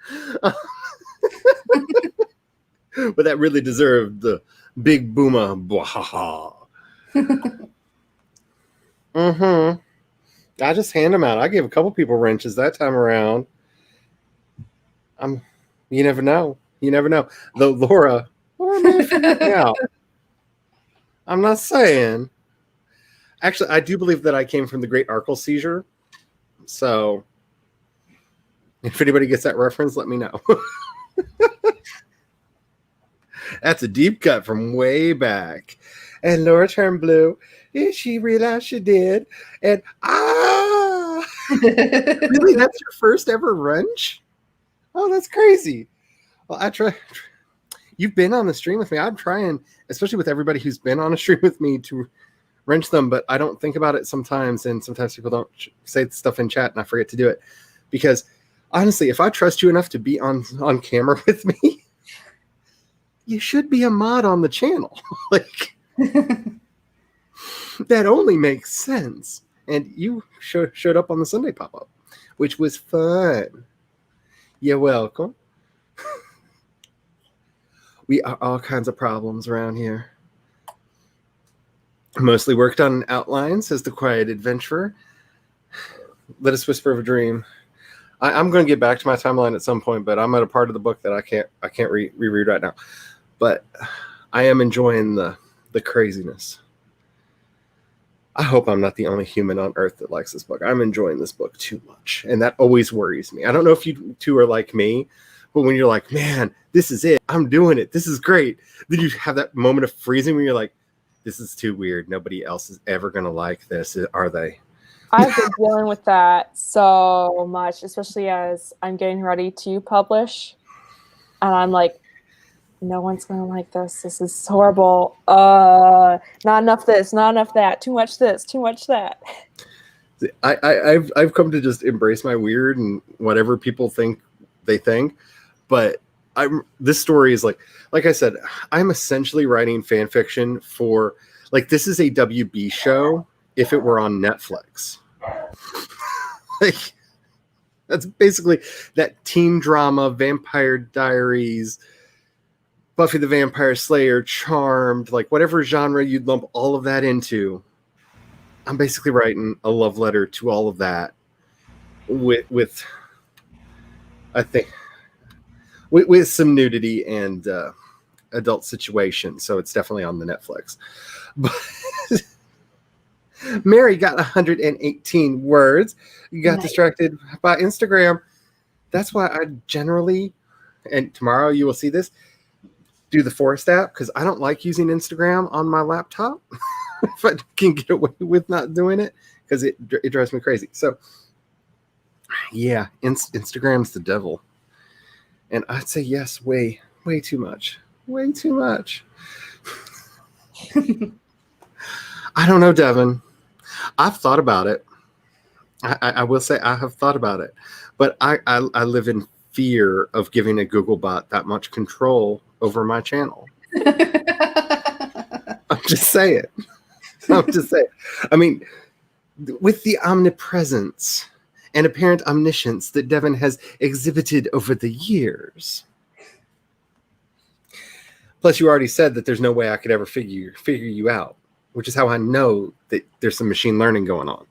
But that really deserved the Big Booma. Bwahaha. Mm-hmm. I just hand them out. I gave a couple people wrenches that time around. You never know. You never know. Though Laura may find out. I'm not saying. Actually, I do believe that I came from the Great Arkle Seizure. So, if anybody gets that reference, let me know. That's a deep cut from way back. And Laura turned blue. And she realized she did. And really? That's your first ever wrench? Oh, that's crazy. Well, I try. You've been on the stream with me. I'm trying, especially with everybody who's been on a stream with me, to wrench them, but I don't think about it sometimes. And sometimes people don't say stuff in chat and I forget to do it. Because honestly, if I trust you enough to be on camera with me, you should be a mod on the channel. Like, that only makes sense. And you showed up on the Sunday pop-up, which was fun. You're welcome. We are all kinds of problems around here. Mostly worked on outlines, says the Quiet Adventurer. Let us whisper of a dream. I'm going to get back to my timeline at some point, but I'm at a part of the book that I can't reread right now. But I am enjoying the craziness. I hope I'm not the only human on Earth that likes this book. I'm enjoying this book too much, and that always worries me. I don't know if you two are like me, but when you're like, man, this is it. I'm doing it. This is great. Then you have that moment of freezing where you're like, this is too weird. Nobody else is ever going to like this, are they? I've been dealing with that so much, especially as I'm getting ready to publish. And I'm like, no one's going to like this. This is horrible. Not enough this, not enough that. Too much this, too much that. I've come to just embrace my weird and whatever people think they think. But this story is like I said, I'm essentially writing fan fiction for, like, this is a WB show if it were on Netflix. Like, that's basically that teen drama, Vampire Diaries, Buffy the Vampire Slayer, Charmed, like whatever genre you'd lump all of that into. I'm basically writing a love letter to all of that with I think with some nudity and adult situation. So it's definitely on the Netflix. But Mary got 118 words. You got distracted by Instagram. That's why I generally, and tomorrow you will see this, do the Forest app, because I don't like using Instagram on my laptop. If I can get away with not doing it, because it drives me crazy. So yeah, Instagram's the devil. And I'd say yes, way too much. Way too much. I don't know, Devin. I've thought about it. I will say I have thought about it. But I live in fear of giving a Googlebot that much control over my channel. I'm just saying. I mean, with the omnipresence and apparent omniscience that Devin has exhibited over the years. Plus, you already said that there's no way I could ever figure you out, which is how I know that there's some machine learning going on.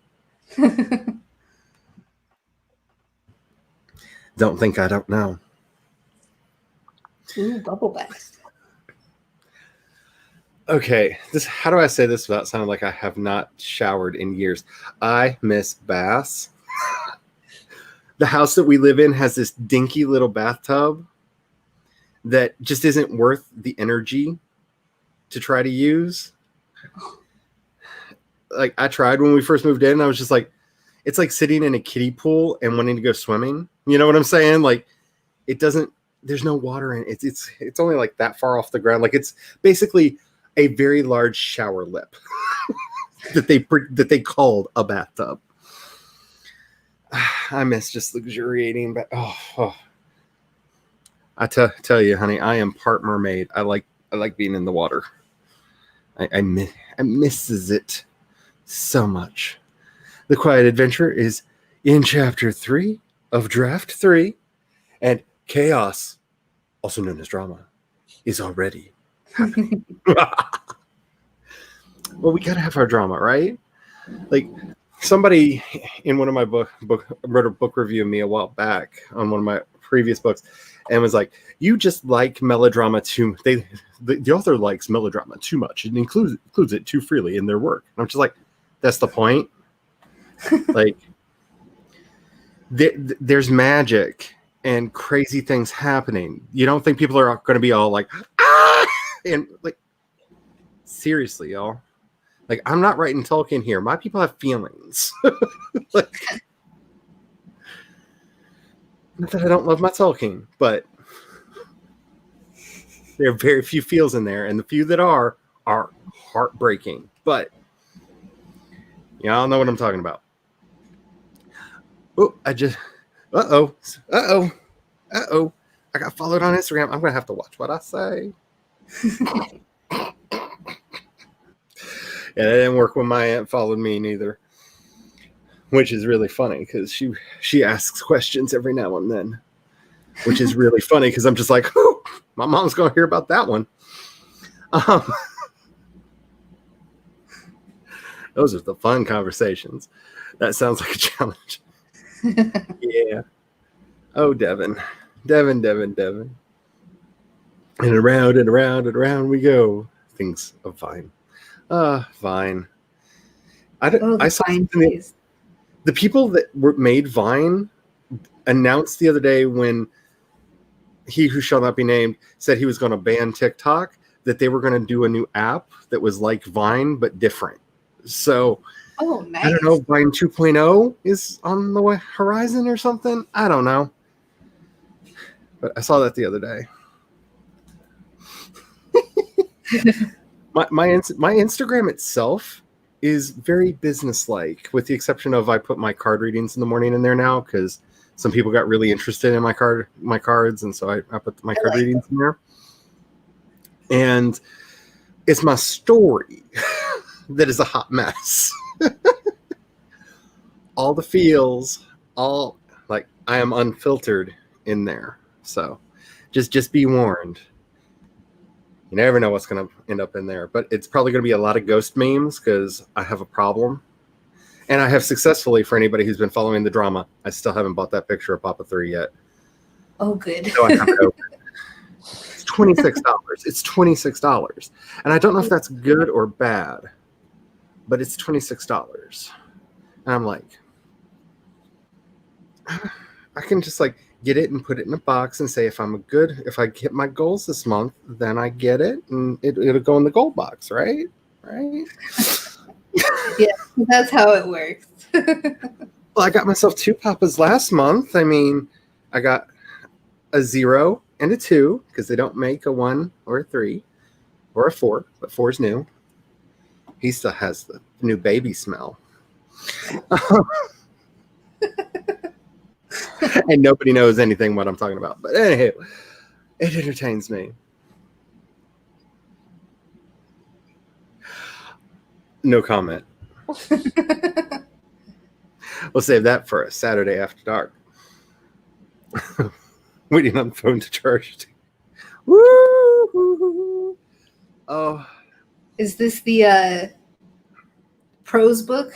Don't think I don't know. Ooh, bubble bath. Okay, how do I say this without sounding like I have not showered in years? I miss baths. The house that we live in has this dinky little bathtub that just isn't worth the energy to try to use. Like, I tried when we first moved in. I was just like, it's like sitting in a kiddie pool and wanting to go swimming. You know what I'm saying? Like, it doesn't, there's no water in it. It's only like that far off the ground. Like, it's basically a very large shower lip that they called a bathtub. I miss just luxuriating, but I tell you, honey, I am part mermaid. I like being in the water. I misses it so much. The Quiet Adventure is in chapter 3 of draft 3, and chaos, also known as drama, is already Well, we gotta have our drama, right? Like somebody in one of my book wrote a book review of me a while back on one of my previous books, and was like, "You just like melodrama too." The author likes melodrama too much and includes it too freely in their work. And I'm just like, that's the point. Like, there's magic and crazy things happening. You don't think people are going to be all like, ah, and like, seriously, y'all. Like, I'm not writing Tolkien here. My people have feelings. Like, not that I don't love my Tolkien, but there are very few feels in there, and the few that are heartbreaking. But y'all know what I'm talking about. Oh, I got followed on Instagram. I'm gonna have to watch what I say. Yeah, that didn't work when my aunt followed me neither, which is really funny because she asks questions every now and then, which is really funny because I'm just like, oh, my mom's gonna hear about that one. Those are the fun conversations. That sounds like a challenge. Yeah. Oh, Devin. And around and around and around we go. Things of Vine. Vine. I saw the people that made Vine announced the other day when He Who Shall Not Be Named said he was going to ban TikTok, that they were going to do a new app that was like Vine but different. So nice. I don't know, Vine 2.0 is on the horizon or something. I don't know. But I saw that the other day. my Instagram itself is very business-like, with the exception of I put my card readings in the morning in there now because some people got really interested in my cards, and so I put my card readings in there. And it's my story that is a hot mess. All the feels, all like I am unfiltered in there. So just be warned. You never know what's going to end up in there, but it's probably going to be a lot of ghost memes because I have a problem. And I have successfully, for anybody who's been following the drama, I still haven't bought that picture of Papa 3 yet. Oh, good. So I have it open. It's $26. It's $26. And I don't know if that's good or bad, but it's $26. And I'm like, I can just like get it and put it in a box and say, if I hit my goals this month, then I get it and it'll go in the gold box, right? Right? Yeah, that's how it works. Well, I got myself 2 Papas last month. I mean, I got a 0 and a 2 because they don't make a 1 or a 3 or a 4, but 4 is new. He still has the new baby smell. And nobody knows anything what I'm talking about. But anyway, it entertains me. No comment. We'll save that for a Saturday after dark. Waiting on the phone to charge. Woo! Oh. Is this the prose book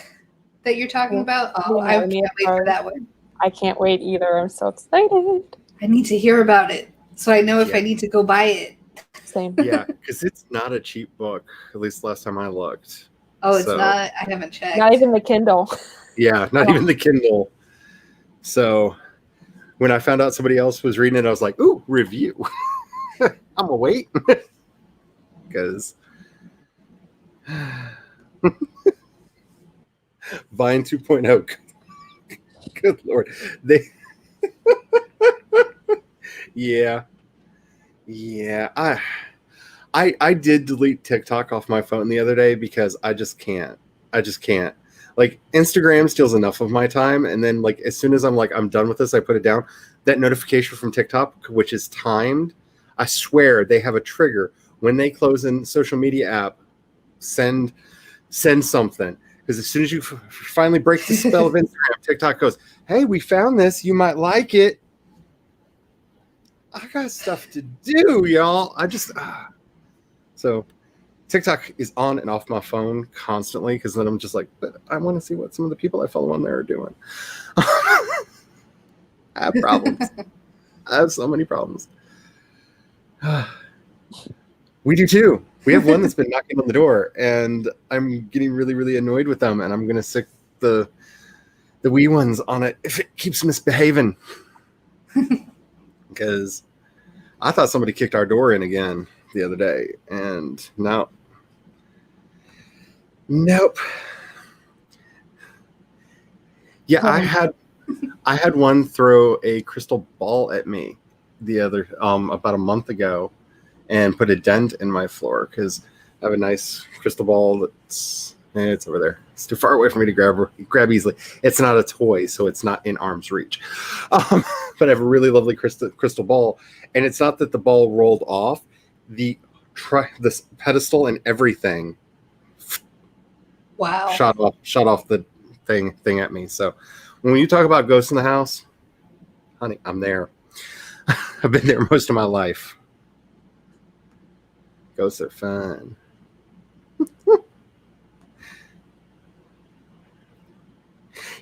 that you're talking about? Oh, I can't wait for that one. I can't wait either. I'm so excited. I need to hear about it so I know if I need to go buy it. Same. Yeah, because it's not a cheap book, at least last time I looked. Oh, it's not? I haven't checked. Not even the Kindle. Yeah, not even the Kindle. So when I found out somebody else was reading it, I was like, ooh, review. I'm going to wait. Because Vine 2.0. Good Lord. Yeah. I did delete TikTok off my phone the other day because I just can't. Like, Instagram steals enough of my time, and then like as soon as I'm done with this, I put it down. That notification from TikTok, which is timed, I swear they have a trigger when they close a social media app. Send something, because as soon as you finally break the spell of Instagram, TikTok goes, "Hey, we found this. You might like it." I got stuff to do, y'all. I just So TikTok is on and off my phone constantly because then I'm just like, but I want to see what some of the people I follow on there are doing. I have problems. I have so many problems. We do too. We have one that's been knocking on the door, and I'm getting really, really annoyed with them, and I'm going to stick the wee ones on it if it keeps misbehaving. Because I thought somebody kicked our door in again the other day, and no. Nope. Yeah, I had one throw a crystal ball at me the other about a month ago and put a dent in my floor because I have a nice crystal ball it's over there. It's too far away for me to grab easily. It's not a toy, so it's not in arm's reach. But I have a really lovely crystal ball, and it's not that the ball rolled off. The pedestal and everything Wow. shot off the thing at me. So when you talk about ghosts in the house, honey, I'm there. I've been there most of my life. Ghosts are fun.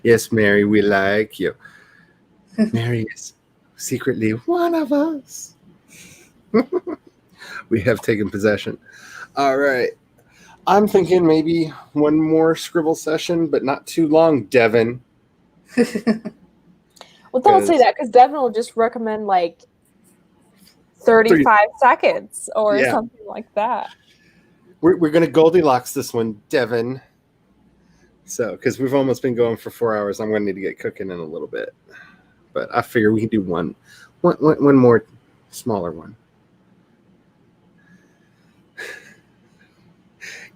Yes, Mary, we like you. Mary is secretly one of us. We have taken possession. All right. I'm thinking maybe one more scribble session, but not too long, Devin. Well, don't say that, because Devin will just recommend like 35 seconds or something like that. We're going to Goldilocks this one, Devin. So, because we've almost been going for 4 hours, I'm going to need to get cooking in a little bit. But I figure we can do one more smaller one.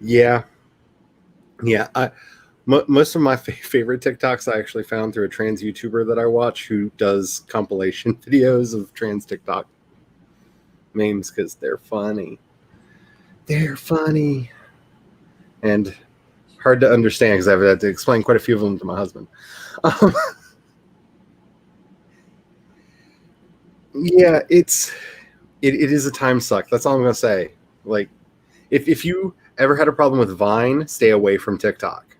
Yeah. Most of my favorite TikToks I actually found through a trans YouTuber that I watch who does compilation videos of trans TikTok memes because they're funny. They're funny. And hard to understand because I've had to explain quite a few of them to my husband. Yeah, it is a time suck. That's all I'm gonna say. Like, if you ever had a problem with Vine, stay away from TikTok.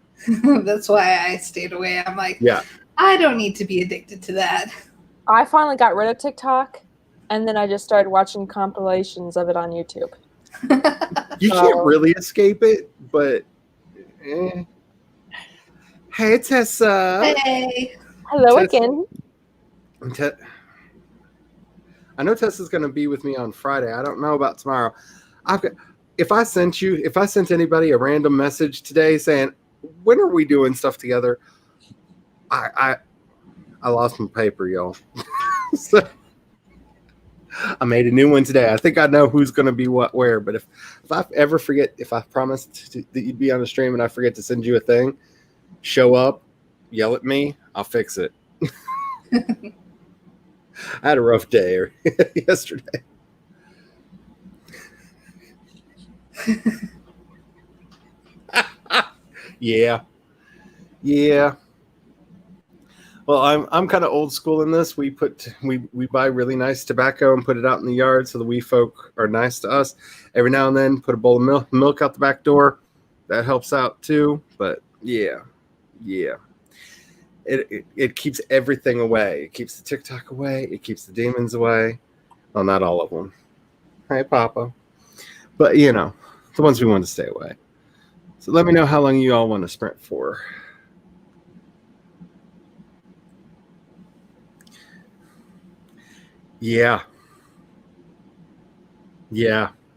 That's why I stayed away. I'm like, Yeah, I don't need to be addicted to that. I finally got rid of TikTok, and then I just started watching compilations of it on YouTube. you can't really escape it, but hey, Tessa. Hey. Hello Tessa. again. I know Tessa's going to be with me on Friday. I don't know about tomorrow. If I sent anybody a random message today saying, when are we doing stuff together? I lost my paper, y'all. So I made a new one today. I think I know who's going to be what where, but if I ever forget, if I promised that you'd be on the stream and I forget to send you a thing, show up, yell at me, I'll fix it. I had a rough day yesterday. Yeah. Well, I'm kind of old school in this. We buy really nice tobacco and put it out in the yard so the wee folk are nice to us. Every now and then, put a bowl of milk out the back door. That helps out too. But yeah. It keeps everything away. It keeps the TikTok away. It keeps the demons away. Well, not all of them. Hey, Papa. But, the ones we want to stay away. So let me know how long you all want to sprint for. Yeah.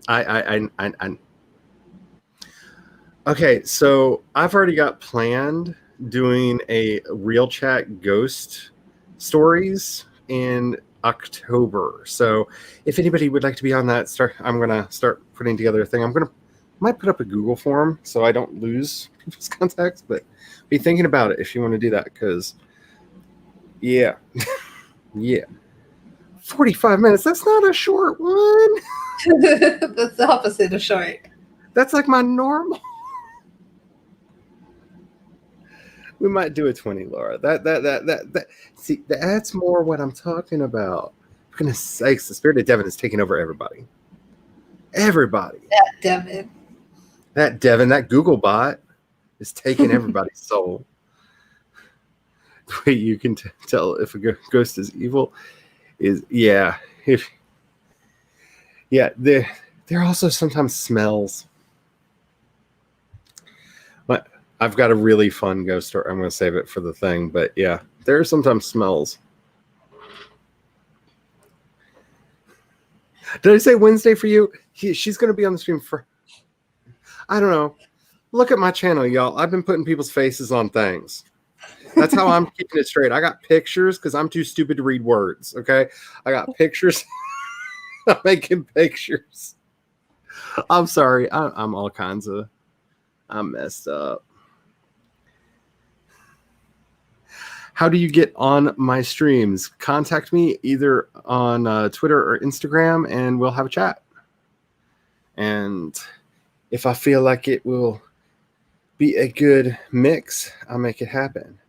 I Okay, so I've already got planned doing a real chat ghost stories in October. So if anybody would like to be on that, I'm gonna start putting together a thing. Might put up a Google form so I don't lose people's contacts, but be thinking about it if you want to do that, because yeah. 45 minutes. That's not a short one. That's the opposite of short. That's like my normal. We might do a 20, Laura. See, that's more what I'm talking about. For goodness sakes, the spirit of Devin is taking over everybody. Everybody. That Devin. That Devin, that Google bot is taking everybody's soul. The way you can tell if a ghost is evil is, yeah. There also sometimes smells. But I've got a really fun ghost story. I'm going to save it for the thing. But yeah, there are sometimes smells. Did I say Wednesday for you? She's going to be on the stream for, I don't know. Look at my channel, y'all. I've been putting people's faces on things. That's how I'm keeping it straight. I got pictures because I'm too stupid to read words. Okay. I got pictures. I'm making pictures. I'm sorry. I'm all kinds of, I'm messed up. How do you get on my streams? Contact me either on Twitter or Instagram, and we'll have a chat. And if I feel like it will be a good mix, I'll make it happen.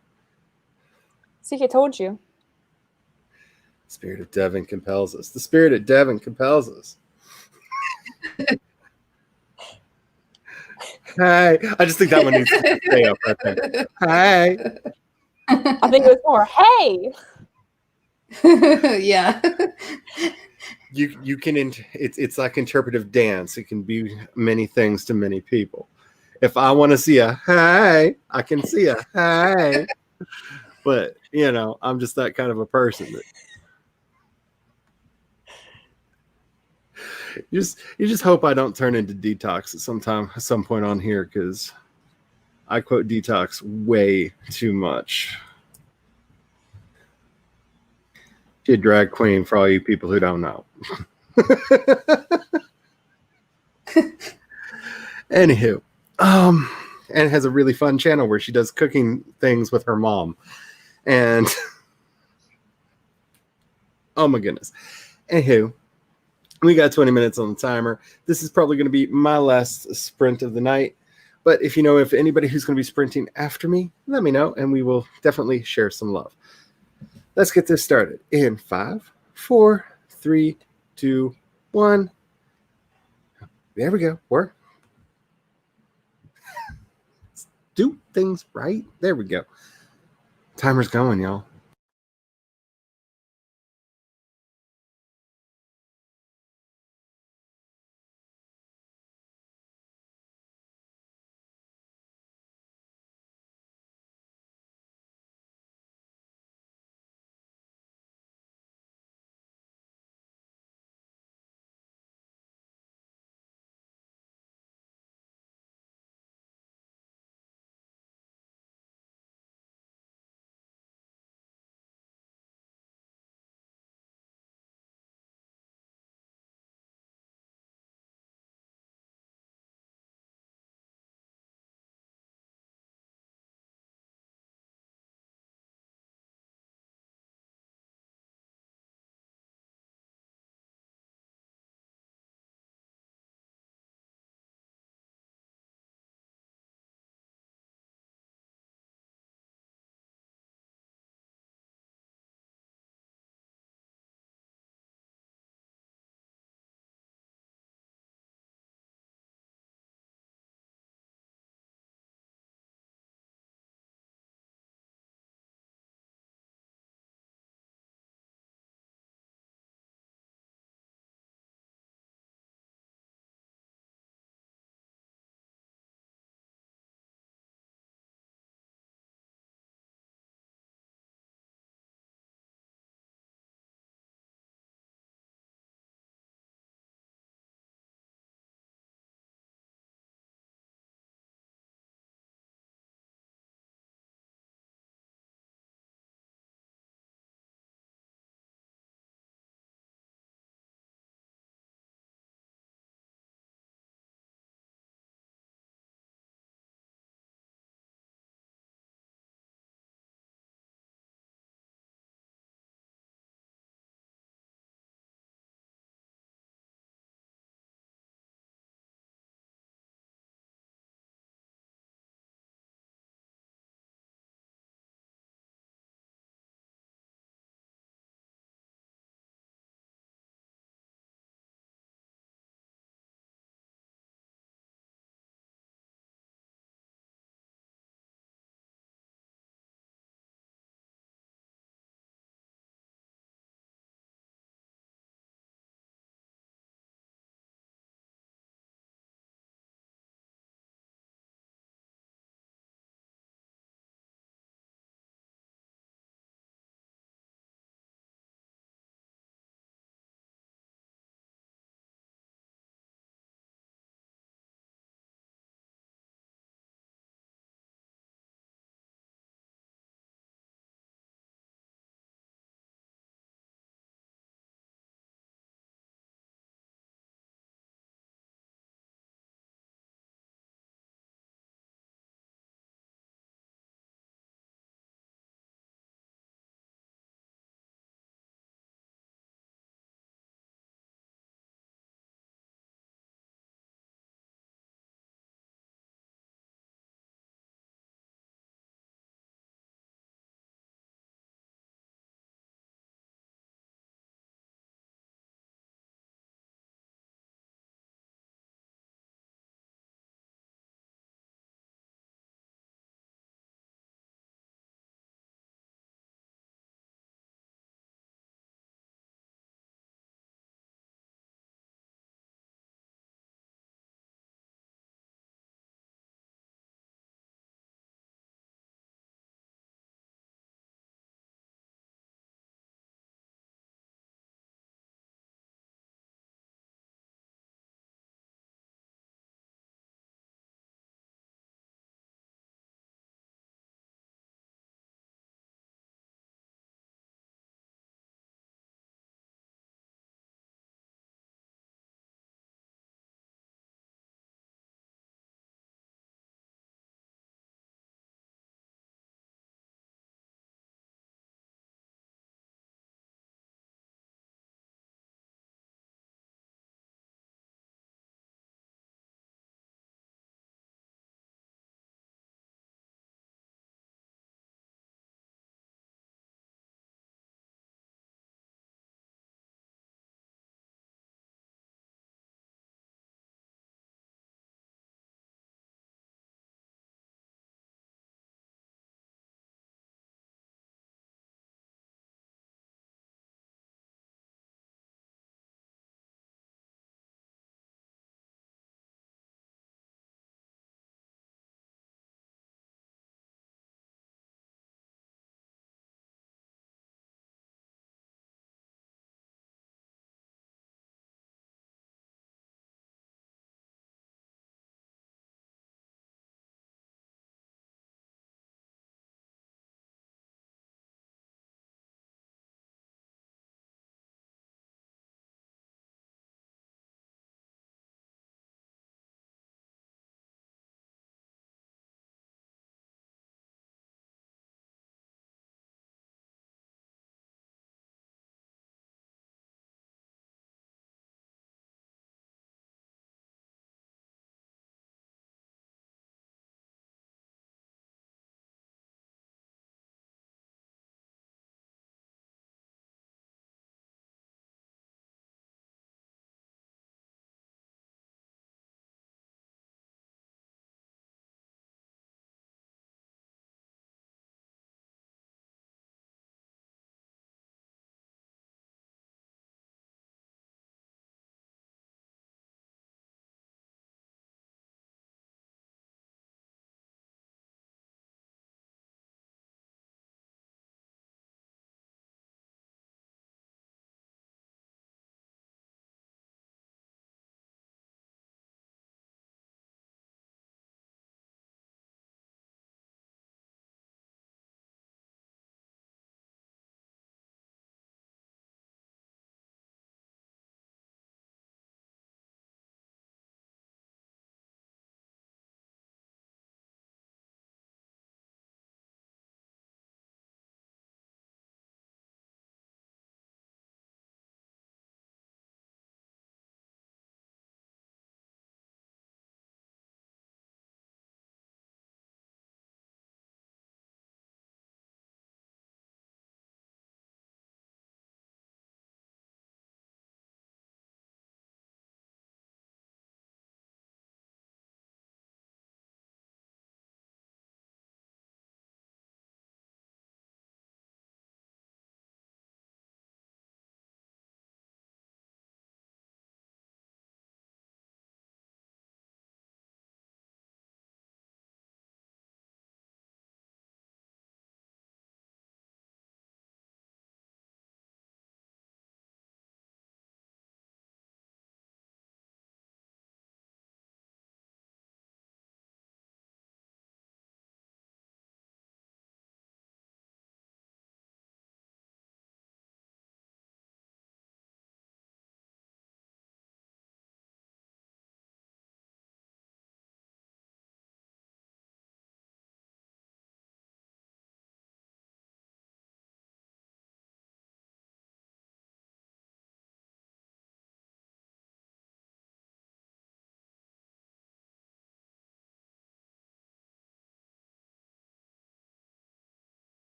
See, I told you. Spirit of Devin compels us. The spirit of Devin compels us. Hi. I just think that one needs to stay up right there. Hi. I think it was more, hey. Yeah. You can it's like interpretive dance. It can be many things to many people. If I want to see a hi, I can see a hi. But you know, I'm just that kind of a person that you just hope I don't turn into Detox at some point on here, because I quote Detox way too much. She's a drag queen for all you people who don't know. Anywho, and has a really fun channel where she does cooking things with her mom. And oh my goodness. Anywho, we got 20 minutes on the timer. This is probably going to be my last sprint of the night. But if you know if anybody who's going to be sprinting after me, let me know, and we will definitely share some love. Let's get this started in 5, 4, 3, 2, 1. There we go. Work. Do things right. There we go. Timer's going, y'all.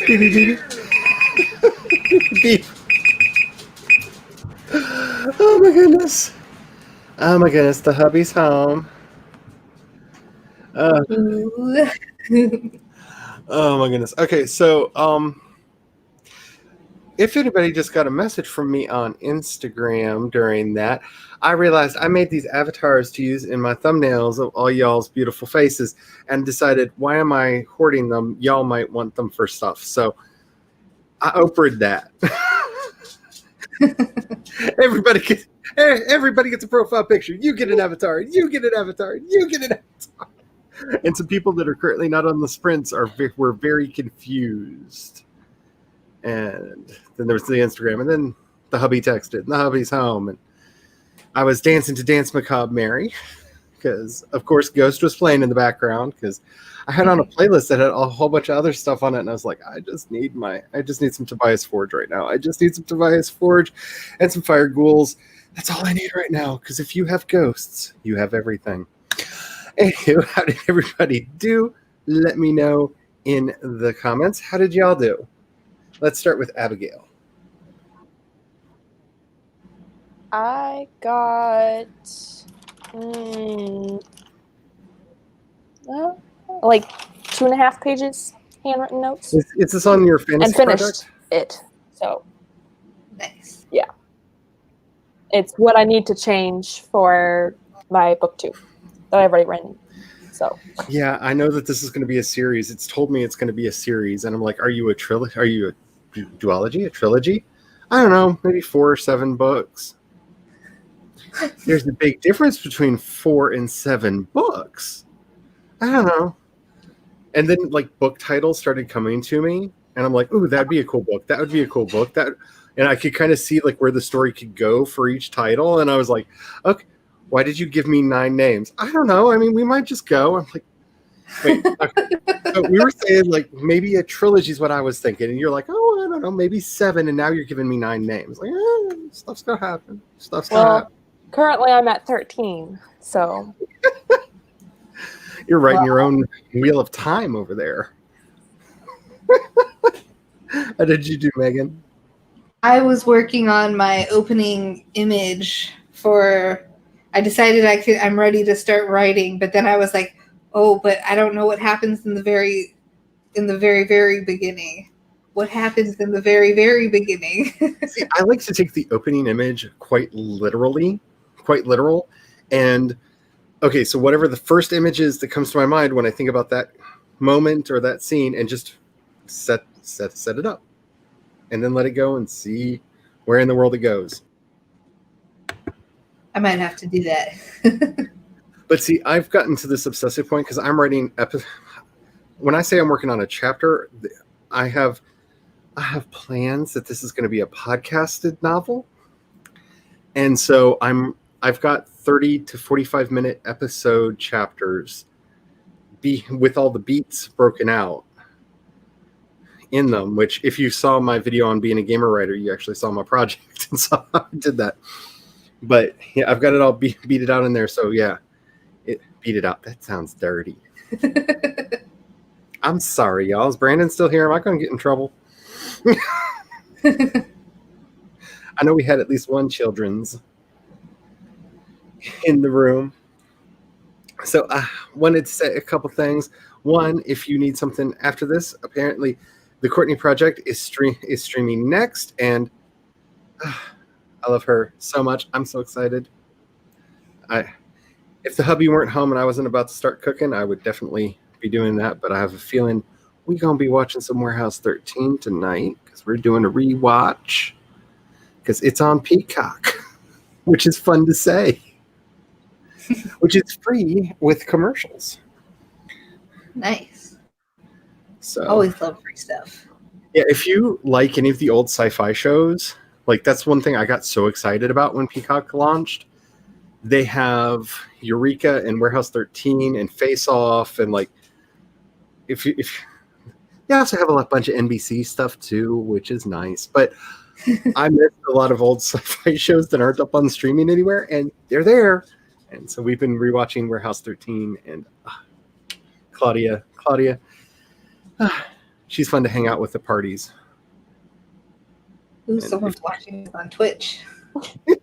Beep, beep, beep, beep. Beep. Oh my goodness. Oh my goodness, the hubby's home. Ooh. Oh my goodness. Okay, so if anybody just got a message from me on Instagram during that, I realized I made these avatars to use in my thumbnails of all y'all's beautiful faces and decided, why am I hoarding them? Y'all might want them for stuff. So I Oprah'd that. Everybody gets a profile picture. You get an avatar. You get an avatar. You get an avatar. And some people that are currently not on the sprints were very confused. And then there was the Instagram, and then the hubby texted, and the hubby's home, and I was dancing to Dance Macabre Mary because, of course, Ghost was playing in the background because I had on a playlist that had a whole bunch of other stuff on it, and I was like, I just need some Tobias Forge right now. I just need some Tobias Forge and some Fire Ghouls. That's all I need right now, because if you have ghosts, you have everything. Anywho, how did everybody do? Let me know in the comments. How did y'all do? Let's start with Abigail. I got like 2.5 pages handwritten notes Is this on your fantasy and finished project? it. So Nice. yeah, it's what I need to change for my book 2 that I've already written. So Yeah, I know that this is going to be a series. It's told me it's going to be a series, and I'm like, are you a trilogy? Are you a duology? A trilogy? I don't know, maybe 4 or 7 books. There's a big difference between 4 and 7 books. I don't know. And then like book titles started coming to me, and I'm like, ooh, that'd be a cool book. That would be a cool book. And I could kind of see like where the story could go for each title. And I was like, okay, why did you give me 9 names? I don't know. I mean, we might just go. I'm like, wait, okay. So we were saying like maybe a trilogy is what I was thinking, and you're like, oh, I don't know, maybe 7, and now you're giving me 9 names. Like, stuff's gonna happen. Stuff's gonna happen. Currently I'm at 13. So You're writing your own wheel of time over there. How did you do, Megan? I was working on my opening image for. I decided I'm ready to start writing, but then I was like, oh, but I don't know what happens in the very beginning. What happens in the very, very beginning? See, I like to take the opening image quite literal. And okay, so whatever the first image is that comes to my mind when I think about that moment or that scene, and just set it up, and then let it go and see where in the world it goes. I might have to do that. But see, I've gotten to this obsessive point because I'm writing when I say I'm working on a chapter, I have plans that this is going to be a podcasted novel. And so I've got 30 to 45 minute episode chapters with all the beats broken out in them, which if you saw my video on being a gamer writer, you actually saw my project and saw how I did that. But yeah, I've got it all beat it out in there. So yeah, beat it out. That sounds dirty. I'm sorry, y'all. Is Brandon still here? Am I going to get in trouble? I know we had at least one children's in the room. So I wanted to say a couple things. One, if you need something after this, apparently the Courtney Project is streaming next, and I love her so much. I'm so excited. If the hubby weren't home and I wasn't about to start cooking, I would definitely be doing that. But I have a feeling we're going to be watching some Warehouse 13 tonight because we're doing a rewatch because it's on Peacock, which is fun to say, which is free with commercials. Nice. So always love free stuff. Yeah, if you like any of the old sci-fi shows, like that's one thing I got so excited about when Peacock launched. They have Eureka and Warehouse 13 and Face Off, and like if they also have a bunch of NBC stuff too, which is nice. But I missed a lot of old sci-fi shows that aren't up on streaming anywhere, and they're there. And so we've been rewatching Warehouse 13, and Claudia, she's fun to hang out with at parties. Ooh, someone's watching us on Twitch.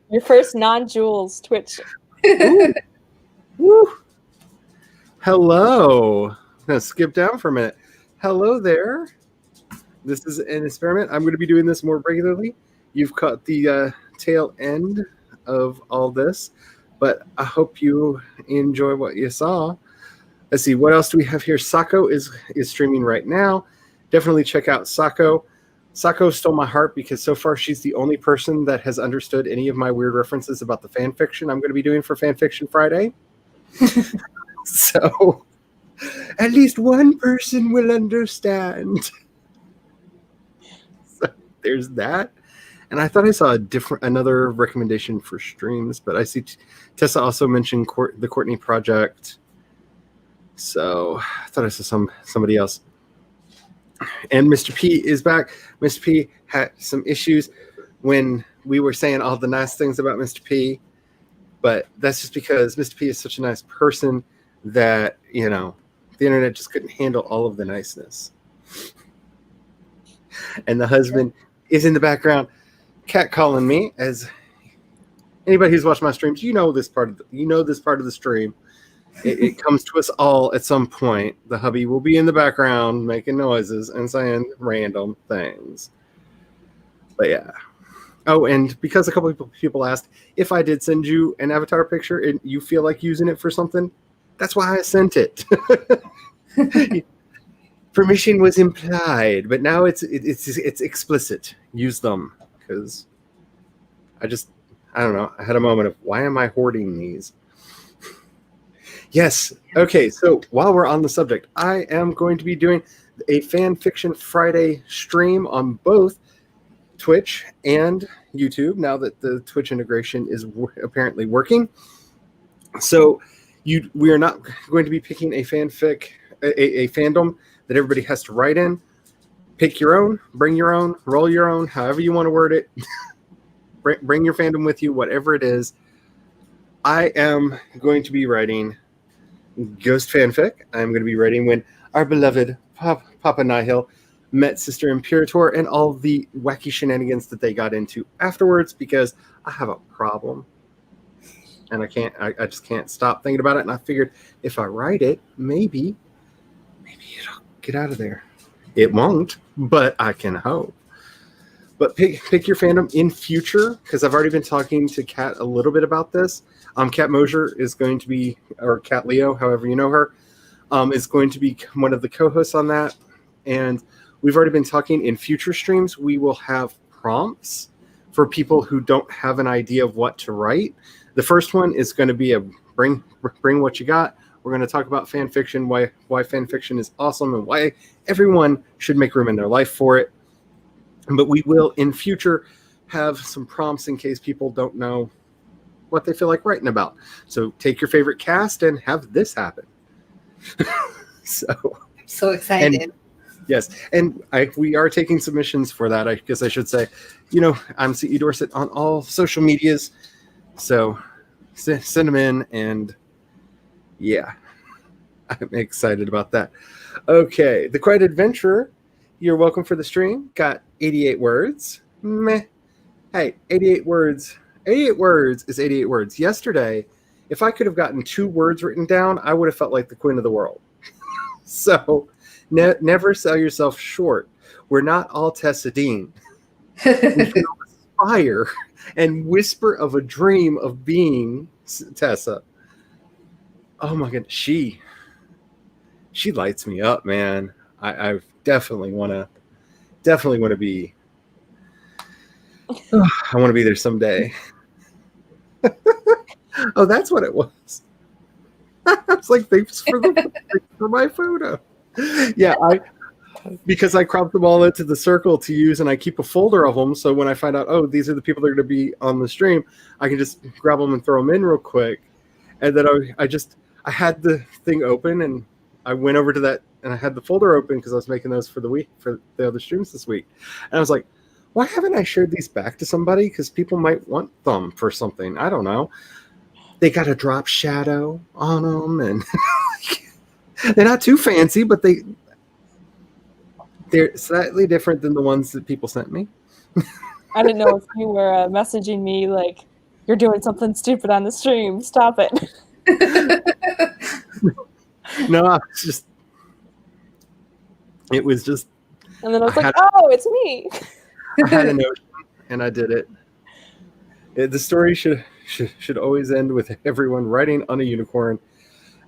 Your first non-Jules Twitch. Ooh. Woo. Hello. I'm going to skip down for a minute. Hello there. This is an experiment. I'm going to be doing this more regularly. You've caught the tail end of all this, but I hope you enjoy what you saw. Let's see, what else do we have here? Sako is streaming right now. Definitely check out Sako. Sako stole my heart because so far she's the only person that has understood any of my weird references about the fan fiction I'm going to be doing for Fan Fiction Friday. So at least one person will understand. So there's that. And I thought I saw another recommendation for streams, but I see Tessa also mentioned the Courtney Project. So I thought I saw somebody else. And Mr. P is back. Mr. P had some issues when we were saying all the nice things about Mr. P, but that's just because Mr. P is such a nice person that, you know, the internet just couldn't handle all of the niceness. And the husband is in the background catcalling me. As anybody who's watched my streams, you know this part of the stream. It comes to us all at some point. The hubby will be in the background making noises and saying random things. But yeah. Oh, and because a couple of people asked if I did send you an avatar picture and you feel like using it for something, that's why I sent it. Permission was implied, but now it's explicit. Use them, because I don't know. I had a moment of, why am I hoarding these? Yes. Okay. So while we're on the subject, I am going to be doing a Fan Fiction Friday stream on both Twitch and YouTube now that the Twitch integration is apparently working. So we are not going to be picking a fanfic, a fandom that everybody has to write in. Pick your own, bring your own, roll your own, however you want to word it. Bring your fandom with you, whatever it is. I am going to be writing Ghost fanfic. I'm going to be writing when our beloved Papa Nihil met Sister Imperator and all the wacky shenanigans that they got into afterwards, because I have a problem. And I just can't stop thinking about it. And I figured if I write it, maybe it'll get out of there. It won't, but I can hope. But pick your fandom in future, because I've already been talking to Kat a little bit about this. Kat Mosier is going to be, or Kat Leo, however you know her, is going to be one of the co-hosts on that. And we've already been talking in future streams. We will have prompts for people who don't have an idea of what to write. The first one is going to be a bring what you got. We're going to talk about fan fiction, why fan fiction is awesome, and why everyone should make room in their life for it. But we will, in future, have some prompts in case people don't know what they feel like writing about. So take your favorite cast and have this happen. So excited. And, yes, and we are taking submissions for that. I guess I should say, I'm CE Dorset on all social medias. So send them in, and yeah, I'm excited about that. Okay, The Quiet Adventurer, you're welcome for the stream. Got 88 words. Meh. Hey, 88 words. 88 words is 88 words. Yesterday, if I could have gotten 2 words written down, I would have felt like the queen of the world. So never sell yourself short. We're not all Tessa Dean. We can aspire and whisper of a dream of being Tessa. Oh my God, she lights me up, man. I definitely want to be. Oh, I want to be there someday. Oh, that's what it was. I was like, thanks for my photo. Yeah, because I cropped them all into the circle to use, and I keep a folder of them. So when I find out, oh, these are the people that are going to be on the stream, I can just grab them and throw them in real quick. And then I had the thing open, and I went over to that, and I had the folder open because I was making those for the other streams this week. And I was like, why haven't I shared these back to somebody? Because people might want them for something. I don't know. They got a drop shadow on them, and they're not too fancy, but They're slightly different than the ones that people sent me. I didn't know if you were messaging me like, you're doing something stupid on the stream. Stop it. No, it was just, And then I was I like, oh, it's me. I had a notion and I did it. The story should always end with everyone riding on a unicorn.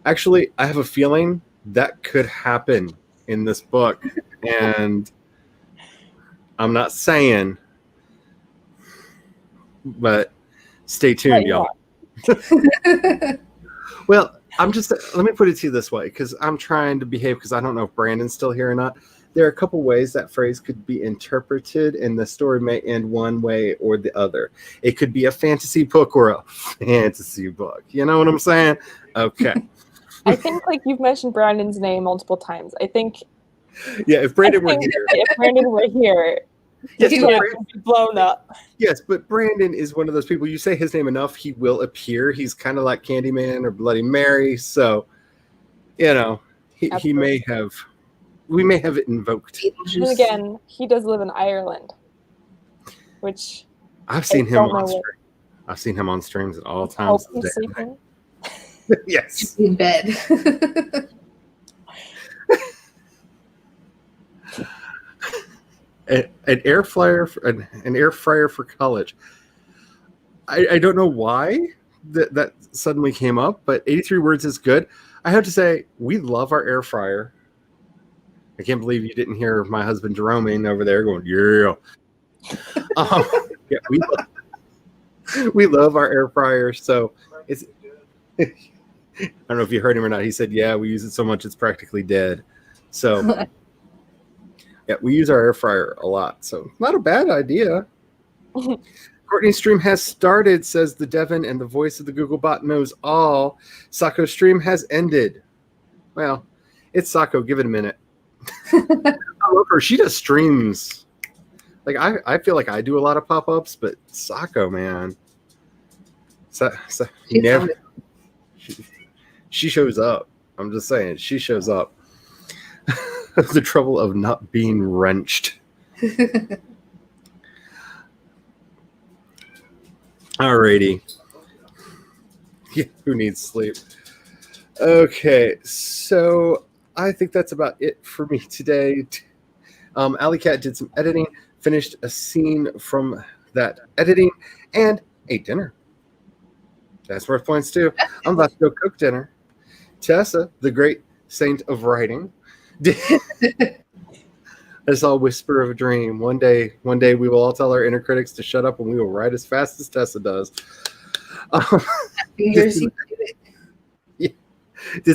Actually, I have a feeling that could happen in this book, and I'm not saying, but stay tuned, y'all. Well, let me put it to you this way, because I'm trying to behave, because I don't know if Brandon's still here or not. There are a couple ways that phrase could be interpreted, and the story may end one way or the other. It could be a fantasy book or a fantasy book. You know what I'm saying? Okay. I think like you've mentioned Brandon's name multiple times. I think Yeah, if Brandon were here. if Brandon were here, Yes, his but head would be blown up. Yes, but Brandon is one of those people, you say his name enough, he will appear. He's kind of like Candyman or Bloody Mary. So, you know, we may have it invoked. And again, he does live in Ireland, which I've seen him on stream. I've seen him on streams at all times. He's sleeping. Yes. In bed. An air fryer for college. I don't know why that suddenly came up, but 83 words is good. I have to say, we love our air fryer. I can't believe you didn't hear my husband Jerome over there going, yeah. Yeah, we love our air fryer. So it's, I don't know if you heard him or not. He said, yeah, we use it so much it's practically dead. So yeah, we use our air fryer a lot. So not a bad idea. Courtney's stream has started, says the Devon, and the voice of the Google bot knows all. Sako's stream has ended. Well, it's Sako. Give it a minute. I love her. She does streams. Like I feel like I do a lot of pop-ups, but Sako, man. She shows up. I'm just saying, she shows up. The trouble of not being wrenched. Alrighty. Yeah, who needs sleep? Okay, so I think that's about it for me today. Alley Cat did some editing, finished a scene from that editing, and ate dinner. That's worth points too. I'm about to go cook dinner. Tessa, the great saint of writing, I saw a whisper of a dream. One day we will all tell our inner critics to shut up and we will write as fast as Tessa does. Did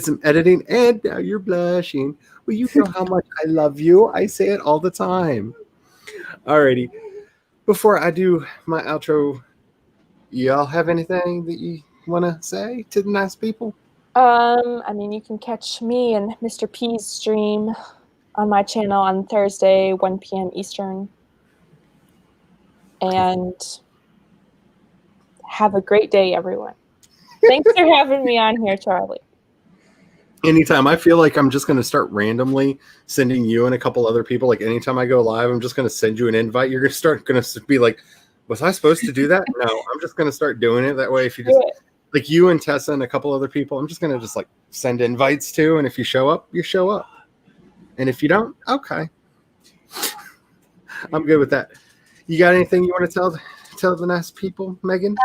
some editing, and now you're blushing. Well, you know how much I love you. I say it all the time. Alrighty. Before I do my outro, y'all have anything that you want to say to the nice people? I mean, you can catch me and Mr. P's stream on my channel on Thursday, 1 p.m. Eastern. And have a great day, everyone. Thanks for having me on here, Charlie. Anytime. I feel like I'm just going to start randomly sending you and a couple other people. Like anytime I go live, I'm just going to send you an invite. You're going to be like, was I supposed to do that? No, I'm just going to start doing it that way. If you just like you and Tessa and a couple other people, I'm just going to just like send invites to. And if you show up, you show up. And if you don't, okay. I'm good with that. You got anything you want to tell the nice people, Megan?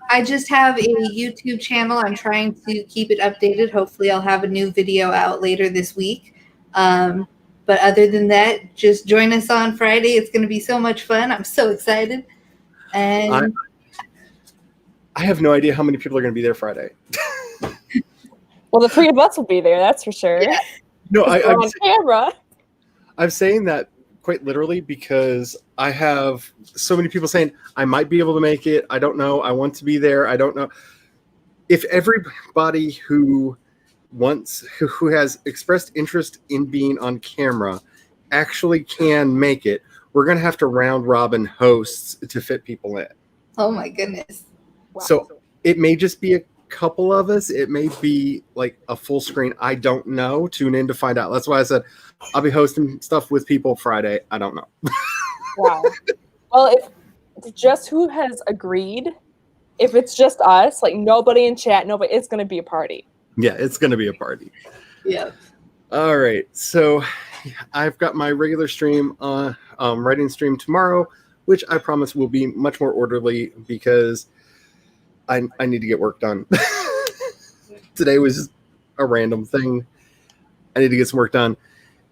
I just have a YouTube channel. I'm trying to keep it updated. Hopefully I'll have a new video out later this week. But other than that, just join us on Friday. It's going to be so much fun. I'm so excited. And I have no idea how many people are going to be there Friday. Well, the three of us will be there, that's for sure. Yeah. No, I'm on camera. I'm saying that quite literally because I have so many people saying I might be able to make it. I don't know. I want to be there. I don't know. If everybody who has expressed interest in being on camera actually can make it, we're going to have to round robin hosts to fit people in. oh my goodness. Wow. So it may just be a couple of us. It may be like a full screen. I don't know. Tune in to find out. That's why I said I'll be hosting stuff with people Friday. I don't know. Wow. Well, if just who has agreed, if it's just us, like nobody in chat, nobody, it's going to be a party. Yeah, it's going to be a party. Yeah. All right. So I've got my regular stream, writing stream tomorrow, which I promise will be much more orderly because I need to get work done. Today was just a random thing. I need to get some work done.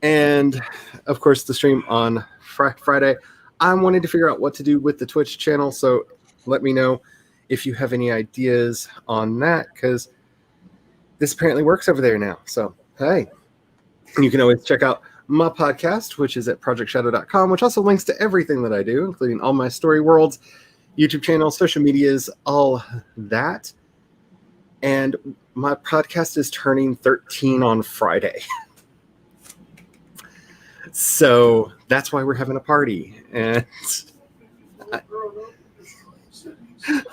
And of course, the stream on Friday. I'm wanting to figure out what to do with the Twitch channel. So let me know if you have any ideas on that, because this apparently works over there now. So, hey, you can always check out my podcast, which is at projectshadow.com, which also links to everything that I do, including all my story worlds, YouTube channel, social medias, all that. And my podcast is turning 13 on Friday. So that's why we're having a party. And I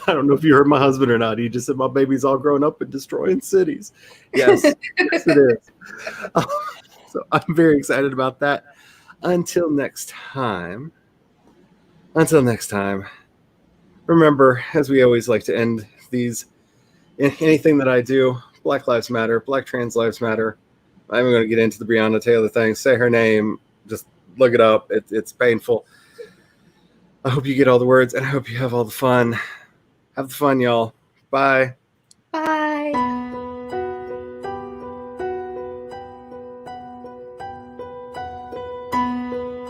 don't know if you heard my husband or not. He just said my baby's all grown up and destroying cities. Yes, yes it is. So I'm very excited about that. Until next time, remember, as we always like to end these, anything that I do, Black Lives Matter, Black Trans Lives Matter. I'm going to get into the Breonna Taylor thing. Say her name. Just look it up. It's painful. I hope you get all the words, and I hope you have all the fun. Have the fun, y'all. Bye.